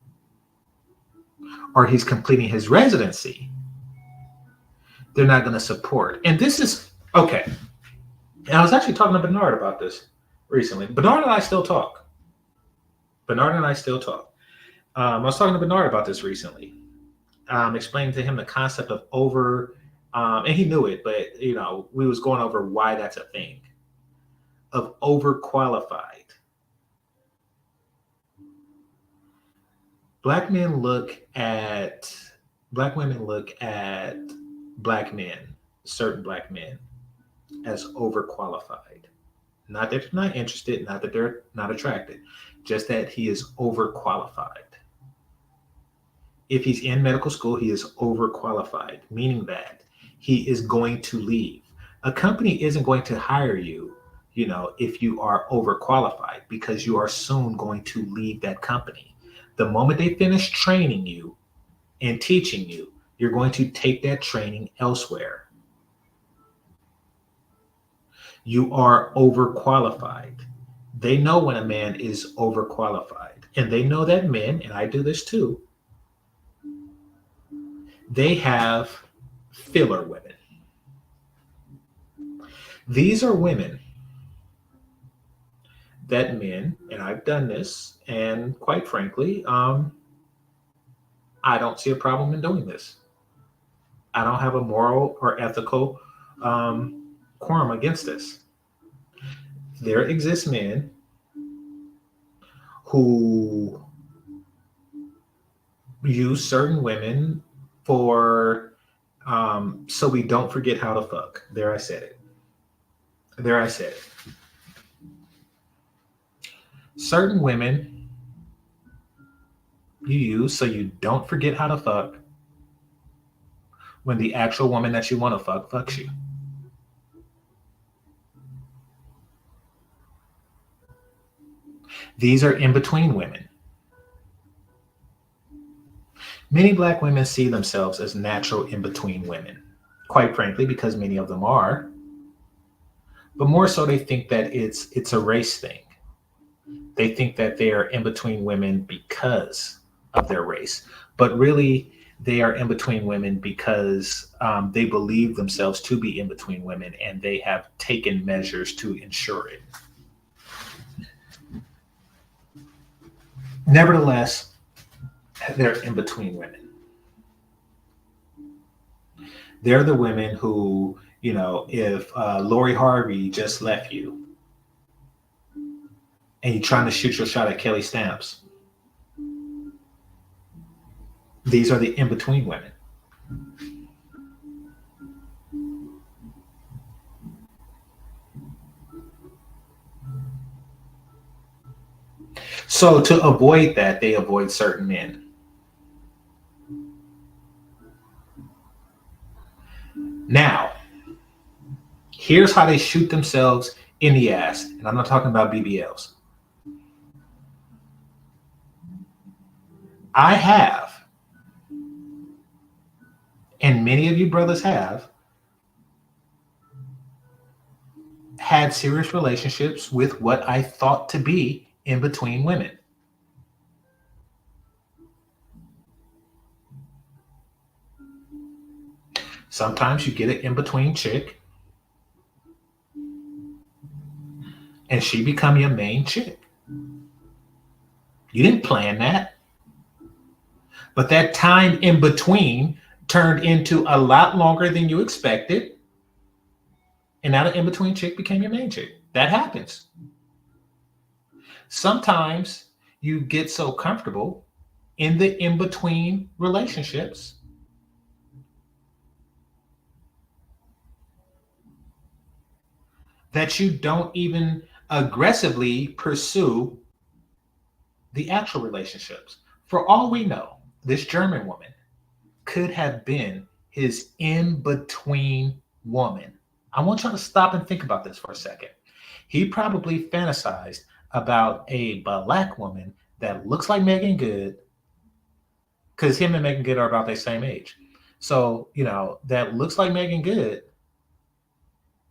or he's completing his residency, they're not going to support. And this is okay. And I was actually talking to Bernard about this recently. Bernard and I still talk. I was talking to Bernard about this recently. Explaining to him the concept of over, and he knew it, but you know, we was going over why that's a thing. Of overqualified. Black women look at black men, certain black men, as overqualified. Not that they're not interested, not that they're not attracted, just that he is overqualified. If he's in medical school, he is overqualified, meaning that he is going to leave. A company isn't going to hire you, you know, if you are overqualified, because you are soon going to leave that company. The moment they finish training you and teaching you, you're going to take that training elsewhere. You are overqualified. They know when a man is overqualified, and they know that men, and I do this too, they have filler women. These are women that men, and I've done this, and quite frankly, I don't see a problem in doing this. I don't have a moral or ethical quorum against this. There exist men who use certain women for so we don't forget how to fuck. There I said it. Certain women you use so you don't forget how to fuck when the actual woman that you want to fuck fucks you. These are in between women. Many black women see themselves as natural in between women, quite frankly, because many of them are. But more so, they think that it's a race thing. They think that they are in between women because of their race, but really they are in between women because they believe themselves to be in between women, and they have taken measures to ensure it. Nevertheless, they're in between women. They're the women who, if Lori Harvey just left you and you're trying to shoot your shot at Kelly Stamps, these are the in between women. So to avoid that, they avoid certain men. Now, here's how they shoot themselves in the ass. And I'm not talking about BBLs. I have, and many of you brothers have, had serious relationships with what I thought to be in between women. Sometimes you get an in between chick and she become your main chick. You didn't plan that. But that time in between turned into a lot longer than you expected. And now the in between chick became your main chick. That happens. Sometimes you get so comfortable in the in between relationships that you don't even aggressively pursue the actual relationships. For all we know, this German woman could have been his in between woman. I want y'all to stop and think about this for a second. He probably fantasized about a black woman that looks like Megan Good, because him and Megan Good are about the same age. So, that looks like Megan Good.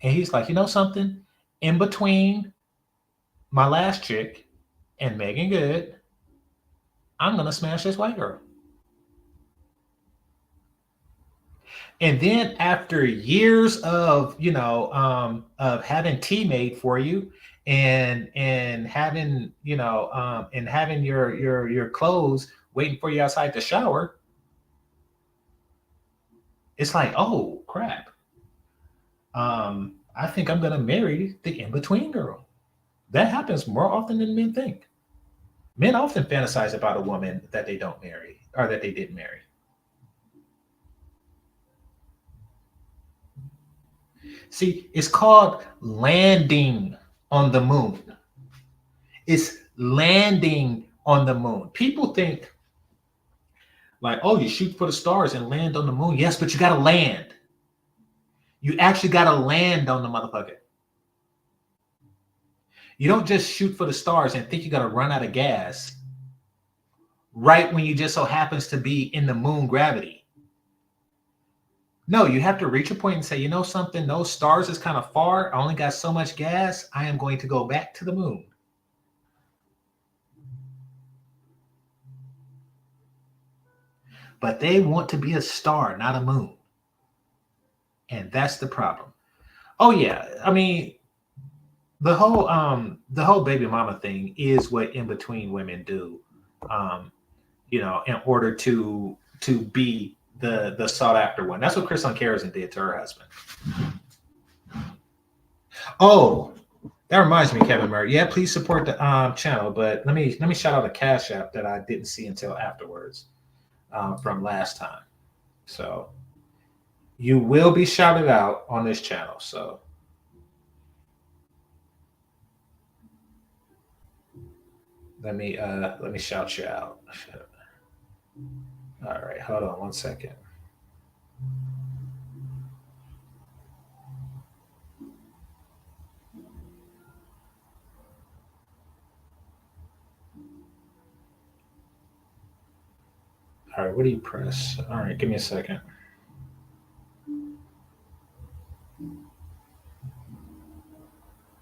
And he's like, you know something? In between my last chick and Megan Good, I'm going to smash this white girl. And then after years of, of having tea made for you and having, and having your clothes waiting for you outside the shower, it's like, oh crap. I think I'm going to marry the in-between girl. That happens more often than men think. Men often fantasize about a woman that they don't marry or that they didn't marry. See, it's called landing on the moon. It's landing on the moon. People think like, oh, you shoot for the stars and land on the moon. Yes, but you got to land. You actually got to land on the motherfucker. You don't just shoot for the stars and think you got to run out of gas right when you just so happens to be in the moon gravity. No, you have to reach a point and say, you know something, those stars is kind of far. I only got so much gas. I am going to go back to the moon. But they want to be a star, not a moon. And that's the problem. Oh yeah, I mean, the whole baby mama thing is what in between women do, in order to be the sought after one. That's what Chris Kerrison did to her husband. Oh, that reminds me, Kevin Murray. Yeah, please support the channel, but let me shout out a Cash App that I didn't see until afterwards from last time. So you will be shouted out on this channel. So let me shout you out. All right, hold on 1 second. All right, what do you press? All right, give me a second.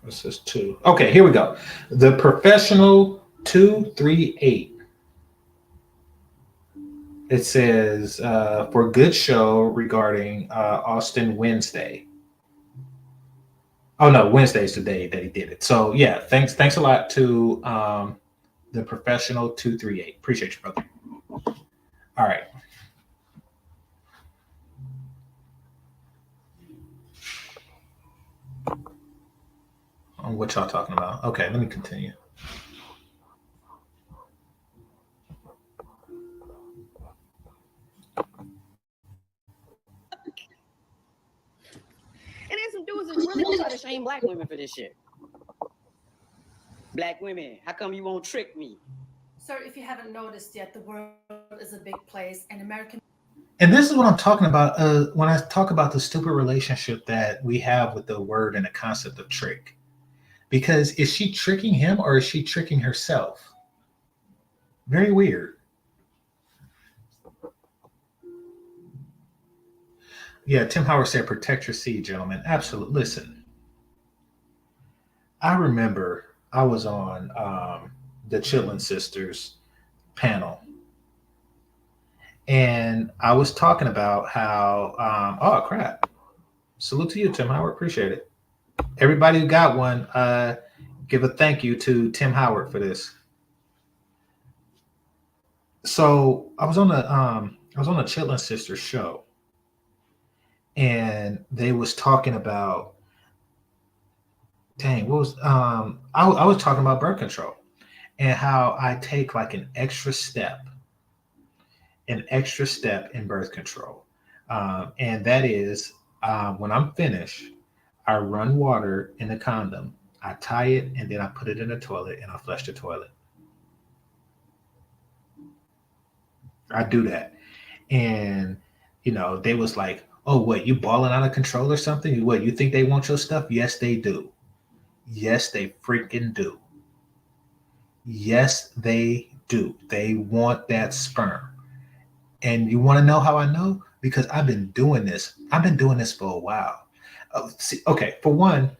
This is 2. Okay, here we go. The Professional 238. It says for good show regarding Austin Wednesday. Oh no, Wednesday's the day that he did it. So yeah, thanks a lot to the Professional 238. Appreciate you, brother. All right. On what y'all talking about? Okay, let me continue. And there's some dudes that really gonna try to shame black women for this shit. Black women, how come you won't trick me? Sir, if you haven't noticed yet, the world is a big place, and American. And this is what I'm talking about when I talk about the stupid relationship that we have with the word and the concept of trick. Because is she tricking him or is she tricking herself? Very weird. Yeah, Tim Howard said, protect your seed, gentlemen. Absolutely. Listen, I remember I was on the Chitlin Sisters panel, and I was talking about how, oh, crap. Salute to you, Tim Howard. Appreciate it. Everybody who got one, give a thank you to Tim Howard for this. So I was on the Chitlin Sisters show, and they was talking about, dang, what was I was talking about birth control and how I take like an extra step in birth control, and that is when I'm finished, I run water in the condom, I tie it, and then I put it in the toilet and I flush the toilet. I do that. And they was like, oh, what, you balling out of control or something? What, you think they want your stuff? Yes, they do. Yes, they freaking do. Yes, they do. They want that sperm. And you want to know how I know? Because I've been doing this. I've been doing this for a while. Okay, for one,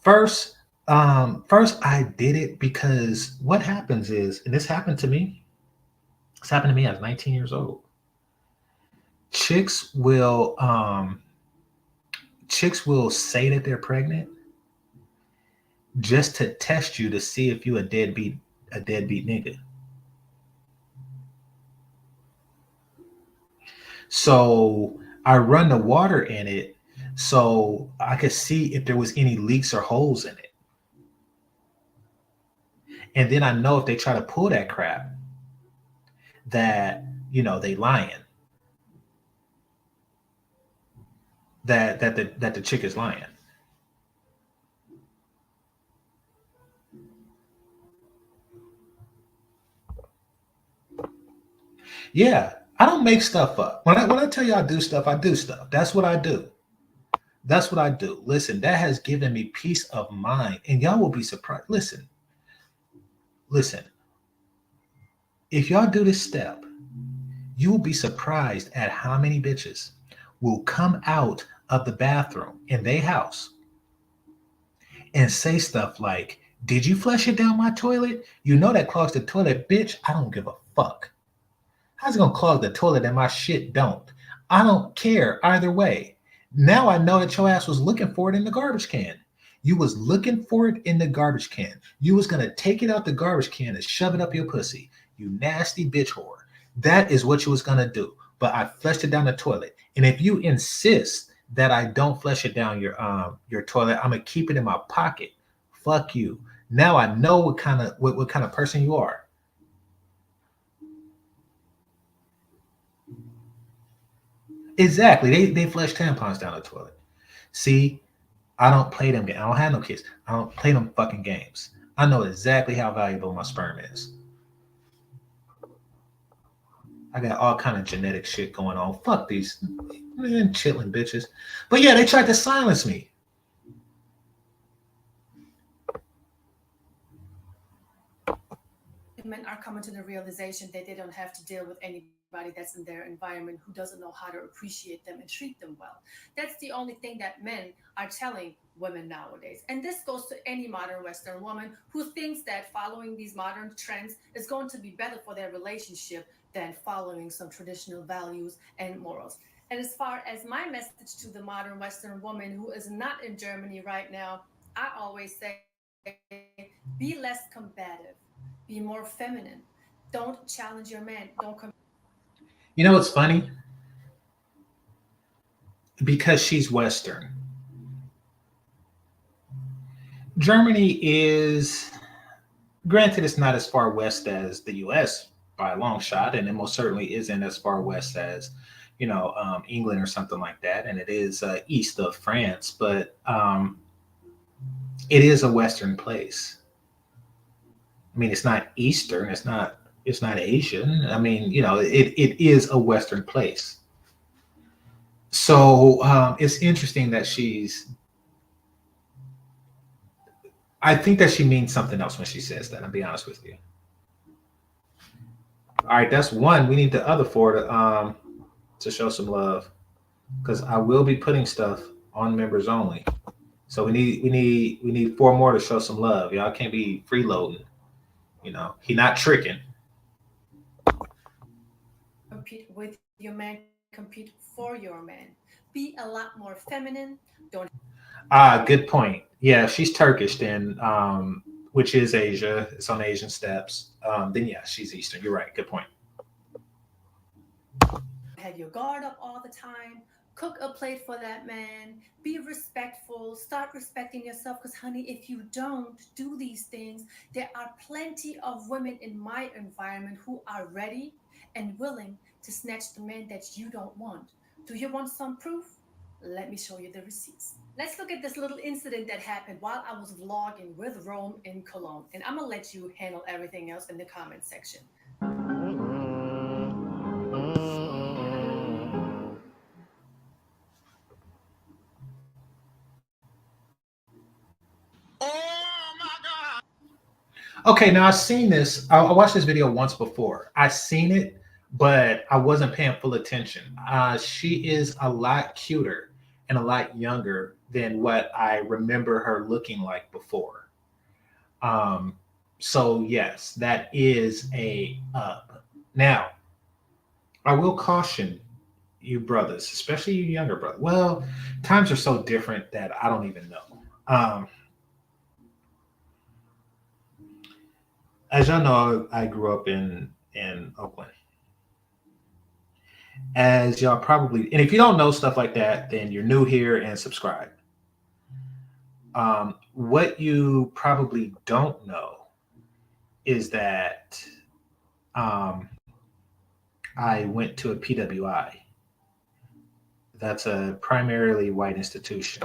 first I did it because what happens is, and this happened to me. This happened to me. I was 19 years old. Chicks will say that they're pregnant just to test you to see if you a deadbeat nigga. So I run the water in it so I could see if there was any leaks or holes in it. And then I know if they try to pull that crap that, they lying. That the chick is lying. Yeah, I don't make stuff up. When I tell you I do stuff, I do stuff. That's what I do. That's what I do. Listen, that has given me peace of mind, and y'all will be surprised. Listen. If y'all do this step, you will be surprised at how many bitches will come out of the bathroom in their house and say stuff like, did you flush it down my toilet? You know that clogs the toilet, bitch. I don't give a fuck. How's it gonna clog the toilet and my shit don't? I don't care either way. Now I know that your ass was looking for it in the garbage can. You was looking for it in the garbage can. You was gonna take it out the garbage can and shove it up your pussy. You nasty bitch whore. That is what you was gonna do. But I flushed it down the toilet. And if you insist that I don't flush it down your toilet, I'm gonna keep it in my pocket. Fuck you. Now I know what kind of person you are. Exactly. They flush tampons down the toilet. See, I don't play them games. I don't have no kids. I don't play them fucking games. I know exactly how valuable my sperm is. I got all kind of genetic shit going on. Fuck these man chilling bitches. But yeah, they tried to silence me. Men are coming to the realization that they don't have to deal with anybody that's in their environment who doesn't know how to appreciate them and treat them well. That's the only thing that men are telling women nowadays. And this goes to any modern Western woman who thinks that following these modern trends is going to be better for their relationship than following some traditional values and morals. And as far as my message to the modern Western woman who is not in Germany right now, I always say be less combative, be more feminine. Don't challenge your man. Don't You know what's funny? Because she's Western. Germany is, granted, it's not as far west as the US by a long shot, and it most certainly isn't as far west as, England or something like that. And it is east of France, but it is a Western place. I mean, it's not Eastern. It's not Asian. I mean, it is a Western place. So it's interesting that I think that she means something else when she says that. I'll be honest with you. All right, that's one. We need the other four to show some love, because I will be putting stuff on members only. So we need four more to show some love. Y'all can't be freeloading. He not tricking. compete with your man, compete for your man. Be a lot more feminine. Don't Good point. Yeah, if she's Turkish, then which is Asia. It's on Asian steps. Then yeah, she's Eastern. You're right. Good point. have your guard up all the time. Cook a plate for that man. Be respectful. Start respecting yourself. Because, honey, if you don't do these things, there are plenty of women in my environment who are ready and willing to snatch the man that you don't want. Do you want some proof? Let me show you the receipts. Let's look at this little incident that happened while I was vlogging with Rome in Cologne. And I'm going to let you handle everything else in the comment section. Okay, now I've seen this. I watched this video once before. I've seen it, but I wasn't paying full attention. She is a lot cuter and a lot younger than what I remember her looking like before. So yes, that is a up. Now, I will caution you brothers, especially you younger brothers. Well, times are so different that I don't even know. As y'all know, I grew up in Oakland. As y'all probably, and if you don't know stuff like that, then you're new here and subscribe. What you probably don't know is that I went to a PWI. That's a primarily white institution.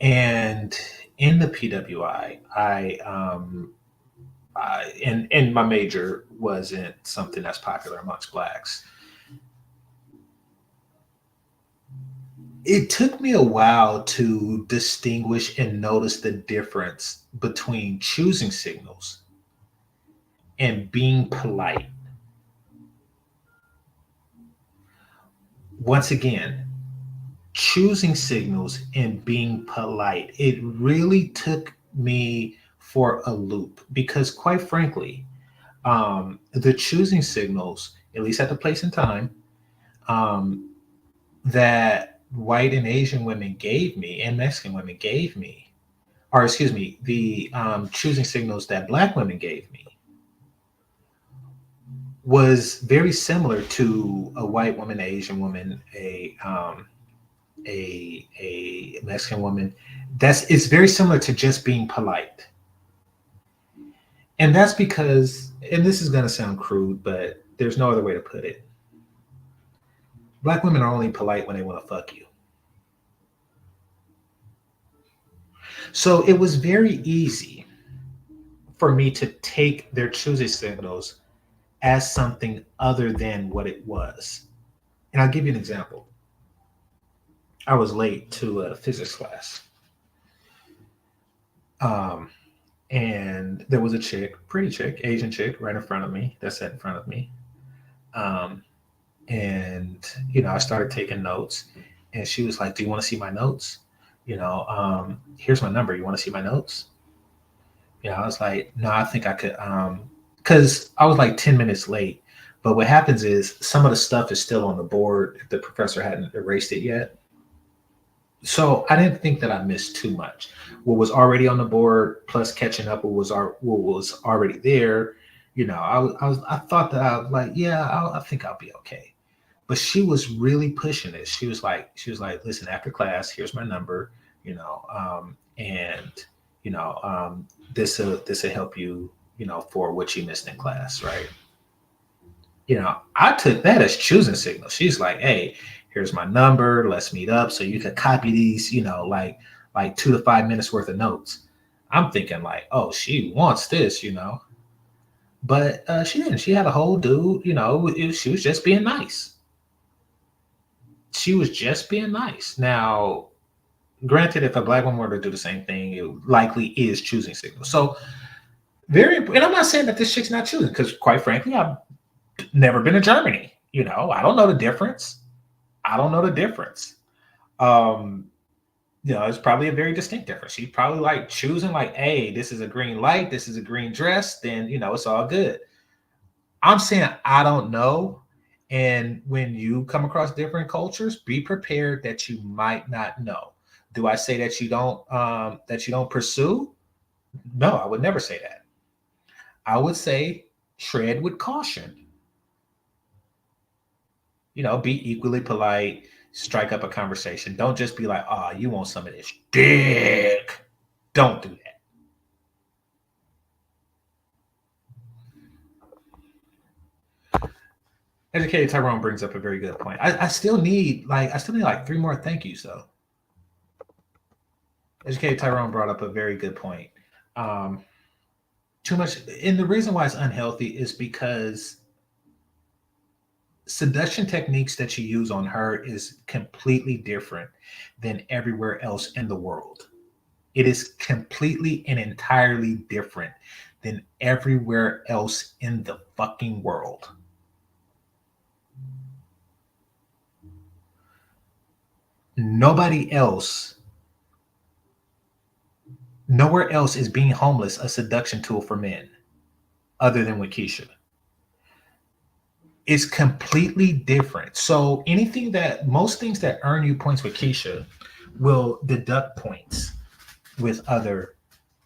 And in the PWI, and my major wasn't something that's popular amongst blacks. It took me a while to distinguish and notice the difference between choosing signals and being polite. Once again, choosing signals and being polite. It really took me for a loop because, quite frankly, the choosing signals, at least at the place and time, that white and Asian women gave me and Mexican women gave me, or excuse me, the choosing signals that black women gave me was very similar to a white woman, an Asian woman, a Mexican woman. It's very similar to just being polite. And that's because, and this is going to sound crude, but there's no other way to put it. Black women are only polite when they want to fuck you. So it was very easy for me to take their choosing signals as something other than what it was. And I'll give you an example. I was late to a physics class. Um, and there was a chick, pretty chick, Asian chick, right in front of me that sat in front of me. Um, and I started taking notes, and she was like, "Do you want to see my notes? Here's my number. You want to see my notes?" I was like, "No, I think I could." Because I was like 10 minutes late. But what happens is some of the stuff is still on the board if the professor hadn't erased it yet. So I didn't think that I missed too much. What was already on the board plus catching up what was already there, I thought that I was like, yeah, I think I'll be okay. But she was really pushing it. She was like, listen, after class, here's my number, and you know, um, this will help you, for what you missed in class, right? I took that as choosing signal. She's like, hey, here's my number. Let's meet up so you can copy these, like 2 to 5 minutes worth of notes. I'm thinking like, oh, she wants this. But she didn't. She had a whole dude. She was just being nice. She was just being nice. Now, granted, if a black woman were to do the same thing, it likely is choosing signal. So very, and I'm not saying that this chick's not choosing because, quite frankly, I've never been to Germany. I don't know the difference. I don't know the difference. Um, it's probably a very distinct difference. She's probably like choosing like, hey, this is a green light, this is a green dress, then it's all good. I'm saying I don't know. And when you come across different cultures, be prepared that you might not know. Do I say that you don't pursue? No, I would never say that. I would say tread with caution. Be equally polite, strike up a conversation. Don't just be like, oh, you want some of this dick. Don't do that. Educated Tyrone brings up a very good point. I still need like three more thank yous though. Educated Tyrone brought up a very good point. Um, Too much, and the reason why it's unhealthy is because seduction techniques that you use on her is completely different than everywhere else in the world. It is completely and entirely different than everywhere else in the fucking world. Nobody else, nowhere else is being homeless a seduction tool for men other than with Keisha. It's completely different. So most things that earn you points with Keisha will deduct points with other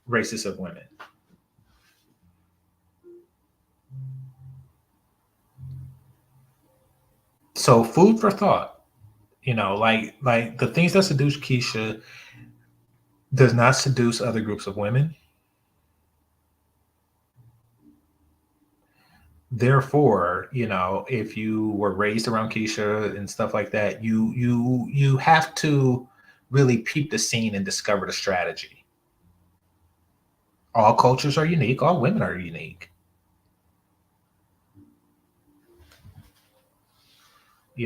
races of women. So food for thought. Like the things that seduce Keisha does not seduce other groups of women. Therefore, if you were raised around Keisha and stuff like that, you have to really peep the scene and discover the strategy. All cultures are unique, all women are unique.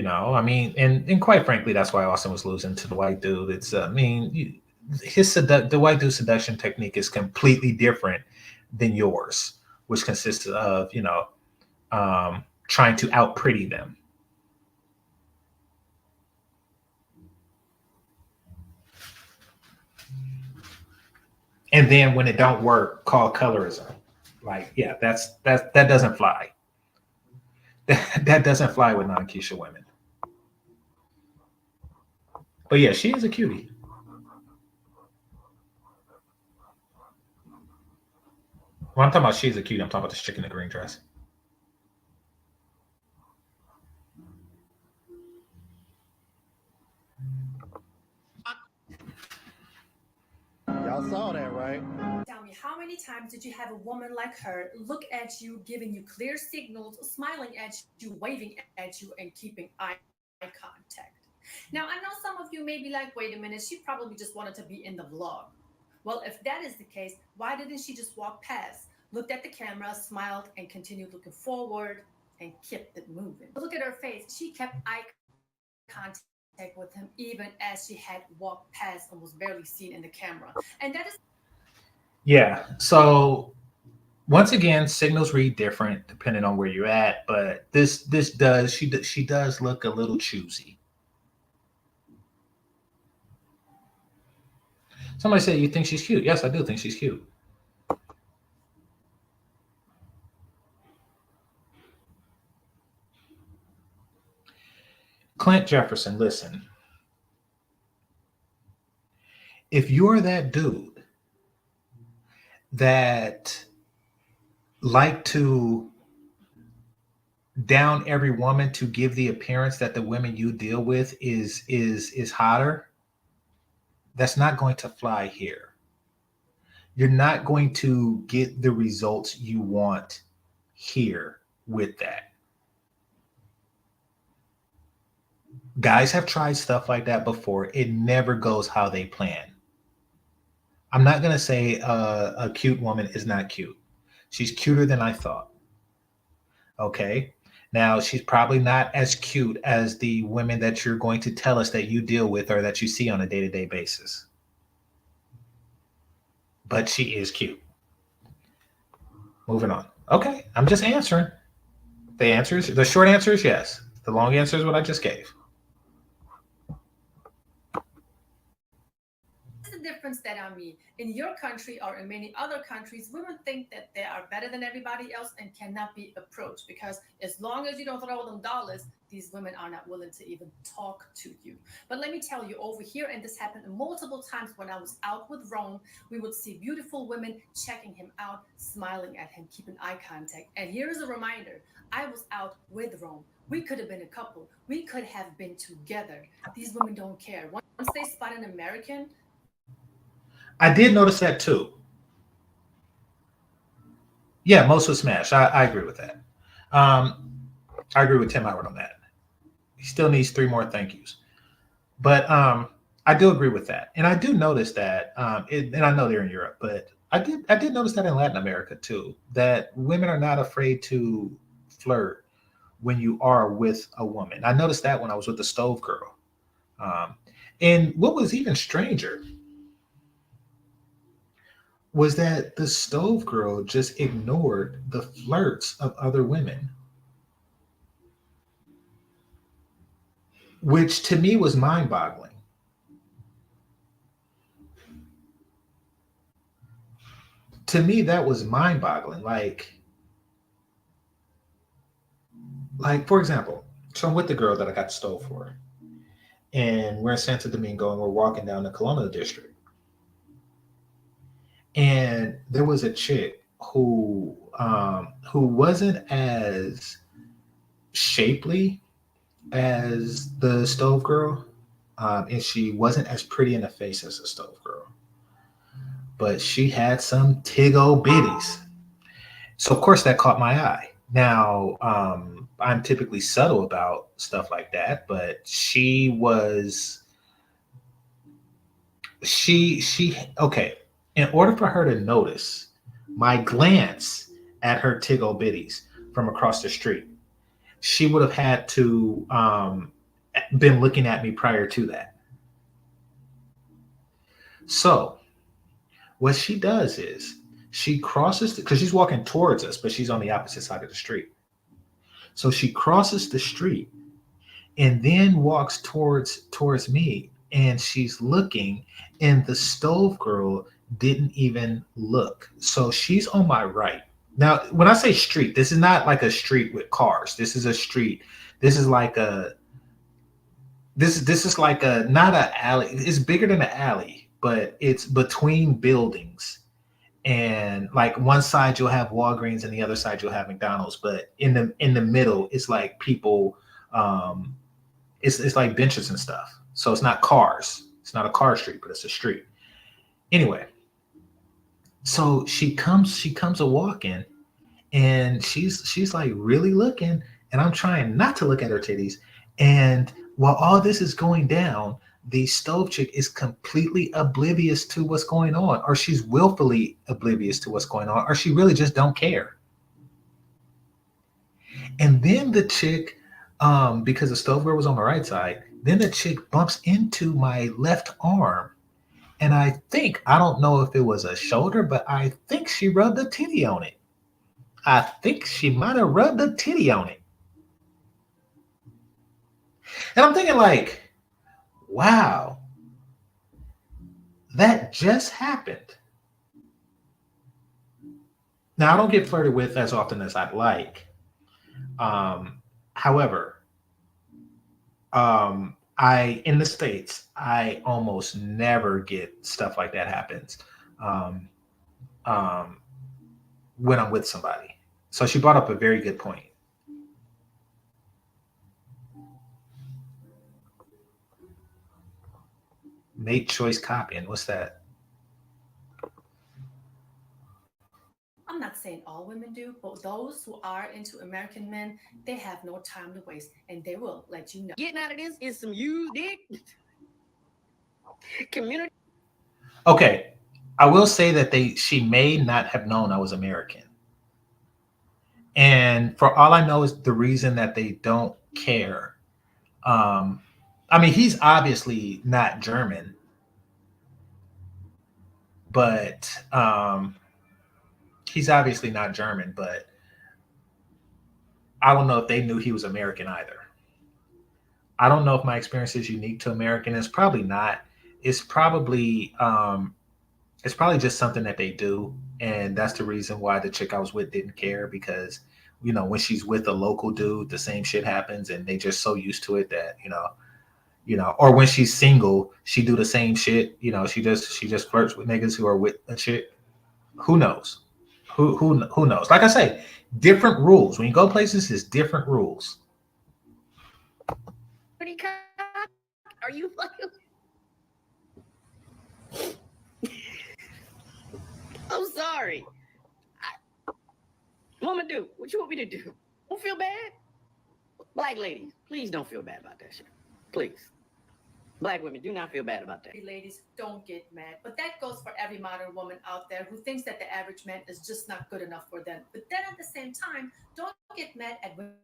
I mean, and quite frankly, that's why Austin was losing to the white dude. It's I mean, the white dude seduction technique is completely different than yours, which consists of trying to out pretty them. And then when it don't work, call colorism. Like, yeah, that doesn't fly. That doesn't fly with non-Keisha women. But yeah, she is a cutie. When I'm talking about she's a cutie, I'm talking about this chick in the green dress. Y'all saw that, right? Tell me, how many times did you have a woman like her look at you, giving you clear signals, smiling at you, waving at you, and keeping eye contact? Now, I know some of you may be like, wait a minute, she probably just wanted to be in the vlog. Well, if that is the case, why didn't she just walk past? looked at the camera, smiled, and continued looking forward and kept it moving. Look at her face. She kept eye contact with him even as she had walked past and was barely seen in the camera. And that is Yeah. So once again, signals read different depending on where you're at, but this does she does look a little choosy. Somebody said you think she's cute. Yes, I do think she's cute. Clint Jefferson, listen. If you're that dude that like to down every woman to give the appearance that the women you deal with is hotter, that's not going to fly here. You're not going to get the results you want here with that. Guys have tried stuff like that before. It never goes how they plan. I'm not going to say a cute woman is not cute. She's cuter than I thought. Okay. Now, she's probably not as cute as the women that you're going to tell us that you deal with or that you see on a day-to-day basis. But she is cute. Moving on. Okay. I'm just answering. The short answer is yes. The long answer is what I just gave. the difference that I mean. In your country or in many other countries, women think that they are better than everybody else and cannot be approached because as long as you don't throw them dollars, these women are not willing to even talk to you. But let me tell you, over here, and this happened multiple times when I was out with Rome, we would see beautiful women checking him out, smiling at him, keeping eye contact. And here's a reminder, I was out with Rome. We could have been a couple. We could have been together. These women don't care. Once they spot an American. I did notice that too. Yeah, most would smash. I agree with that. I agree with Tim Howard on that. He still needs 3 more thank yous. But I do agree with that. And I do notice that, and I know they're in Europe, but I did notice that in Latin America too, that women are not afraid to flirt when you are with a woman. I noticed that when I was with the stove girl. And what was even stranger was that the stove girl just ignored the flirts of other women, which to me was mind-boggling. To me, that was mind-boggling. Like, for example, so I'm with the girl that I got the stove for, and we're in Santo Domingo, and we're walking down the Colonial District. And there was a chick who wasn't as shapely as the stove girl, and she wasn't as pretty in the face as the stove girl, but she had some tig-o bitties. So of course that caught my eye. Now, I'm typically subtle about stuff like that, but she okay. In order for her to notice my glance at her tig-o bitties from across the street, she would have had to been looking at me prior to that. So what she does is she crosses, because she's walking towards us, but she's on the opposite side of the street. So she crosses the street and then walks towards me, and she's looking, and the stove girl didn't even look. So she's on my right. Now, when I say street, this is not like a street with cars. This is a street. This is like a not an alley. It's bigger than an alley, but it's between buildings. And like one side you'll have Walgreens and the other side you'll have McDonald's, but in the middle it's like people, it's like benches and stuff. So it's not cars. It's not a car street, but it's a street. Anyway, so she comes a walking, and she's like really looking, and I'm trying not to look at her titties. And while all this is going down, the stove chick is completely oblivious to what's going on, or she's willfully oblivious to what's going on, or she really just don't care. And then the chick, because the stove girl was on my right side, then the chick bumps into my left arm. And I don't know if it was a shoulder, but I think she rubbed a titty on it. I think she might have rubbed a titty on it. And I'm thinking like, wow, that just happened. Now, I don't get flirted with as often as I'd like. However, in the States, I almost never get stuff like that happens when I'm with somebody. So she brought up a very good point. Mate choice copying. What's that? I'm not saying all women do, but those who are into American men, they have no time to waste, and they will let you know. Getting out of this is some used dick. Community. Okay, I will say that she may not have known I was American. And for all I know is the reason that they don't care. I mean, he's obviously not German, but he's obviously not German, but I don't know if they knew he was American either. I don't know if my experience is unique to American. It's probably not. It's probably just something that they do, and that's the reason why the chick I was with didn't care, because when she's with a local dude, the same shit happens, and they just so used to it that or when she's single, she do the same shit. She just flirts with niggas who are with a chick. Who knows? Who knows? Like I say, different rules. When you go places, it's different rules. Are you fucking? I'm sorry. What am I do? What you want me to do? Don't feel bad. Black ladies, please don't feel bad about that shit. Please. Black women, do not feel bad about that. Ladies, don't get mad. But that goes for every modern woman out there who thinks that the average man is just not good enough for them. But then at the same time, don't get mad at women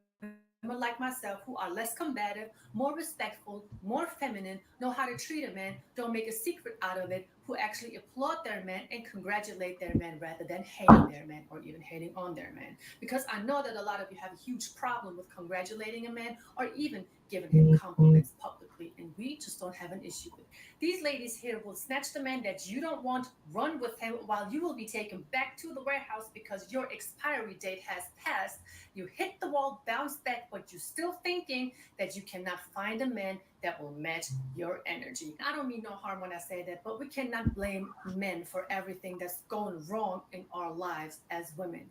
like myself who are less combative, more respectful, more feminine, know how to treat a man, don't make a secret out of it, who actually applaud their men and congratulate their men rather than hating their men or even hating on their men. Because I know that a lot of you have a huge problem with congratulating a man or even giving him compliments publicly, and we just don't have an issue with it. These ladies here will snatch the man that you don't want, run with him, while you will be taken back to the warehouse because your expiry date has passed. You hit the wall, bounce back, but you're still thinking that you cannot find a man that will match your energy. I don't mean no harm when I say that, but we cannot blame men for everything that's going wrong in our lives as women.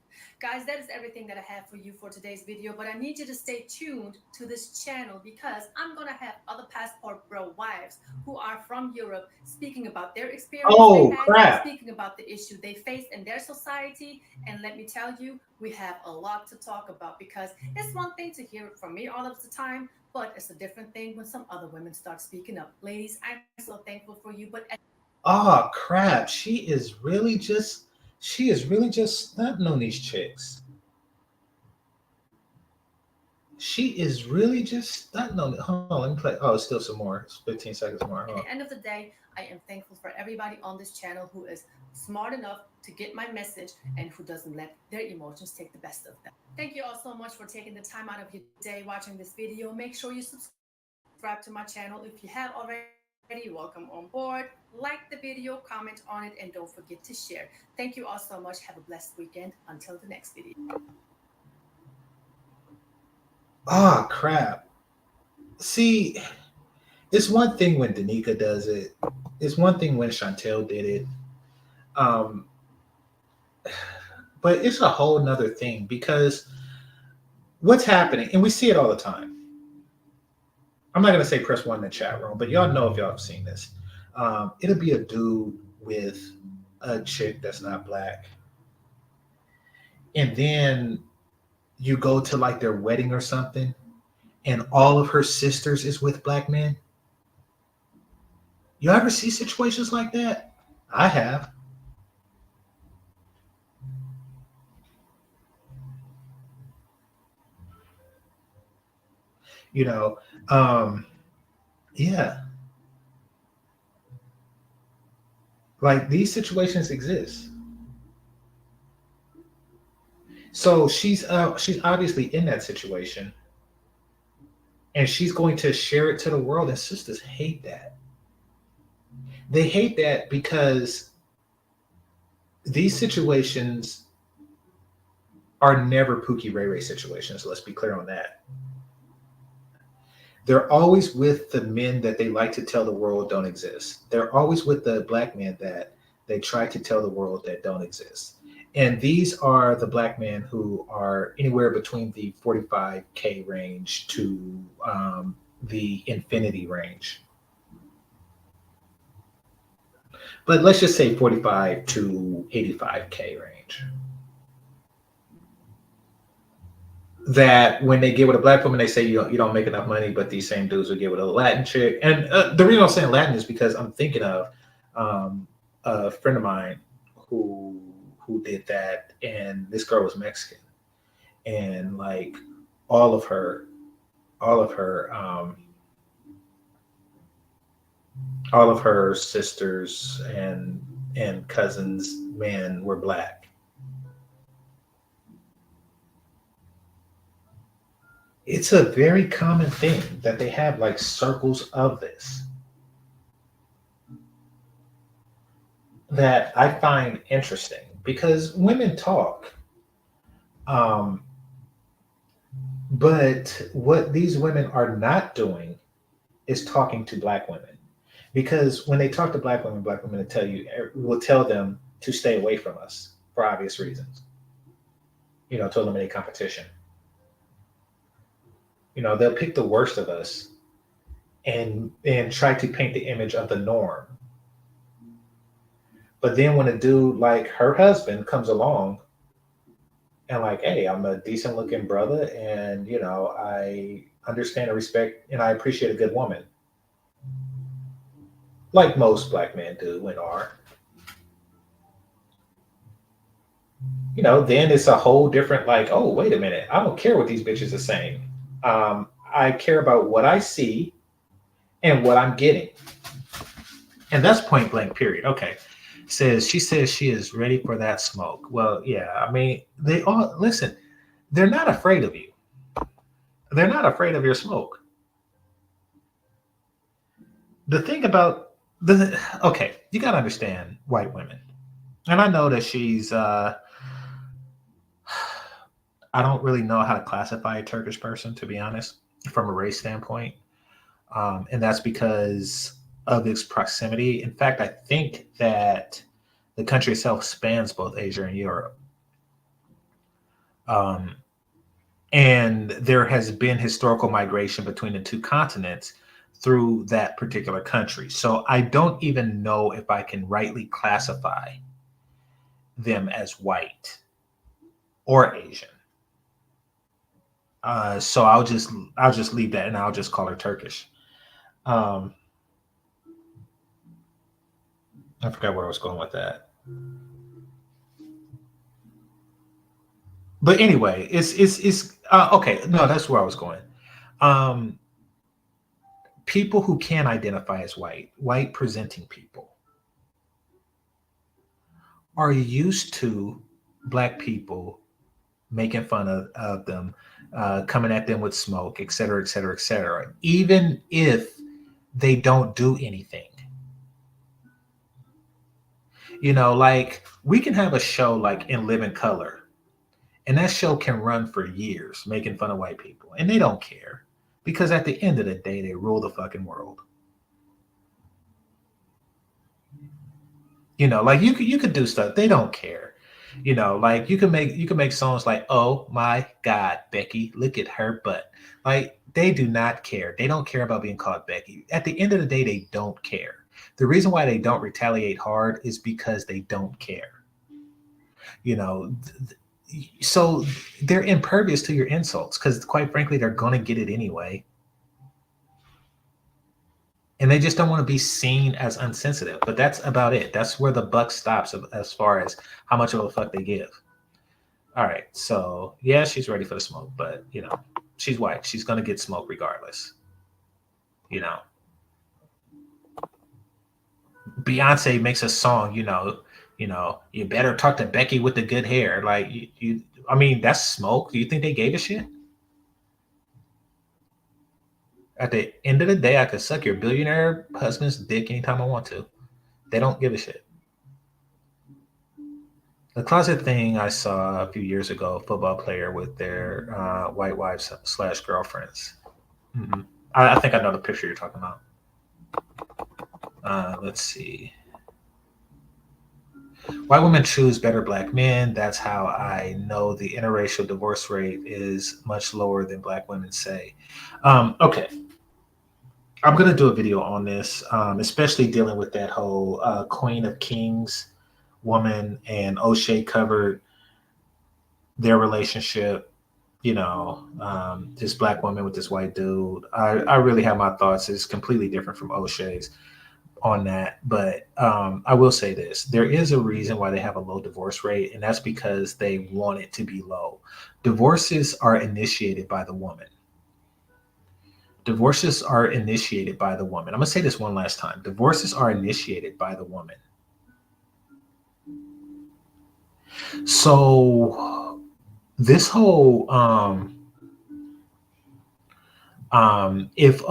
Guys, that is everything that I have for you for today's video, but I need you to stay tuned to this channel because I'm going to have other passport bro wives who are from Europe speaking about their experience, speaking about the issue they face in their society. And let me tell you, we have a lot to talk about because it's one thing to hear it from me all of the time, but it's a different thing when some other women start speaking up. Ladies, I'm so thankful for you, but oh crap, she is really just stunting on these chicks. She is really just stunting on it. Hold on, let me play. Oh, it's still some more. It's 15 seconds more. At the end of the day, I am thankful for everybody on this channel who is smart enough to get my message and who doesn't let their emotions take the best of them. Thank you all so much for taking the time out of your day watching this video. Make sure you subscribe to my channel if you have already. Welcome on board. Like the video, comment on it, and don't forget to share. Thank you all so much. Have a blessed weekend. Until the next video. Oh crap. See, it's one thing when Danica does it. It's one thing when Chantel did it. But it's a whole nother thing because what's happening, and we see it all the time. I'm not going to say press one in the chat room, but y'all know if y'all have seen this. It'll be a dude with a chick that's not black. And then you go to like their wedding or something, and all of her sisters is with black men. You ever see situations like that? I have. You know, um, yeah, like these situations exist. So she's obviously in that situation, and she's going to share it to the world. And sisters hate that. They hate that because these situations are never Pookie Ray Ray situations. Let's be clear on that. They're always with the men that they like to tell the world don't exist. They're always with the black men that they try to tell the world that don't exist. And these are the black men who are anywhere between the 45K range to the infinity range. But let's just say 45 to 85K range. That when they get with a black woman, they say you don't make enough money, but these same dudes will get with a Latin chick. And the reason I'm saying Latin is because I'm thinking of a friend of mine who did that, and this girl was Mexican, and like all of her, all of her, all of her sisters and cousins, men were black. It's a very common thing that they have like circles of this that I find interesting because women talk. Um, but what these women are not doing is talking to black women. Because when they talk to black women will tell them to stay away from us for obvious reasons, to eliminate competition. They'll pick the worst of us and try to paint the image of the norm. But then when a dude like her husband comes along and like, hey, I'm a decent looking brother, and I understand and respect and I appreciate a good woman, like most black men do and are. Then it's a whole different like, oh, wait a minute, I don't care what these bitches are saying. I care about what I see and what I'm getting, and that's point blank. Period. Okay. She says she is ready for that smoke. Well, yeah. I mean, they all listen. They're not afraid of you. They're not afraid of your smoke. The thing about the okay, you got to understand white women, and I know that she's. I don't really know how to classify a Turkish person, to be honest, from a race standpoint, and that's because of its proximity. In fact, I think that the country itself spans both Asia and Europe. Um, and there has been historical migration between the two continents through that particular country. So I don't even know if I can rightly classify them as white or Asian. So I'll just leave that and I'll just call her Turkish. Um, I forgot where I was going with that. But anyway, it's okay. No, that's where I was going. Um, People who can identify as white presenting people, are used to black people making fun of them, coming at them with smoke, et cetera, et cetera, et cetera, even if they don't do anything. Like we can have a show like In Living Color, and that show can run for years making fun of white people, and they don't care because at the end of the day, they rule the fucking world. Like you could do stuff. They don't care. Like you can make songs like, oh my God, Becky, look at her butt. Like they do not care. They don't care about being called Becky. At the end of the day, they don't care. The reason why they don't retaliate hard is because they don't care. You know, so they're impervious to your insults because quite frankly, they're gonna get it anyway. and they just don't want to be seen as unsensitive. But that's about it. That's where the buck stops as far as how much of a fuck they give. All right, so yeah, she's ready for the smoke, but you know, she's white. She's gonna get smoke regardless. You know, Beyonce makes a song. You better talk to Becky with the good hair. Like I mean, that's smoke. Do you think they gave a shit? At the end of the day, I could suck your billionaire husband's dick anytime I want to. They don't give a shit. The closet thing I saw a few years ago, a football player with their white wives / girlfriends. Mm-hmm. I think I know the picture you're talking about. Let's see. White women choose better black men. That's how I know the interracial divorce rate is much lower than black women say. Okay. I'm going to do a video on this, especially dealing with that whole Queen of Kings woman and O'Shea covered their relationship. This black woman with this white dude. I really have my thoughts. It's completely different from O'Shea's on that. But I will say this. There is a reason why they have a low divorce rate, and that's because they want it to be low. Divorces are initiated by the woman. Divorces are initiated by the woman. I'm going to say this one last time. Divorces are initiated by the woman. So this whole if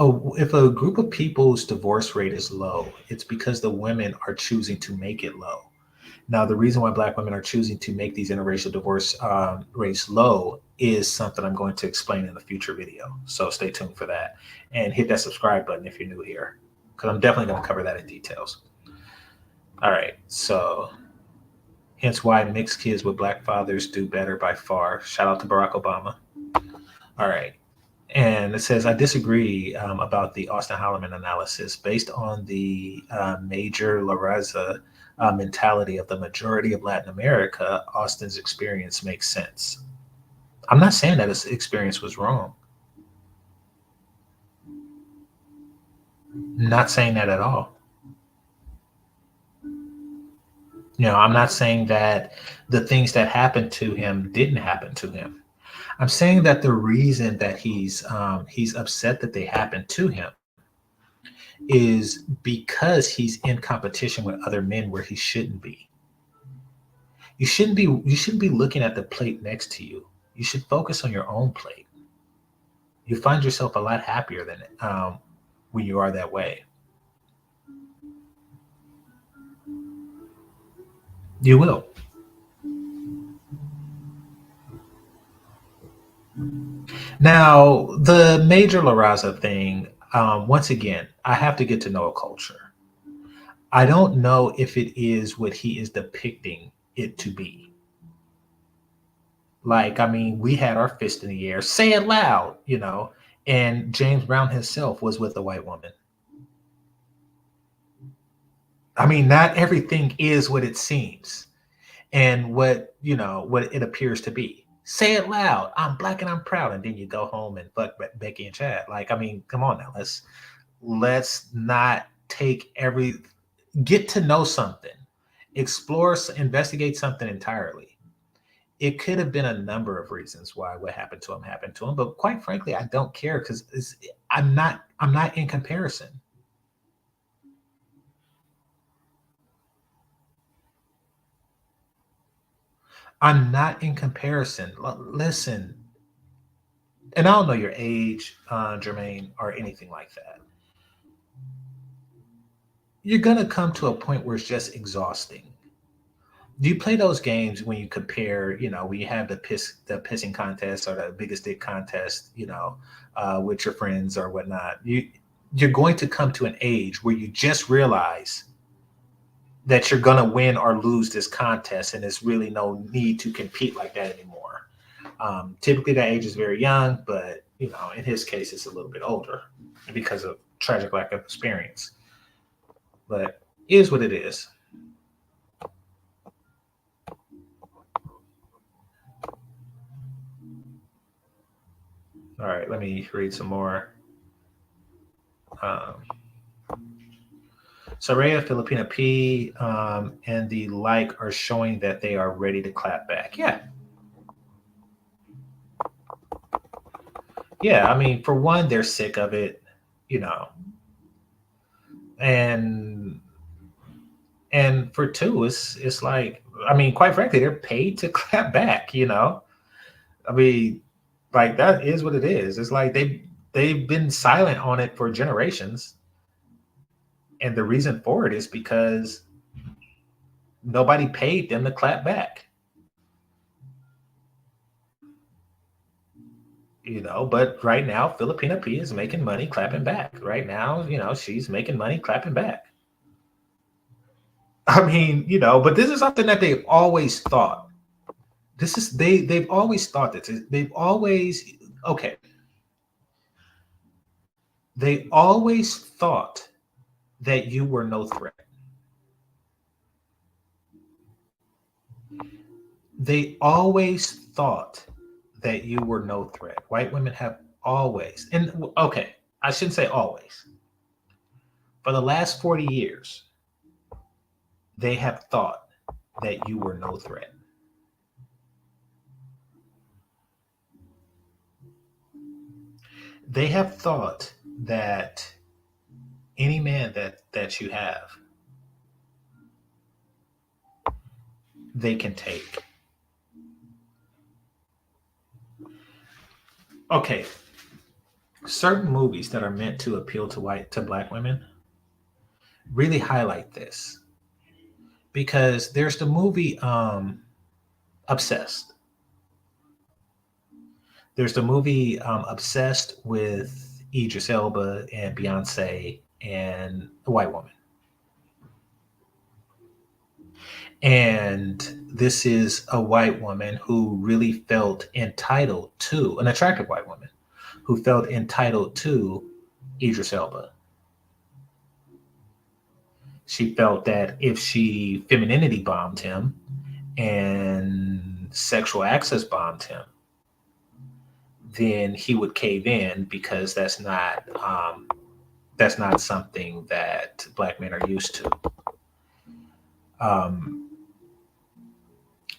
a group of people's divorce rate is low, it's because the women are choosing to make it low. Now, the reason why black women are choosing to make these interracial divorce rates low is something I'm going to explain in a future video. So stay tuned for that and hit that subscribe button if you're new here, because I'm definitely going to cover that in details. All right. So hence why mixed kids with black fathers do better by far. Shout out to Barack Obama. All right. And it says, I disagree about the Austin Holloman analysis. Based on the major La Raza mentality of the majority of Latin America, Austin's experience makes sense. I'm not saying that his experience was wrong. Not saying that at all. I'm not saying that the things that happened to him didn't happen to him. I'm saying that the reason that he's upset that they happened to him is because he's in competition with other men where he shouldn't be. You shouldn't be looking at the plate next to you. You should focus on your own plate. You find yourself a lot happier than when you are that way. You will. Now, the major La Raza thing, once again, I have to get to know a culture. I don't know if it is what he is depicting it to be. Like, I mean, we had our fist in the air, say it loud, and James Brown himself was with a white woman. I mean, not everything is what it seems and what it appears to be. Say it loud. I'm black and I'm proud. And then you go home and fuck Becky and Chad. Like, I mean, come on now. Let's not get to know something, explore, investigate something entirely. It could have been a number of reasons why what happened to him, but quite frankly, I don't care because I'm not in comparison. I'm not in comparison. Listen, and I don't know your age, Jermaine, or anything like that. You're gonna come to a point where it's just exhausting. Do you play those games when you compare, when you have the pissing contest or the biggest dick contest, with your friends or whatnot? You're going to come to an age where you just realize that you're gonna win or lose this contest, and there's really no need to compete like that anymore. Typically, that age is very young, but in his case, it's a little bit older because of tragic lack of experience. But it is what it is. All right, let me read some more. Soraya, Filipina P, and the like are showing that they are ready to clap back. Yeah. Yeah. I mean, for one, they're sick of it, you know, and for two, it's like, I mean, quite frankly, they're paid to clap back, you know. I mean, like that is what it is. It's like they've been silent on it for generations. And the reason for it is because nobody paid them to clap back. You know, but right now Filipina P is making money clapping back. Right now, you know, she's making money clapping back. I mean, you know, but this is something that they've always thought. They've always thought this. They've always okay. They always thought that you were no threat. They always thought that you were no threat. White women have always, and okay, I shouldn't say always. For the last 40 years, they have thought that you were no threat. They have thought that any man that you have, they can take. Okay, certain movies that are meant to appeal to black women really highlight this, because there's the movie Obsessed. There's the movie Obsessed with Idris Elba and Beyonce and a white woman. And this is a white woman who really felt entitled to, an attractive white woman who felt entitled to Idris Elba. She felt that if she femininity bombed him and sexual access bombed him, then he would cave in, because that's not something that black men are used to.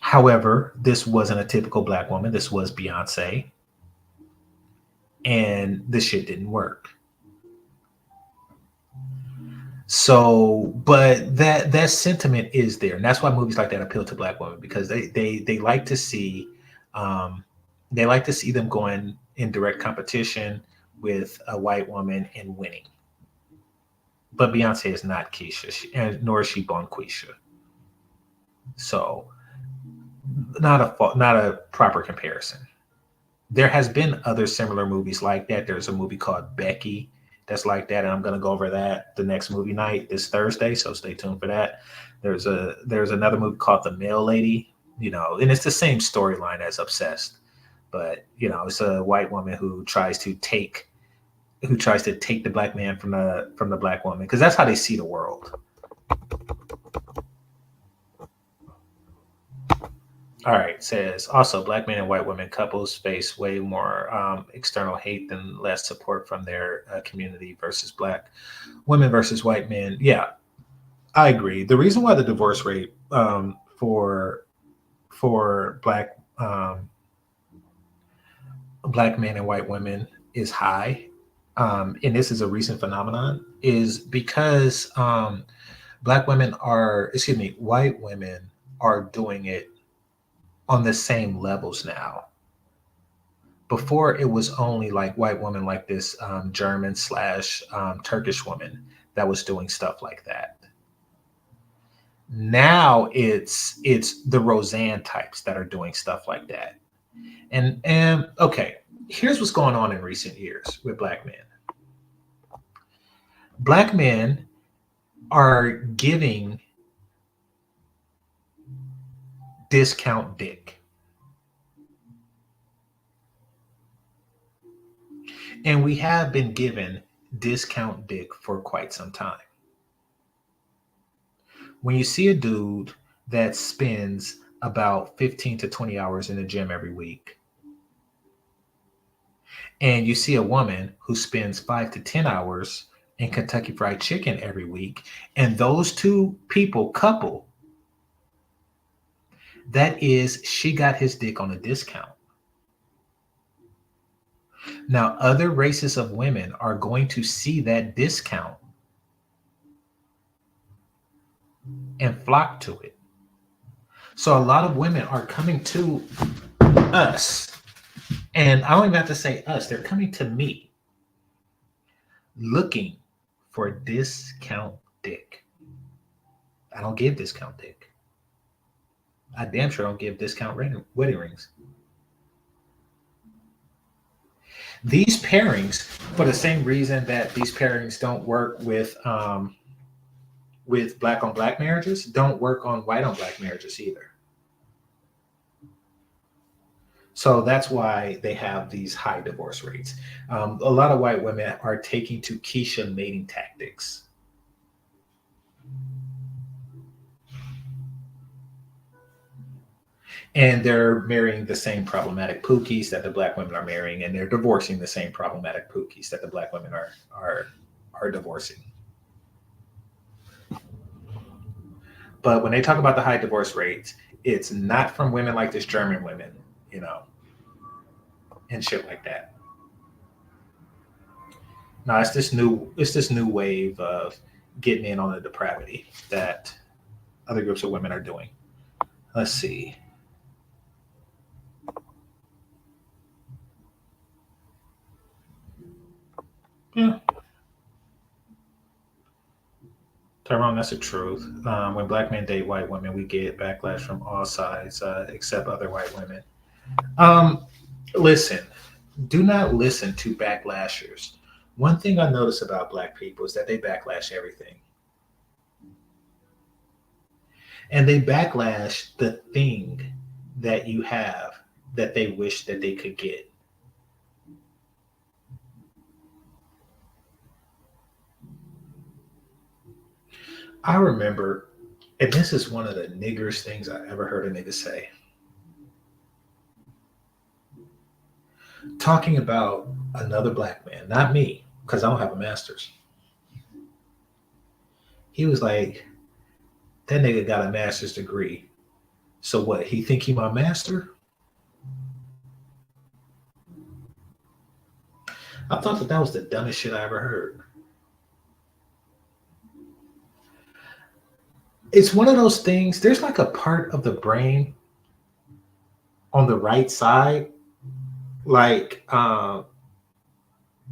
However, this wasn't a typical black woman. This was Beyonce, and this shit didn't work. So, but that sentiment is there, and that's why movies like that appeal to black women, because they like to see them going in direct competition with a white woman and winning. But Beyonce is not Keisha, and nor is she Bonquisha. So, not a proper comparison. There has been other similar movies like that. There's a movie called Becky that's like that, and I'm going to go over that the next movie night this Thursday, so stay tuned for that. There's another movie called The Mail Lady, you know, and it's the same storyline as Obsessed, but you know, it's a white woman who tries to take the black man from the black woman, because that's how they see the world. All right, says also black men and white women couples face way more external hate than less support from their community versus black women versus white men. Yeah, I agree. The reason why the divorce rate for black men and white women is high, and this is a recent phenomenon, is because white women are doing it on the same levels now. Before, it was only like white women like this German / Turkish woman that was doing stuff like that. Now it's the Roseanne types that are doing stuff like that. And okay, here's what's going on in recent years with black men. Black men are giving discount dick. And we have been given discount dick for quite some time. When you see a dude that spends about 15 to 20 hours in the gym every week, and you see a woman who spends 5 to 10 hours and Kentucky Fried Chicken every week, and those two people couple, that is, she got his dick on a discount. Now, other races of women are going to see that discount and flock to it. So a lot of women are coming to us, and I don't even have to say us, they're coming to me looking for discount dick. I don't give discount dick. I damn sure don't give discount wedding rings. These pairings, for the same reason that these pairings don't work with black on black marriages, don't work on white on black marriages either. So that's why they have these high divorce rates. A lot of white women are taking to Keisha mating tactics. And they're marrying the same problematic pookies that the black women are marrying, and they're divorcing the same problematic pookies that the black women are divorcing. But when they talk about the high divorce rates, it's not from women like this German women, you know, and shit like that. No, it's this new wave of getting in on the depravity that other groups of women are doing. Let's see. Yeah. Tyrone, that's the truth. When black men date white women, we get backlash from all sides, except other white women. Listen, do not listen to backlashers. One thing I notice about black people is that they backlash everything. And they backlash the thing that you have that they wish that they could get. I remember, and this is one of the niggers things I ever heard a nigga say, talking about another black man, not me, because I don't have a master's. He was like, that nigga got a master's degree. So what, he think he my master? I thought that was the dumbest shit I ever heard. It's one of those things, there's like a part of the brain on the right side, like not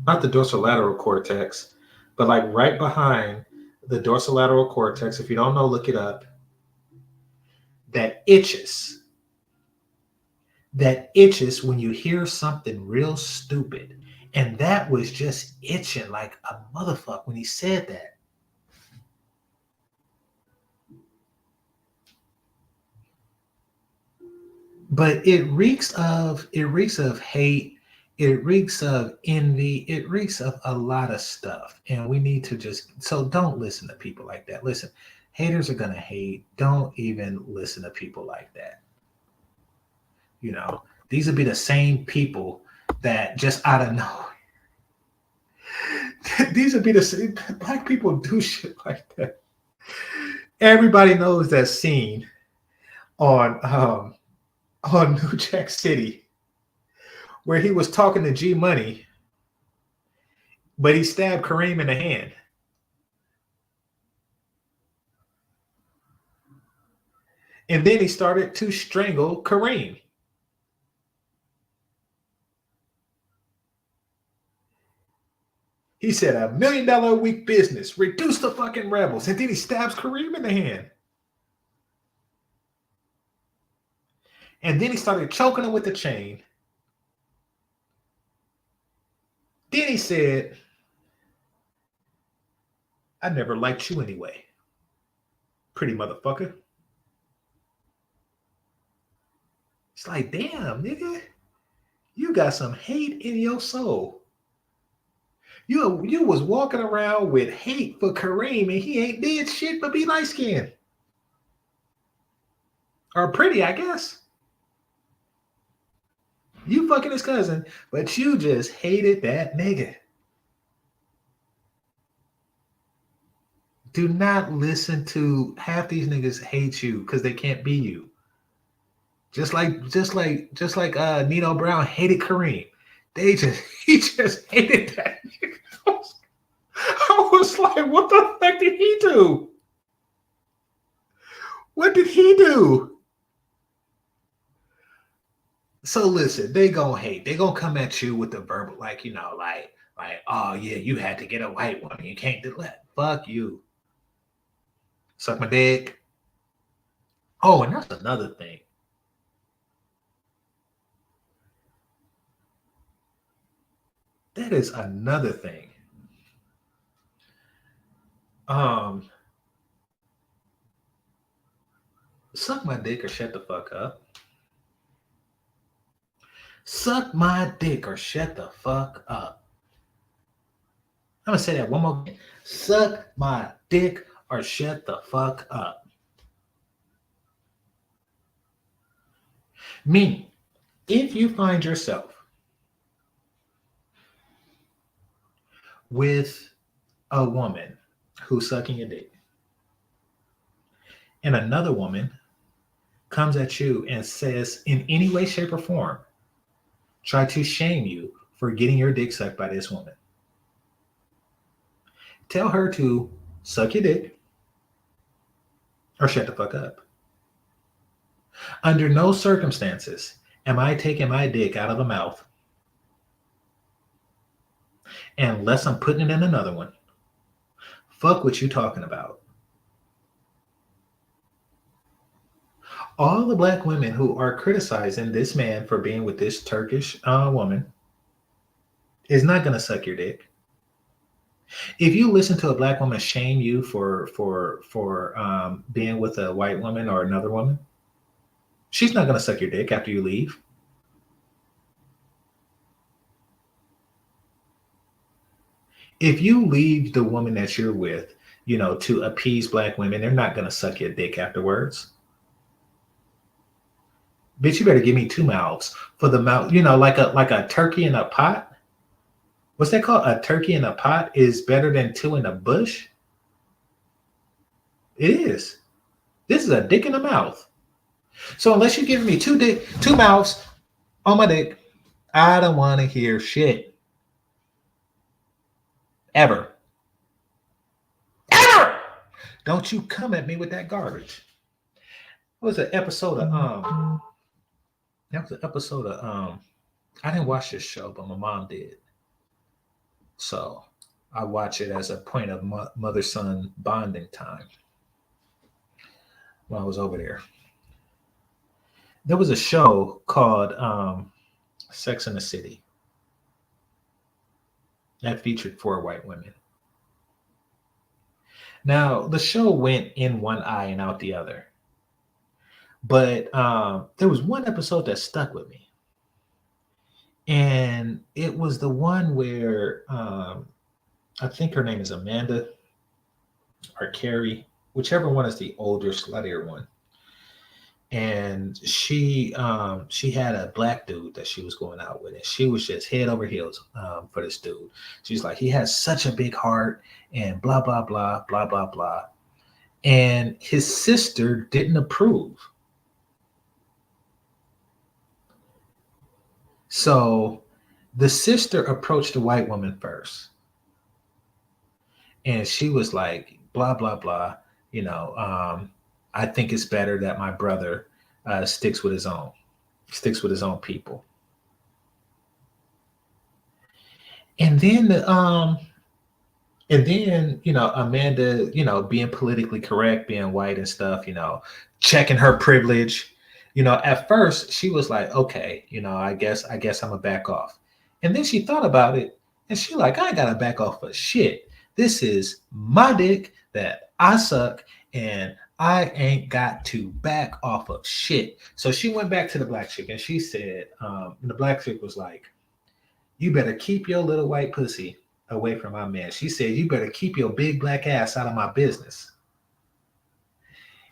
the dorsolateral cortex, but like right behind the dorsolateral cortex. If you don't know, look it up. That itches when you hear something real stupid. And that was just itching like a motherfucker when he said that. But it reeks of hate, it reeks of envy, it reeks of a lot of stuff. And we need to so don't listen to people like that. Listen, haters are gonna hate. Don't even listen to people like that. You know, these would be the same people that just out of nowhere. These would be the same black people do shit like that. Everybody knows that scene on New Jack City where he was talking to G Money, but he stabbed Kareem in the hand. And then he started to strangle Kareem. He said $1 million a week business, reduce the fucking rebels. And then he stabs Kareem in the hand. And then he started choking him with the chain. Then he said, I never liked you anyway. Pretty motherfucker. It's like, damn, nigga, you got some hate in your soul. You was walking around with hate for Kareem and he ain't did shit but be light-skinned. Or pretty, I guess. You fucking his cousin, but you just hated that nigga. Do not listen to half these niggas hate you because they can't be you. Just like Nino Brown hated Kareem. He just hated that. I was like, what the fuck did he do? What did he do? So listen, they gonna hate. They gonna come at you with the verbal, like, oh yeah, you had to get a white woman. You can't do that. Fuck you. Suck my dick. Oh, and that's another thing. That is another thing. Suck my dick or shut the fuck up. Suck my dick or shut the fuck up. I'm gonna say that one more again. Suck my dick or shut the fuck up. Meaning, if you find yourself with a woman who's sucking your dick, and another woman comes at you and says, in any way, shape, or form, try to shame you for getting your dick sucked by this woman, tell her to suck your dick or shut the fuck up. Under no circumstances am I taking my dick out of the mouth unless I'm putting it in another one. Fuck what you talking about. All the black women who are criticizing this man for being with this Turkish woman is not going to suck your dick. If you listen to a black woman shame you for being with a white woman or another woman, she's not going to suck your dick after you leave. If you leave the woman that you're with, to appease black women, they're not going to suck your dick afterwards. Bitch, you better give me 2 mouths for the mouth, like a turkey in a pot. What's that called? A turkey in a pot is better than 2 in a bush. It is. This is a dick in the mouth. So unless you're giving me 2 mouths on my dick, I don't want to hear shit. Ever. Ever! Don't you come at me with that garbage. It was an episode of I didn't watch this show, but my mom did. So I watch it as a point of mother-son bonding time when I was over there. There was a show called Sex in the City that featured 4 white women. Now, the show went in one eye and out the other. But there was one episode that stuck with me. And it was the one where I think her name is Amanda or Carrie, whichever one is the older, sluttier one. And she had a black dude that she was going out with, and she was just head over heels for this dude. She's like, he has such a big heart, and blah blah blah blah blah blah. And his sister didn't approve. So the sister approached the white woman first, and she was like, blah blah blah. I think it's better that my brother sticks with his own people. And then Amanda, being politically correct, being white and stuff, checking her privilege. At first she was like, okay, I guess I'm gonna back off. And then she thought about it, and she like, I ain't gotta back off for shit. This is my dick that I suck, and I ain't got to back off of shit. So she went back to the black chick, and she said, and the black chick was like, you better keep your little white pussy away from my man. She said, you better keep your big black ass out of my business.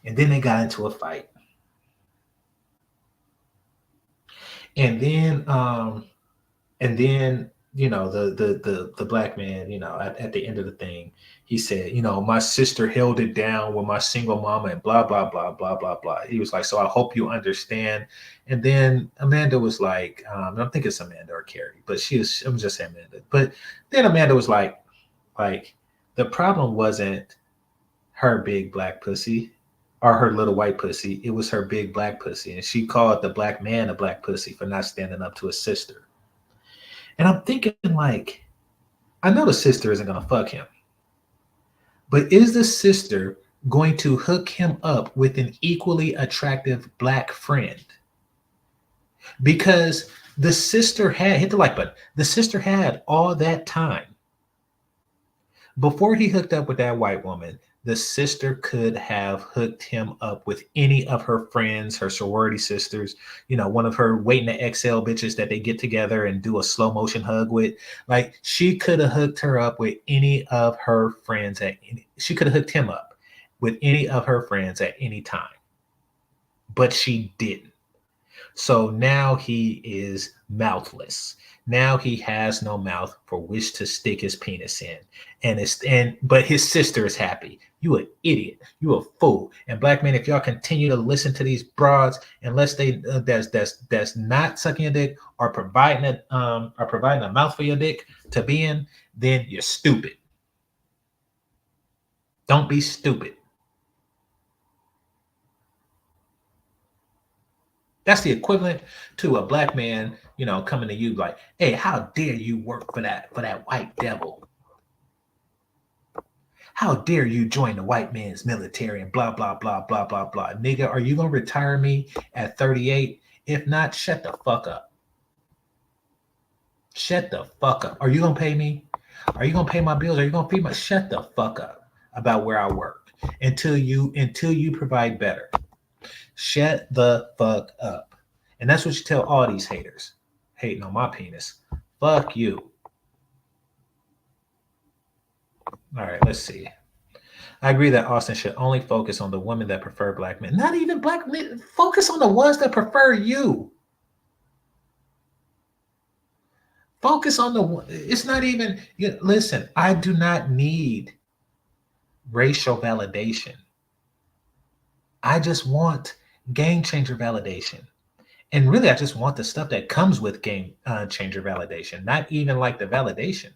And then they got into a fight. And then the black man, at the end of the thing, He said, you know, my sister held it down with my single mama and blah, blah, blah, blah, blah, blah. He was like, so I hope you understand. And then Amanda was like, I think it's Amanda or Carrie, but I'm just saying Amanda. But then Amanda was like, the problem wasn't her big black pussy or her little white pussy. It was her big black pussy. And she called the black man a black pussy for not standing up to his sister. And I'm thinking, like, I know the sister isn't going to fuck him, but is the sister going to hook him up with an equally attractive black friend? Because the sister had, hit the like button, the sister had all that time. Before he hooked up with that white woman, the sister could have hooked him up with any of her friends, her sorority sisters, you know, one of her waiting to exhale bitches that they get together and do a slow motion hug with. Like, she could have hooked her up with any of her friends she could have hooked him up with any of her friends at any time, but she didn't. So now he is mouthless. Now he has no mouth for which to stick his penis in. But his sister is happy. You an idiot. You a fool. And black men, if y'all continue to listen to these broads, unless they that's not sucking your dick or providing a mouth for your dick to be in, then you're stupid. Don't be stupid. That's the equivalent to a black man, you know, coming to you like, hey, how dare you work for that white devil? How dare you join the white man's military and blah, blah, blah, blah, blah, blah. Nigga, are you going to retire me at 38? If not, shut the fuck up. Shut the fuck up. Are you going to pay me? Are you going to pay my bills? Are you going to feed my? Shut the fuck up about where I work until you provide better. Shut the fuck up. And that's what you tell all these haters hating on my penis. Fuck you. All right, let's see. I agree that Austin should only focus on the women that prefer black men. Not even black men. Focus on the ones that prefer you. Focus on the one. It's not even, listen, I do not need racial validation. I just want game changer validation. And really, I just want the stuff that comes with game changer validation, not even like the validation.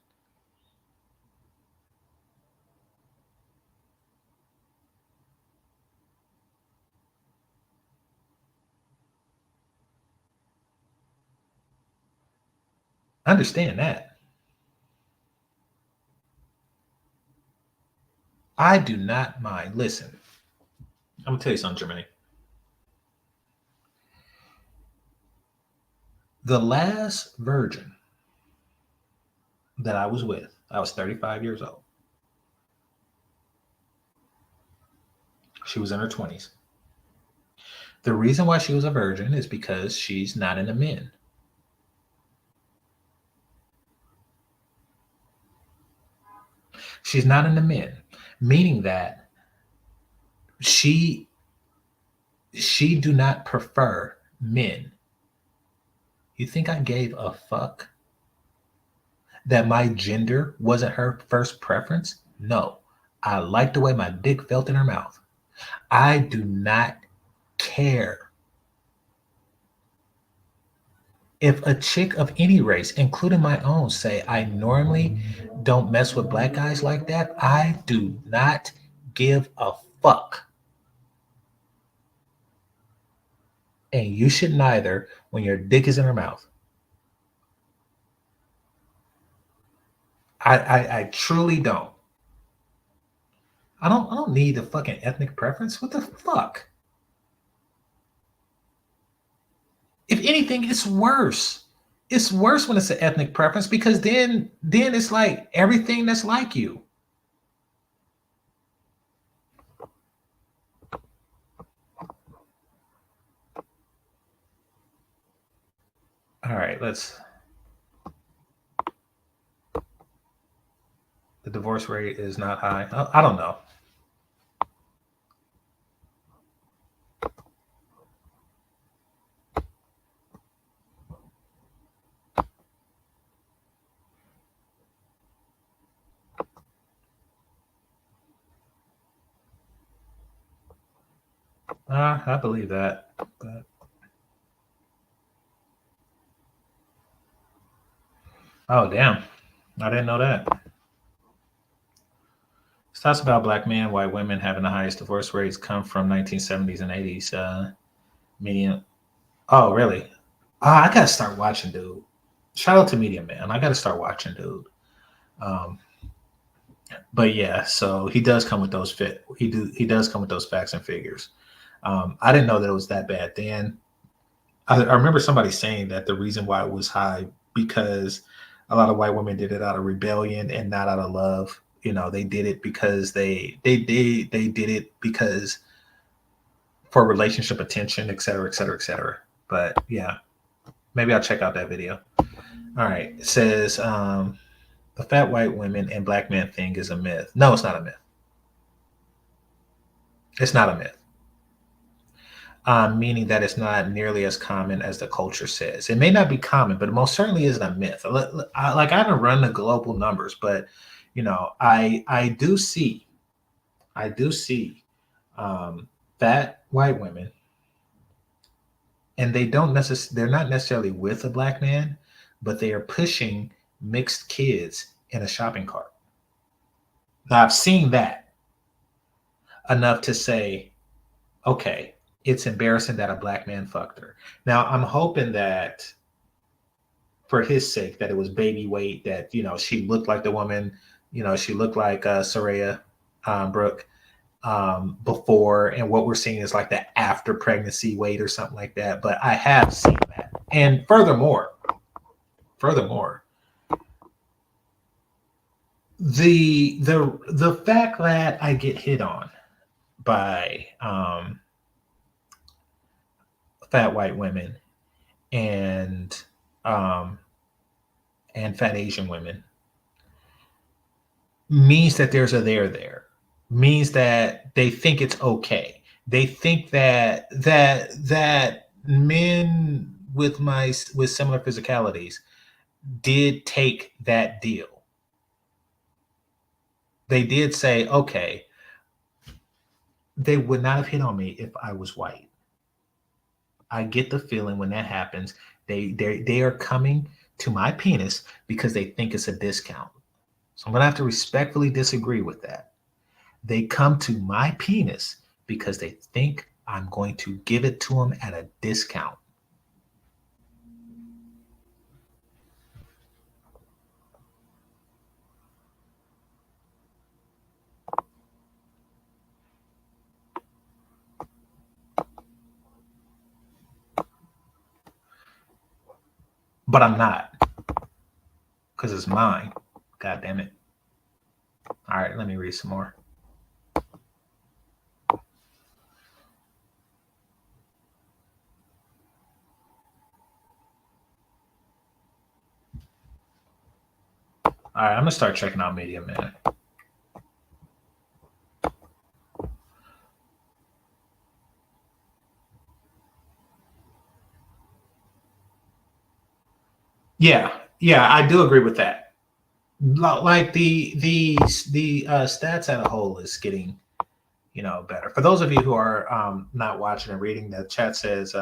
Understand that. I do not mind. Listen, I'm gonna tell you something, Germany. The last virgin that I was with, I was 35 years old. She was in her 20s. The reason why she was a virgin is because she's not into men. She's not into men, meaning that she do not prefer men. You think I gave a fuck that my gender wasn't her first preference? No. I like the way my dick felt in her mouth. I do not care if a chick of any race, including my own, say I normally don't mess with black guys like that. I do not give a fuck. And you should neither when your dick is in her mouth. I truly don't. I don't need a fucking ethnic preference. What the fuck? If anything, it's worse. It's worse when it's an ethnic preference because then it's like everything that's like you. All right, the divorce rate is not high. I don't know. I believe that. But oh damn, I didn't know that. Stats about black men, white women having the highest divorce rates come from 1970s and 80s. Median. Oh really? I gotta start watching, dude. Shout out to Medium Man. I gotta start watching, dude. Um, but yeah, so he does come with those fit. He does come with those facts and figures. I didn't know that it was that bad then. I remember somebody saying that the reason why it was high because a lot of white women did it out of rebellion and not out of love. You know, they did it because they did it because for relationship attention, et cetera, et cetera, et cetera. But yeah, maybe I'll check out that video. All right, it says the fat white women and black men thing is a myth. No, it's not a myth. It's not a myth. Meaning that it's not nearly as common as the culture says. It may not be common, but it most certainly isn't a myth. I haven't run the global numbers, but you know, I do see fat white women, and they're not necessarily with a black man, but they are pushing mixed kids in a shopping cart. Now I've seen that enough to say, okay, it's embarrassing that a black man fucked her. Now I'm hoping that for his sake that it was baby weight, that you know she looked like the woman, you know she looked like Soraya Brooke before, and what we're seeing is like the after pregnancy weight or something like that. But I have seen that, and furthermore, the fact that I get hit on by fat white women and um, and fat Asian women means that there's a there, means that they think it's okay. They think that men with similar physicalities did take that deal. They did say, okay, they would not have hit on me if I was white. I get the feeling when that happens, they are coming to my penis because they think it's a discount. So I'm gonna have to respectfully disagree with that. They come to my penis because they think I'm going to give it to them at a discount. But I'm not because it's mine. God damn it. All right, let me read some more. All right, I'm gonna start checking out Media Man. Yeah, yeah, I do agree with that. Like the stats as a whole is getting better. For those of you who are not watching and reading, the chat says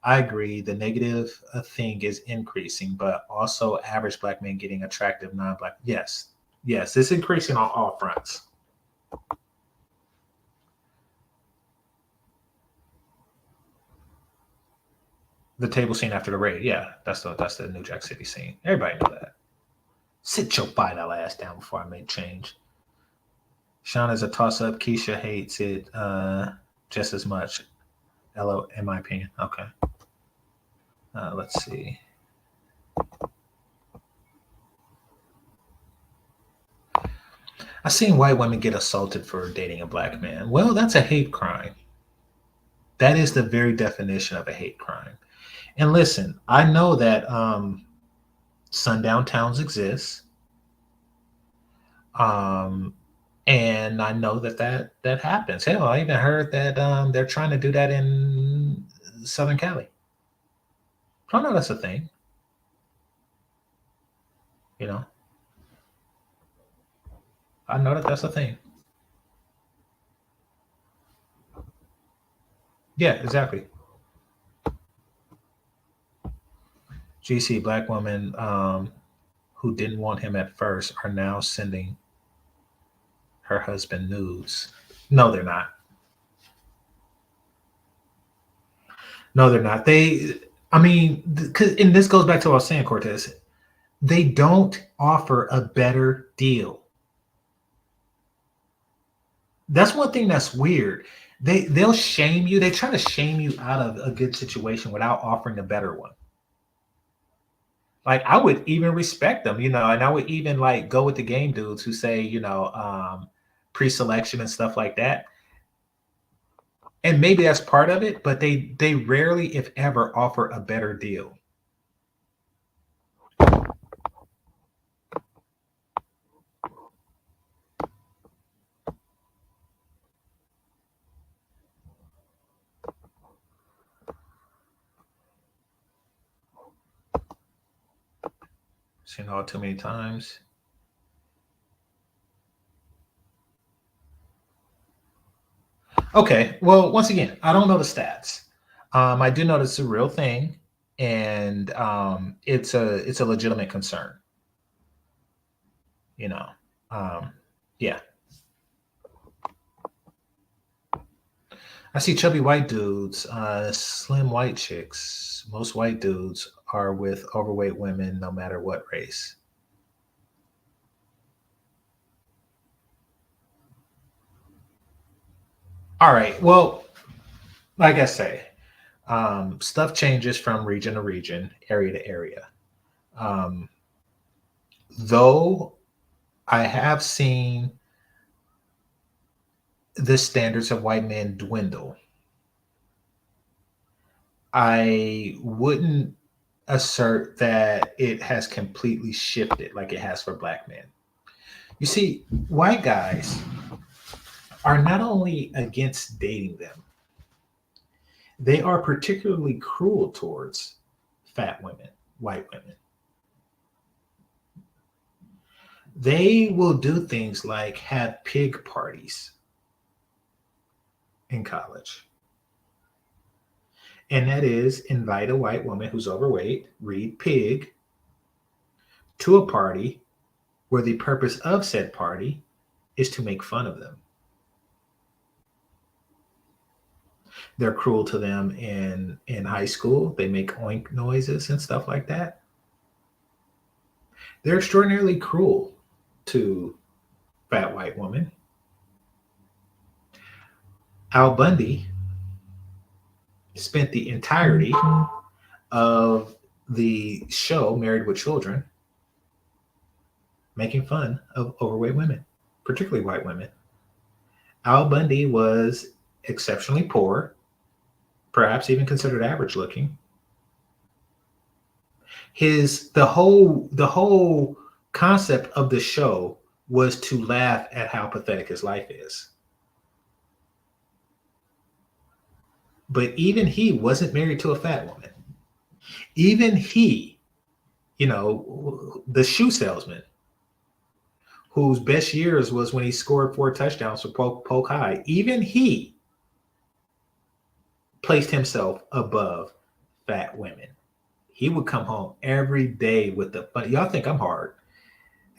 I agree. The negative thing is increasing, but also average black men getting attractive non-black. Yes, yes, it's increasing on all fronts. The table scene after the raid, yeah, that's the New Jack City scene. Everybody know that. Sit your final ass down before I make change. Sean is a toss-up. Keisha hates it just as much. LO, in my opinion. Okay. Let's see. I've seen white women get assaulted for dating a black man. Well, that's a hate crime. That is the very definition of a hate crime. And listen, I know that sundown towns exist. And I know that happens. Hell, I even heard that they're trying to do that in Southern Cali. I know that's a thing. You know, I know that that's a thing. Yeah, exactly. GC, black women who didn't want him at first are now sending her husband nudes. No, they're not. No, they're not. I mean, and this goes back to what I was saying, Cortez. They don't offer a better deal. That's one thing that's weird. They'll shame you. They try to shame you out of a good situation without offering a better one. Like I would even respect them, and I would even like go with the game dudes who say, pre-selection and stuff like that. And maybe that's part of it, but they rarely, if ever, offer a better deal. Seen all too many times. Okay, well, once again, I don't know the stats. I do know it's a real thing, and it's a legitimate concern. You know, um, yeah. I see chubby white dudes, slim white chicks. Most white dudes are with overweight women, no matter what race. All right. Well, like I say, stuff changes from region to region, area to area. Um, though I have seen the standards of white men dwindle, I wouldn't assert that it has completely shifted like it has for black men. You see, white guys are not only against dating them, they are particularly cruel towards fat women, white women. They will do things like have pig parties in college. And that is invite a white woman who's overweight, read pig, to a party where the purpose of said party is to make fun of them. They're cruel to them in high school. They make oink noises and stuff like that. They're extraordinarily cruel to fat white women. Al Bundy spent the entirety of the show Married with Children making fun of overweight women, particularly white women. Al Bundy was exceptionally poor, perhaps even considered average looking. The whole concept of the show was to laugh at how pathetic his life is. But even he wasn't married to a fat woman. Even he, the shoe salesman, whose best years was when he scored 4 touchdowns for Polk High, even he placed himself above fat women. He would come home every day with the fun. Y'all think I'm hard.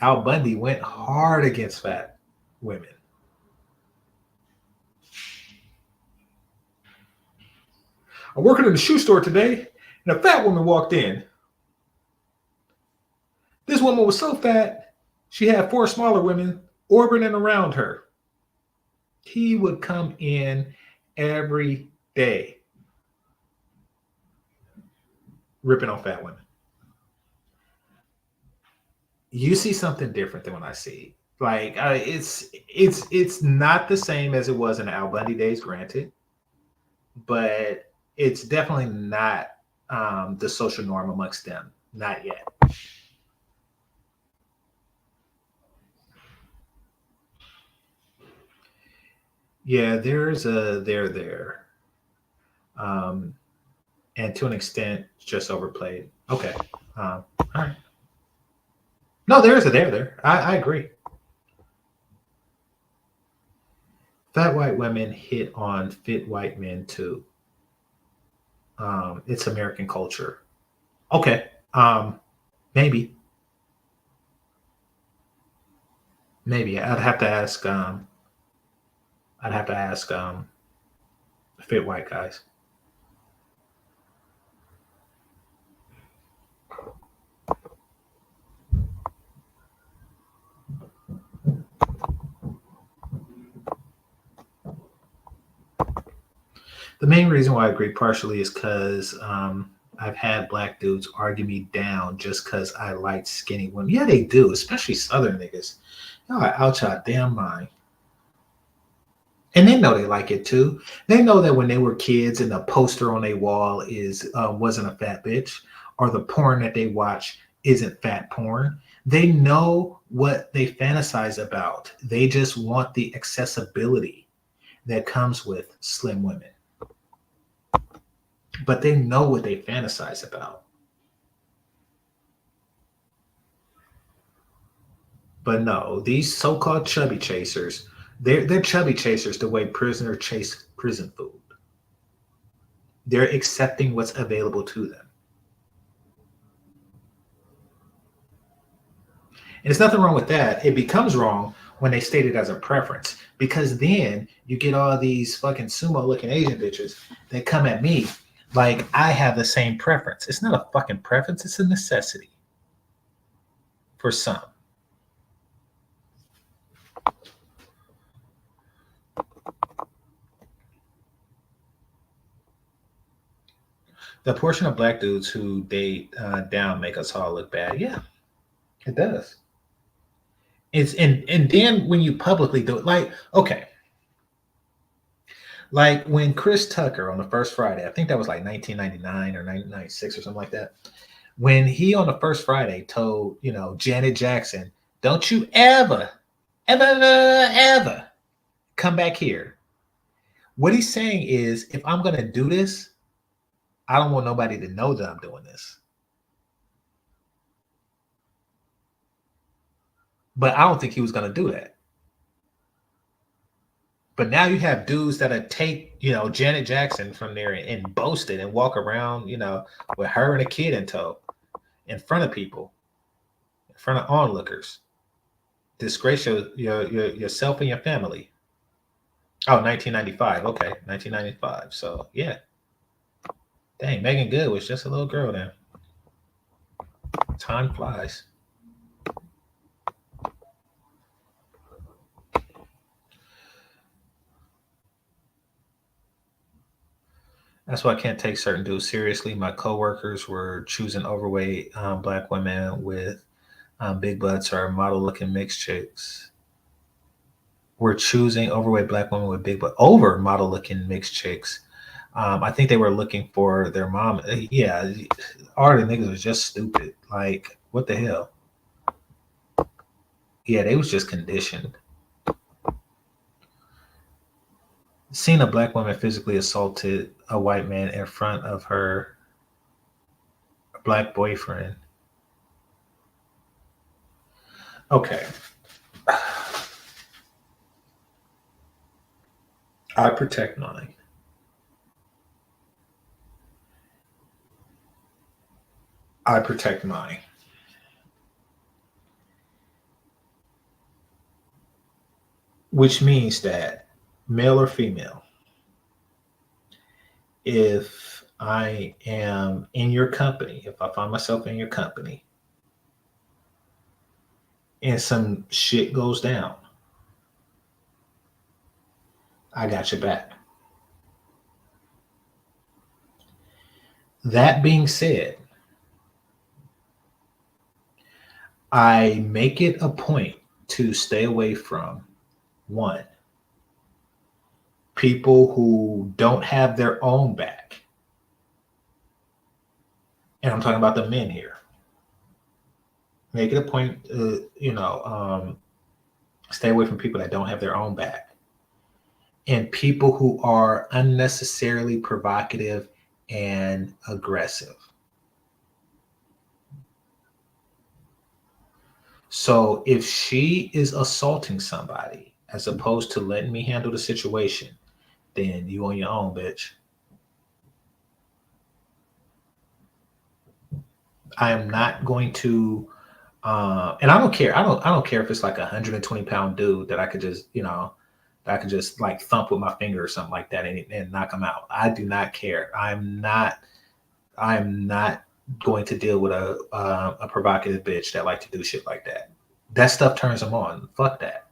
Al Bundy went hard against fat women. I'm working in the shoe store today, and a fat woman walked in. This woman was so fat, she had 4 smaller women orbiting around her. He would come in every day ripping on fat women. You see something different than what I see. Like it's not the same as it was in the Al Bundy days, granted, but it's definitely not the social norm amongst them. Not yet. Yeah, there's a there. And to an extent, just overplayed. Okay. All right. No, there is a there. I agree. Fat white women hit on fit white men too. It's American culture. Okay. Maybe. Maybe. I'd have to ask fit white guys. The main reason why I agree partially is because I've had black dudes argue me down just because I like skinny women. Yeah, they do, especially Southern niggas. Y'all are out your damn mind. And they know they like it too. They know that when they were kids and the poster on their wall is wasn't a fat bitch, or the porn that they watch isn't fat porn. They know what they fantasize about. They just want the accessibility that comes with slim women. But they know what they fantasize about. But no, these so-called chubby chasers, they're chubby chasers the way prisoners chase prison food. They're accepting what's available to them. And there's nothing wrong with that. It becomes wrong when they state it as a preference, because then you get all these fucking sumo looking Asian bitches that come at me like I have the same preference. It's not a fucking preference, it's a necessity for some. The portion of black dudes who date down make us all look bad. Yeah, it does. It's and then when you publicly do it, like, okay, like when Chris Tucker on the first Friday, I think that was like 1999 or 1996 or something like that. When he on the first Friday told, Janet Jackson, don't you ever come back here. What he's saying is, if I'm going to do this, I don't want nobody to know that I'm doing this. But I don't think he was going to do that. But now you have dudes that take, Janet Jackson from there and boast it and walk around, with her and a kid in tow in front of people, in front of onlookers. Disgrace yourself and your family. Oh, 1995. Okay, 1995. So, yeah. Dang, Megan Good was just a little girl then. Time flies. That's why I can't take certain dudes seriously. My coworkers were choosing overweight black women with big butts or model-looking mixed chicks. We're choosing overweight black women with big butt over model-looking mixed chicks. I think they were looking for their mom. Yeah, all the niggas was just stupid. Like, what the hell? Yeah, they was just conditioned. Seen a black woman physically assaulted a white man in front of her black boyfriend. Okay. I protect mine. I protect mine. Which means that, male or female, if I am in your company, if I find myself in your company and some shit goes down, I got your back. That being said, I make it a point to stay away from, one, people who don't have their own back. And I'm talking about the men here. Make it a point, stay away from people that don't have their own back. And people who are unnecessarily provocative and aggressive. So if she is assaulting somebody as opposed to letting me handle the situation, then you on your own, bitch. I am not going to, and I don't care. I don't care if it's like a 120-pound dude that I could just, that I could just like thump with my finger or something like that and knock him out. I do not care. I'm not going to deal with a provocative bitch that like to do shit like that. That stuff turns them on. Fuck that.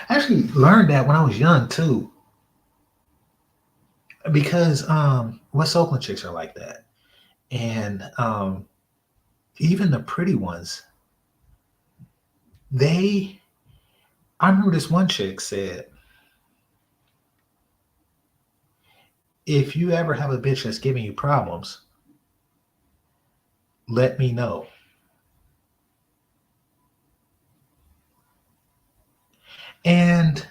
I actually learned that when I was young too, because West Oakland chicks are like that, and even the pretty ones, I remember this one chick said, if you ever have a bitch that's giving you problems, let me know. And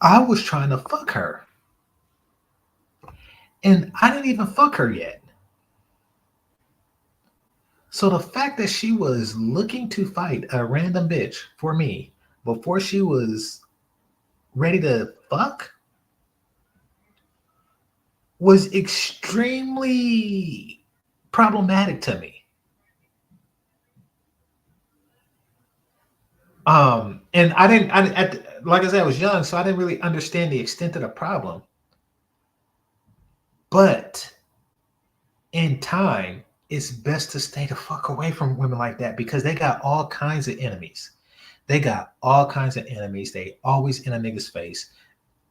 I was trying to fuck her. And I didn't even fuck her yet. So the fact that she was looking to fight a random bitch for me before she was ready to fuck was extremely problematic to me. And like I said, I was young, so I didn't really understand the extent of the problem. But in time, it's best to stay the fuck away from women like that because they got all kinds of enemies. They got all kinds of enemies. They always in a nigga's face.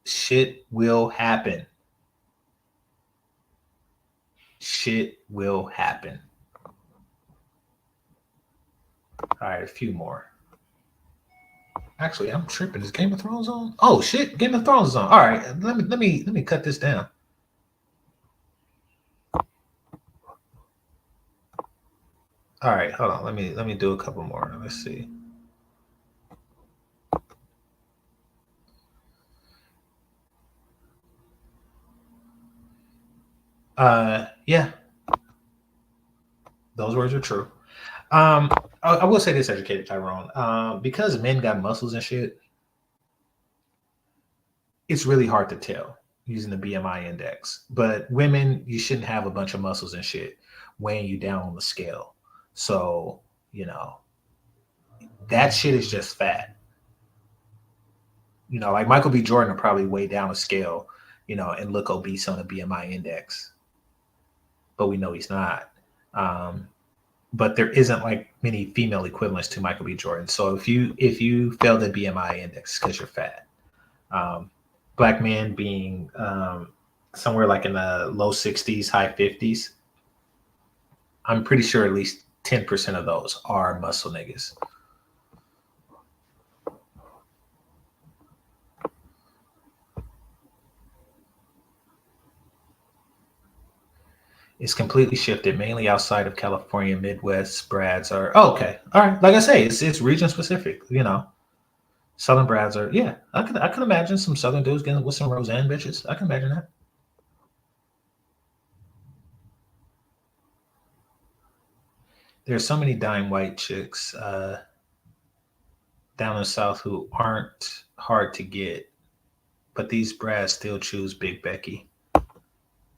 Shit will happen. Shit will happen. All right, a few more. Actually, I'm tripping. Is Game of Thrones on? Oh shit, Game of Thrones is on. All right, let me cut this down. All right, hold on. Let me do a couple more. Let's see. Yeah, those words are true. I will say this, educated Tyrone. Because men got muscles and shit, it's really hard to tell using the BMI index. But women, you shouldn't have a bunch of muscles and shit weighing you down on the scale. So, that shit is just fat. Like Michael B. Jordan will probably weigh down a scale, and look obese on a BMI index. But we know he's not. But there isn't like many female equivalents to Michael B. Jordan. So if you fail the BMI index because you're fat, black men being somewhere like in the low 60s, high 50s, I'm pretty sure at least 10% of those are muscle niggas. It's completely shifted, mainly outside of California, Midwest brads are okay. All right, like I say, it's region specific. Southern brads are I could imagine some Southern dudes getting with some Roseanne bitches. I can imagine that. There's so many dying white chicks down in the South who aren't hard to get, but these brads still choose Big Becky.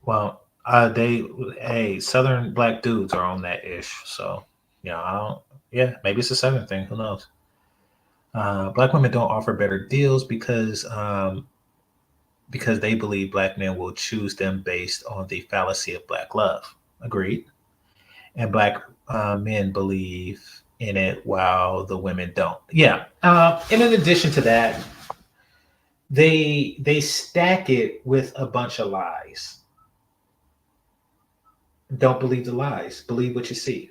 Well, Southern black dudes are on that ish. So, maybe it's a Southern thing. Who knows? Black women don't offer better deals because they believe black men will choose them based on the fallacy of black love. Agreed. And black men believe in it while the women don't. Yeah. And in addition to that, they stack it with a bunch of lies. Don't believe the lies. Believe what you see.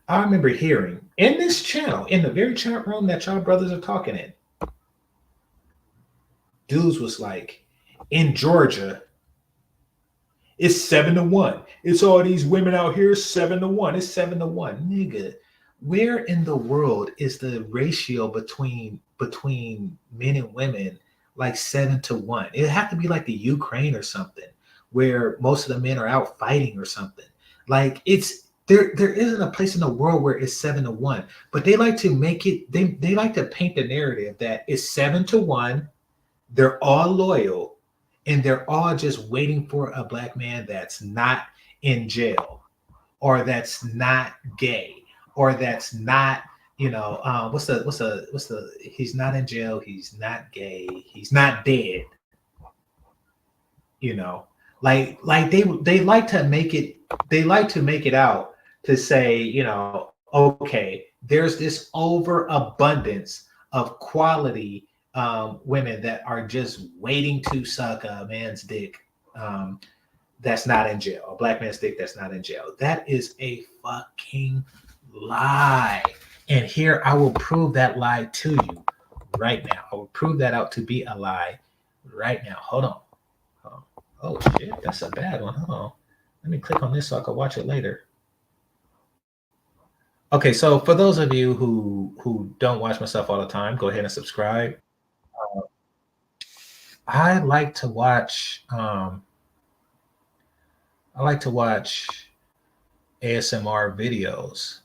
I remember hearing in this channel, in the very chat room that y'all brothers are talking in, dudes was like, in Georgia, it's 7-1. It's all these women out here, 7-1. It's 7-1. Nigga, where in the world is the ratio between men and women like 7-1? It'd have to be like the Ukraine or something, where most of the men are out fighting or something. Like there isn't a place in the world where it's 7-1, but they like to make it, they like to paint the narrative that it's 7-1, they're all loyal, and they're all just waiting for a black man that's not in jail, or that's not gay, or that's not, what's the he's not in jail, he's not gay, he's not dead. Like they like to make it, out to say, okay, there's this overabundance of quality women that are just waiting to suck a man's dick that's not in jail, a black man's dick that's not in jail. That is a fucking lie. And here I will prove that lie to you right now. I will prove that out to be a lie right now. Hold on. Oh shit, that's a bad one. Hold on. Let me click on this so I can watch it later. Okay, so for those of you who don't watch my stuff all the time, go ahead and subscribe. I like to watch ASMR videos,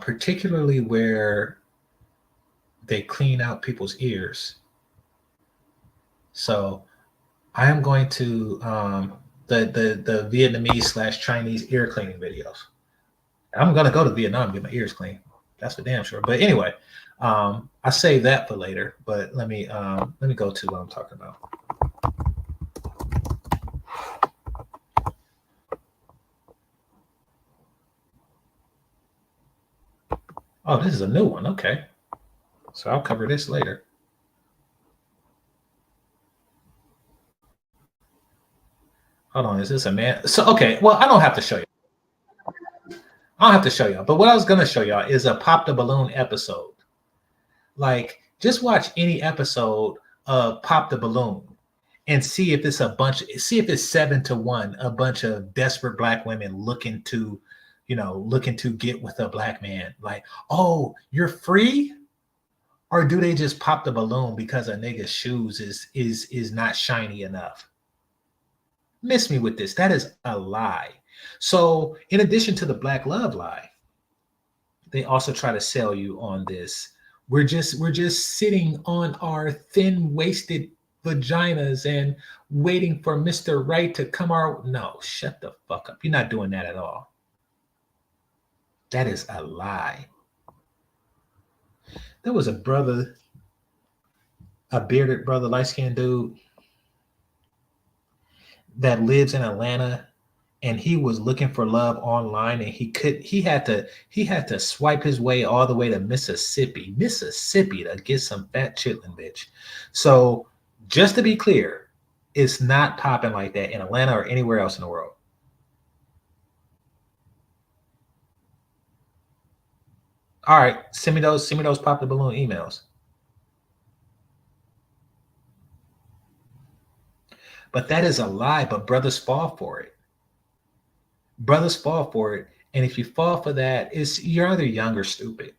particularly where they clean out people's ears. So I am going to the Vietnamese / Chinese ear cleaning videos. I'm gonna go to Vietnam and get my ears cleaned. That's for damn sure. But anyway, I save that for later. But let me go to what I'm talking about. Oh, this is a new one. Okay, so I'll cover this later. Hold on, is this a man? So okay, well, I don't have to show you. I don't have to show y'all. But what I was gonna show y'all is a Pop the Balloon episode. Like, just watch any episode of Pop the Balloon and see if it's see if it's 7-1, a bunch of desperate black women looking to get with a black man. Like, oh, you're free? Or do they just pop the balloon because a nigga's shoes is not shiny enough? Miss me with this. That is a lie. So in addition to the black love lie, they also try to sell you on this. We're just sitting on our thin-waisted vaginas and waiting for Mr. Right to come our... No, shut the fuck up. You're not doing that at all. That is a lie. There was a brother, a bearded brother, light-skinned dude that lives in Atlanta, and he was looking for love online, and he had to swipe his way all the way to Mississippi to get some fat chitlin bitch. So just to be clear, it's not popping like that in Atlanta or anywhere else in the world. All right, send me those Pop the Balloon emails. But that is a lie, but brothers fall for it. Brothers fall for it. And if you fall for that, you're either young or stupid.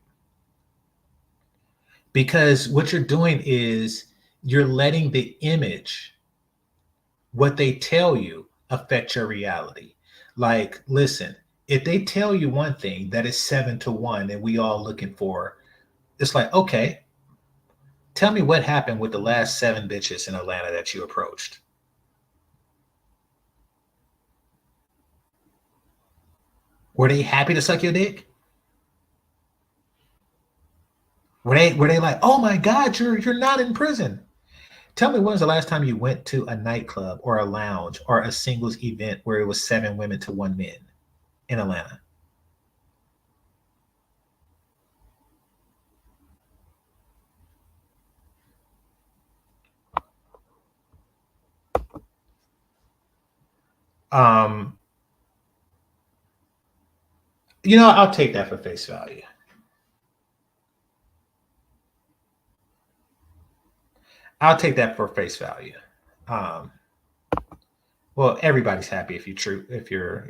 Because what you're doing is you're letting the image, what they tell you, affect your reality. Like, listen, if they tell you one thing that is 7-1 and we all looking for, it's like, okay, tell me what happened with the last 7 bitches in Atlanta that you approached. Were they happy to suck your dick? Were they like, oh my God, you're not in prison? Tell me, when was the last time you went to a nightclub or a lounge or a singles event where it was 7 women to 1 man in Atlanta? I'll take that for face value. I'll take that for face value. Well, everybody's happy if you're,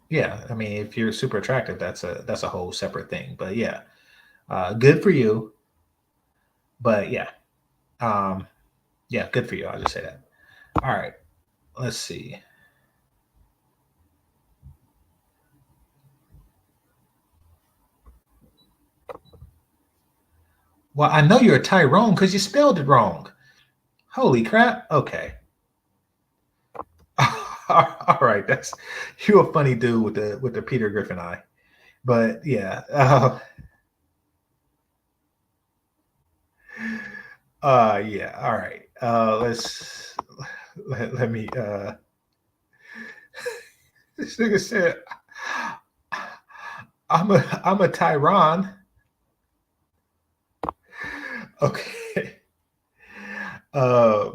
yeah. I mean, if you're super attractive, that's a whole separate thing. But yeah, good for you. But yeah, yeah, good for you. I'll just say that. All right, let's see. Well, I know you're a Tyrone because you spelled it wrong. Holy crap. Okay. All right. That's you a funny dude with the Peter Griffin eye. But yeah. Yeah. All right. Let me this nigga said I'm a Tyron. Okay. Uh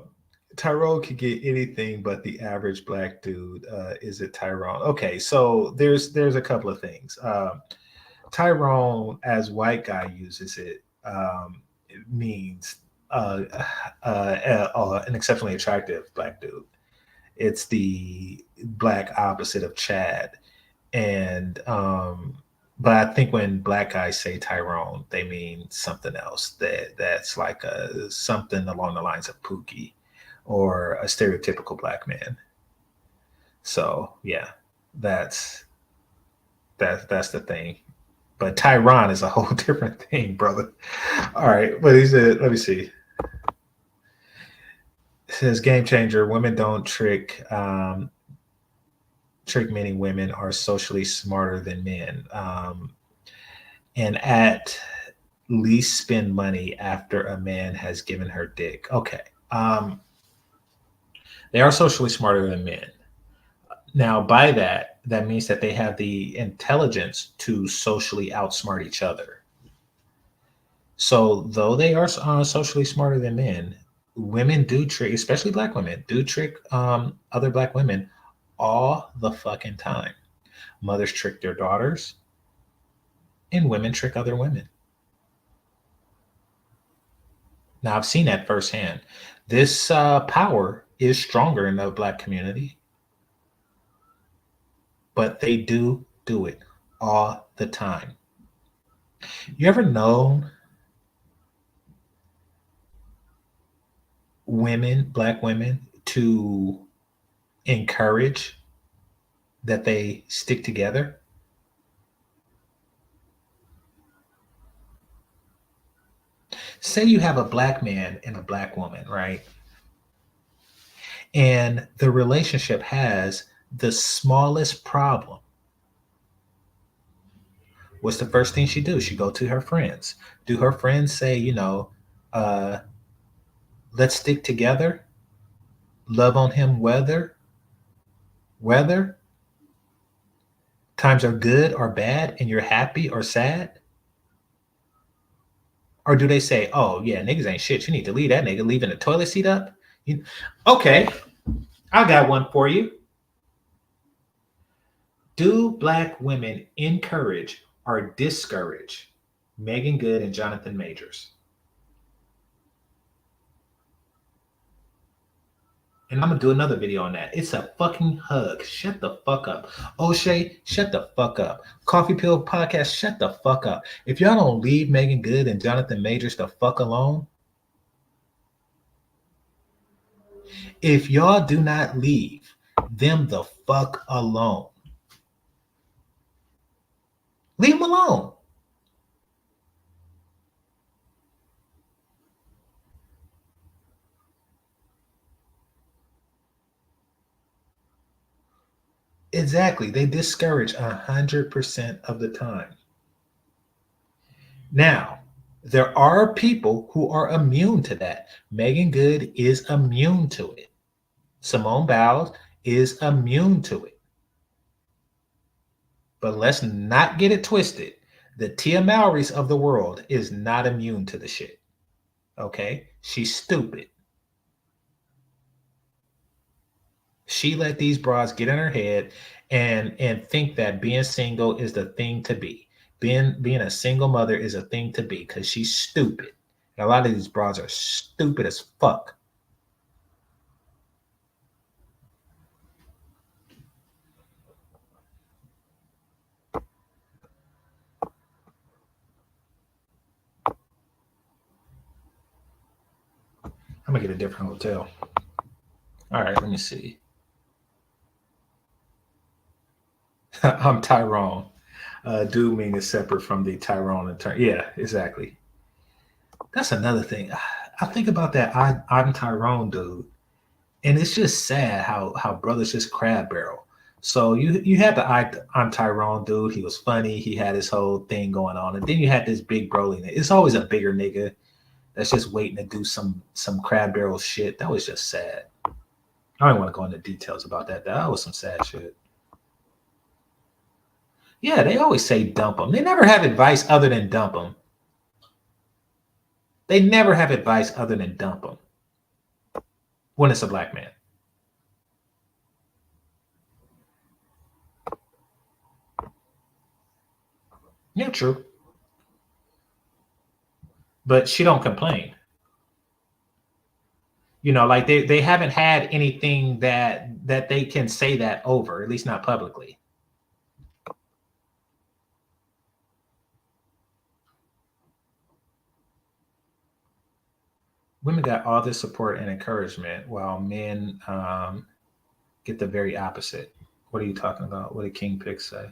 Tyrone could get anything but the average black dude. Is it Tyrone? Okay, so there's a couple of things. Tyrone, as white guy uses it, it means an exceptionally attractive black dude. It's the black opposite of Chad. And but I think when black guys say Tyrone, they mean something else. That's like something along the lines of Pookie or a stereotypical black man. So yeah, that's that's the thing. But Tyron is a whole different thing, brother. All right, but he said, let me see. It says Game Changer. Women don't trick many women are socially smarter than men, and at least spend money after a man has given her dick. Okay, they are socially smarter than men. Now, by that, that means that they have the intelligence to socially outsmart each other. So, though they are socially smarter than men, women do trick, especially black women, do trick other black women all the fucking time. Mothers trick their daughters, and women trick other women. Now, I've seen that firsthand. This power is stronger in the black community, but they do it all the time. You ever known women, black women, to encourage that they stick together? Say you have a black man and a black woman, right? And the relationship has the smallest problem. What's the first thing she do? She go to her friends. Do her friends say, uh, let's stick together, love on him whether times are good or bad and you're happy or sad? Or do they say, oh yeah, niggas ain't shit. You need to leave that nigga leaving the toilet seat up? Okay, I got one for you. Do black women encourage or discourage Megan Good and Jonathan Majors? And I'm gonna do another video on that. It's a fucking hug. Shut the fuck up. O'Shea, shut the fuck up. Coffee Pill Podcast, shut the fuck up. If y'all don't leave Megan Good and Jonathan Majors the fuck alone, if y'all do not leave them the fuck alone, leave them alone. Exactly. They discourage 100% of the time. Now, there are people who are immune to that. Megan Good is immune to it. Simone Biles is immune to it. But let's not get it twisted. The Tia Mowry's of the world is not immune to the shit. Okay? She's stupid. She let these broads get in her head and think that being single is the thing to be. Being a single mother is a thing to be because she's stupid. And a lot of these broads are stupid as fuck. I'm gonna get a different hotel. All right, let me see. I'm Tyrone. Do mean is separate from the Tyrone and yeah, exactly. That's another thing. I think about that I'm Tyrone dude, and it's just sad how brothers just crab barrel. So you had the I'm Tyrone dude. He was funny. He had his whole thing going on, and then you had this big Broly. It's always a bigger nigga that's just waiting to do some crab barrel shit. That was just sad. I don't want to go into details about that. That was some sad shit. Yeah, they always say dump them. They never have advice other than dump them. They never have advice other than dump them when it's a black man. Yeah, true. But she don't complain. You know, like they haven't had anything that they can say that over, at least not publicly. Women got all this support and encouragement while men get the very opposite. What are you talking about? What did King Pick say?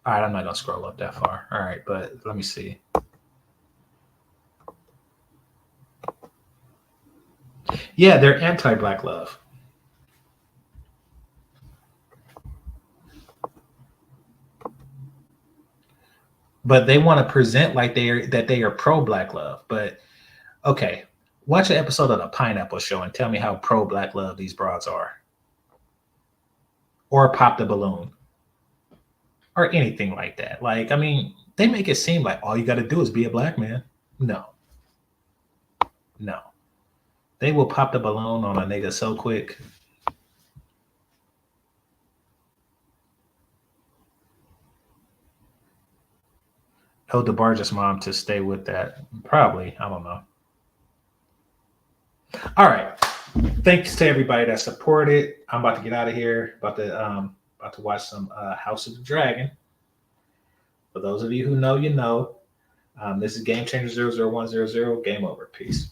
All right, I'm not going to scroll up that far. All right, but let me see. Yeah, they're anti-black love. But they want to present like they are pro-black love. But okay, watch an episode of the Pineapple Show and tell me how pro-black love these broads are. Or Pop the Balloon. Or anything like that. Like, I mean, they make it seem like all you got to do is be a black man. No. They will pop the balloon on a nigga so quick. Told the Barges mom to stay with that. Probably. I don't know. All right. Thanks to everybody that supported. I'm about to get out of here. About to watch some House of the Dragon. For those of you who know, you know. This is GameChanger 00100. Game over. Peace.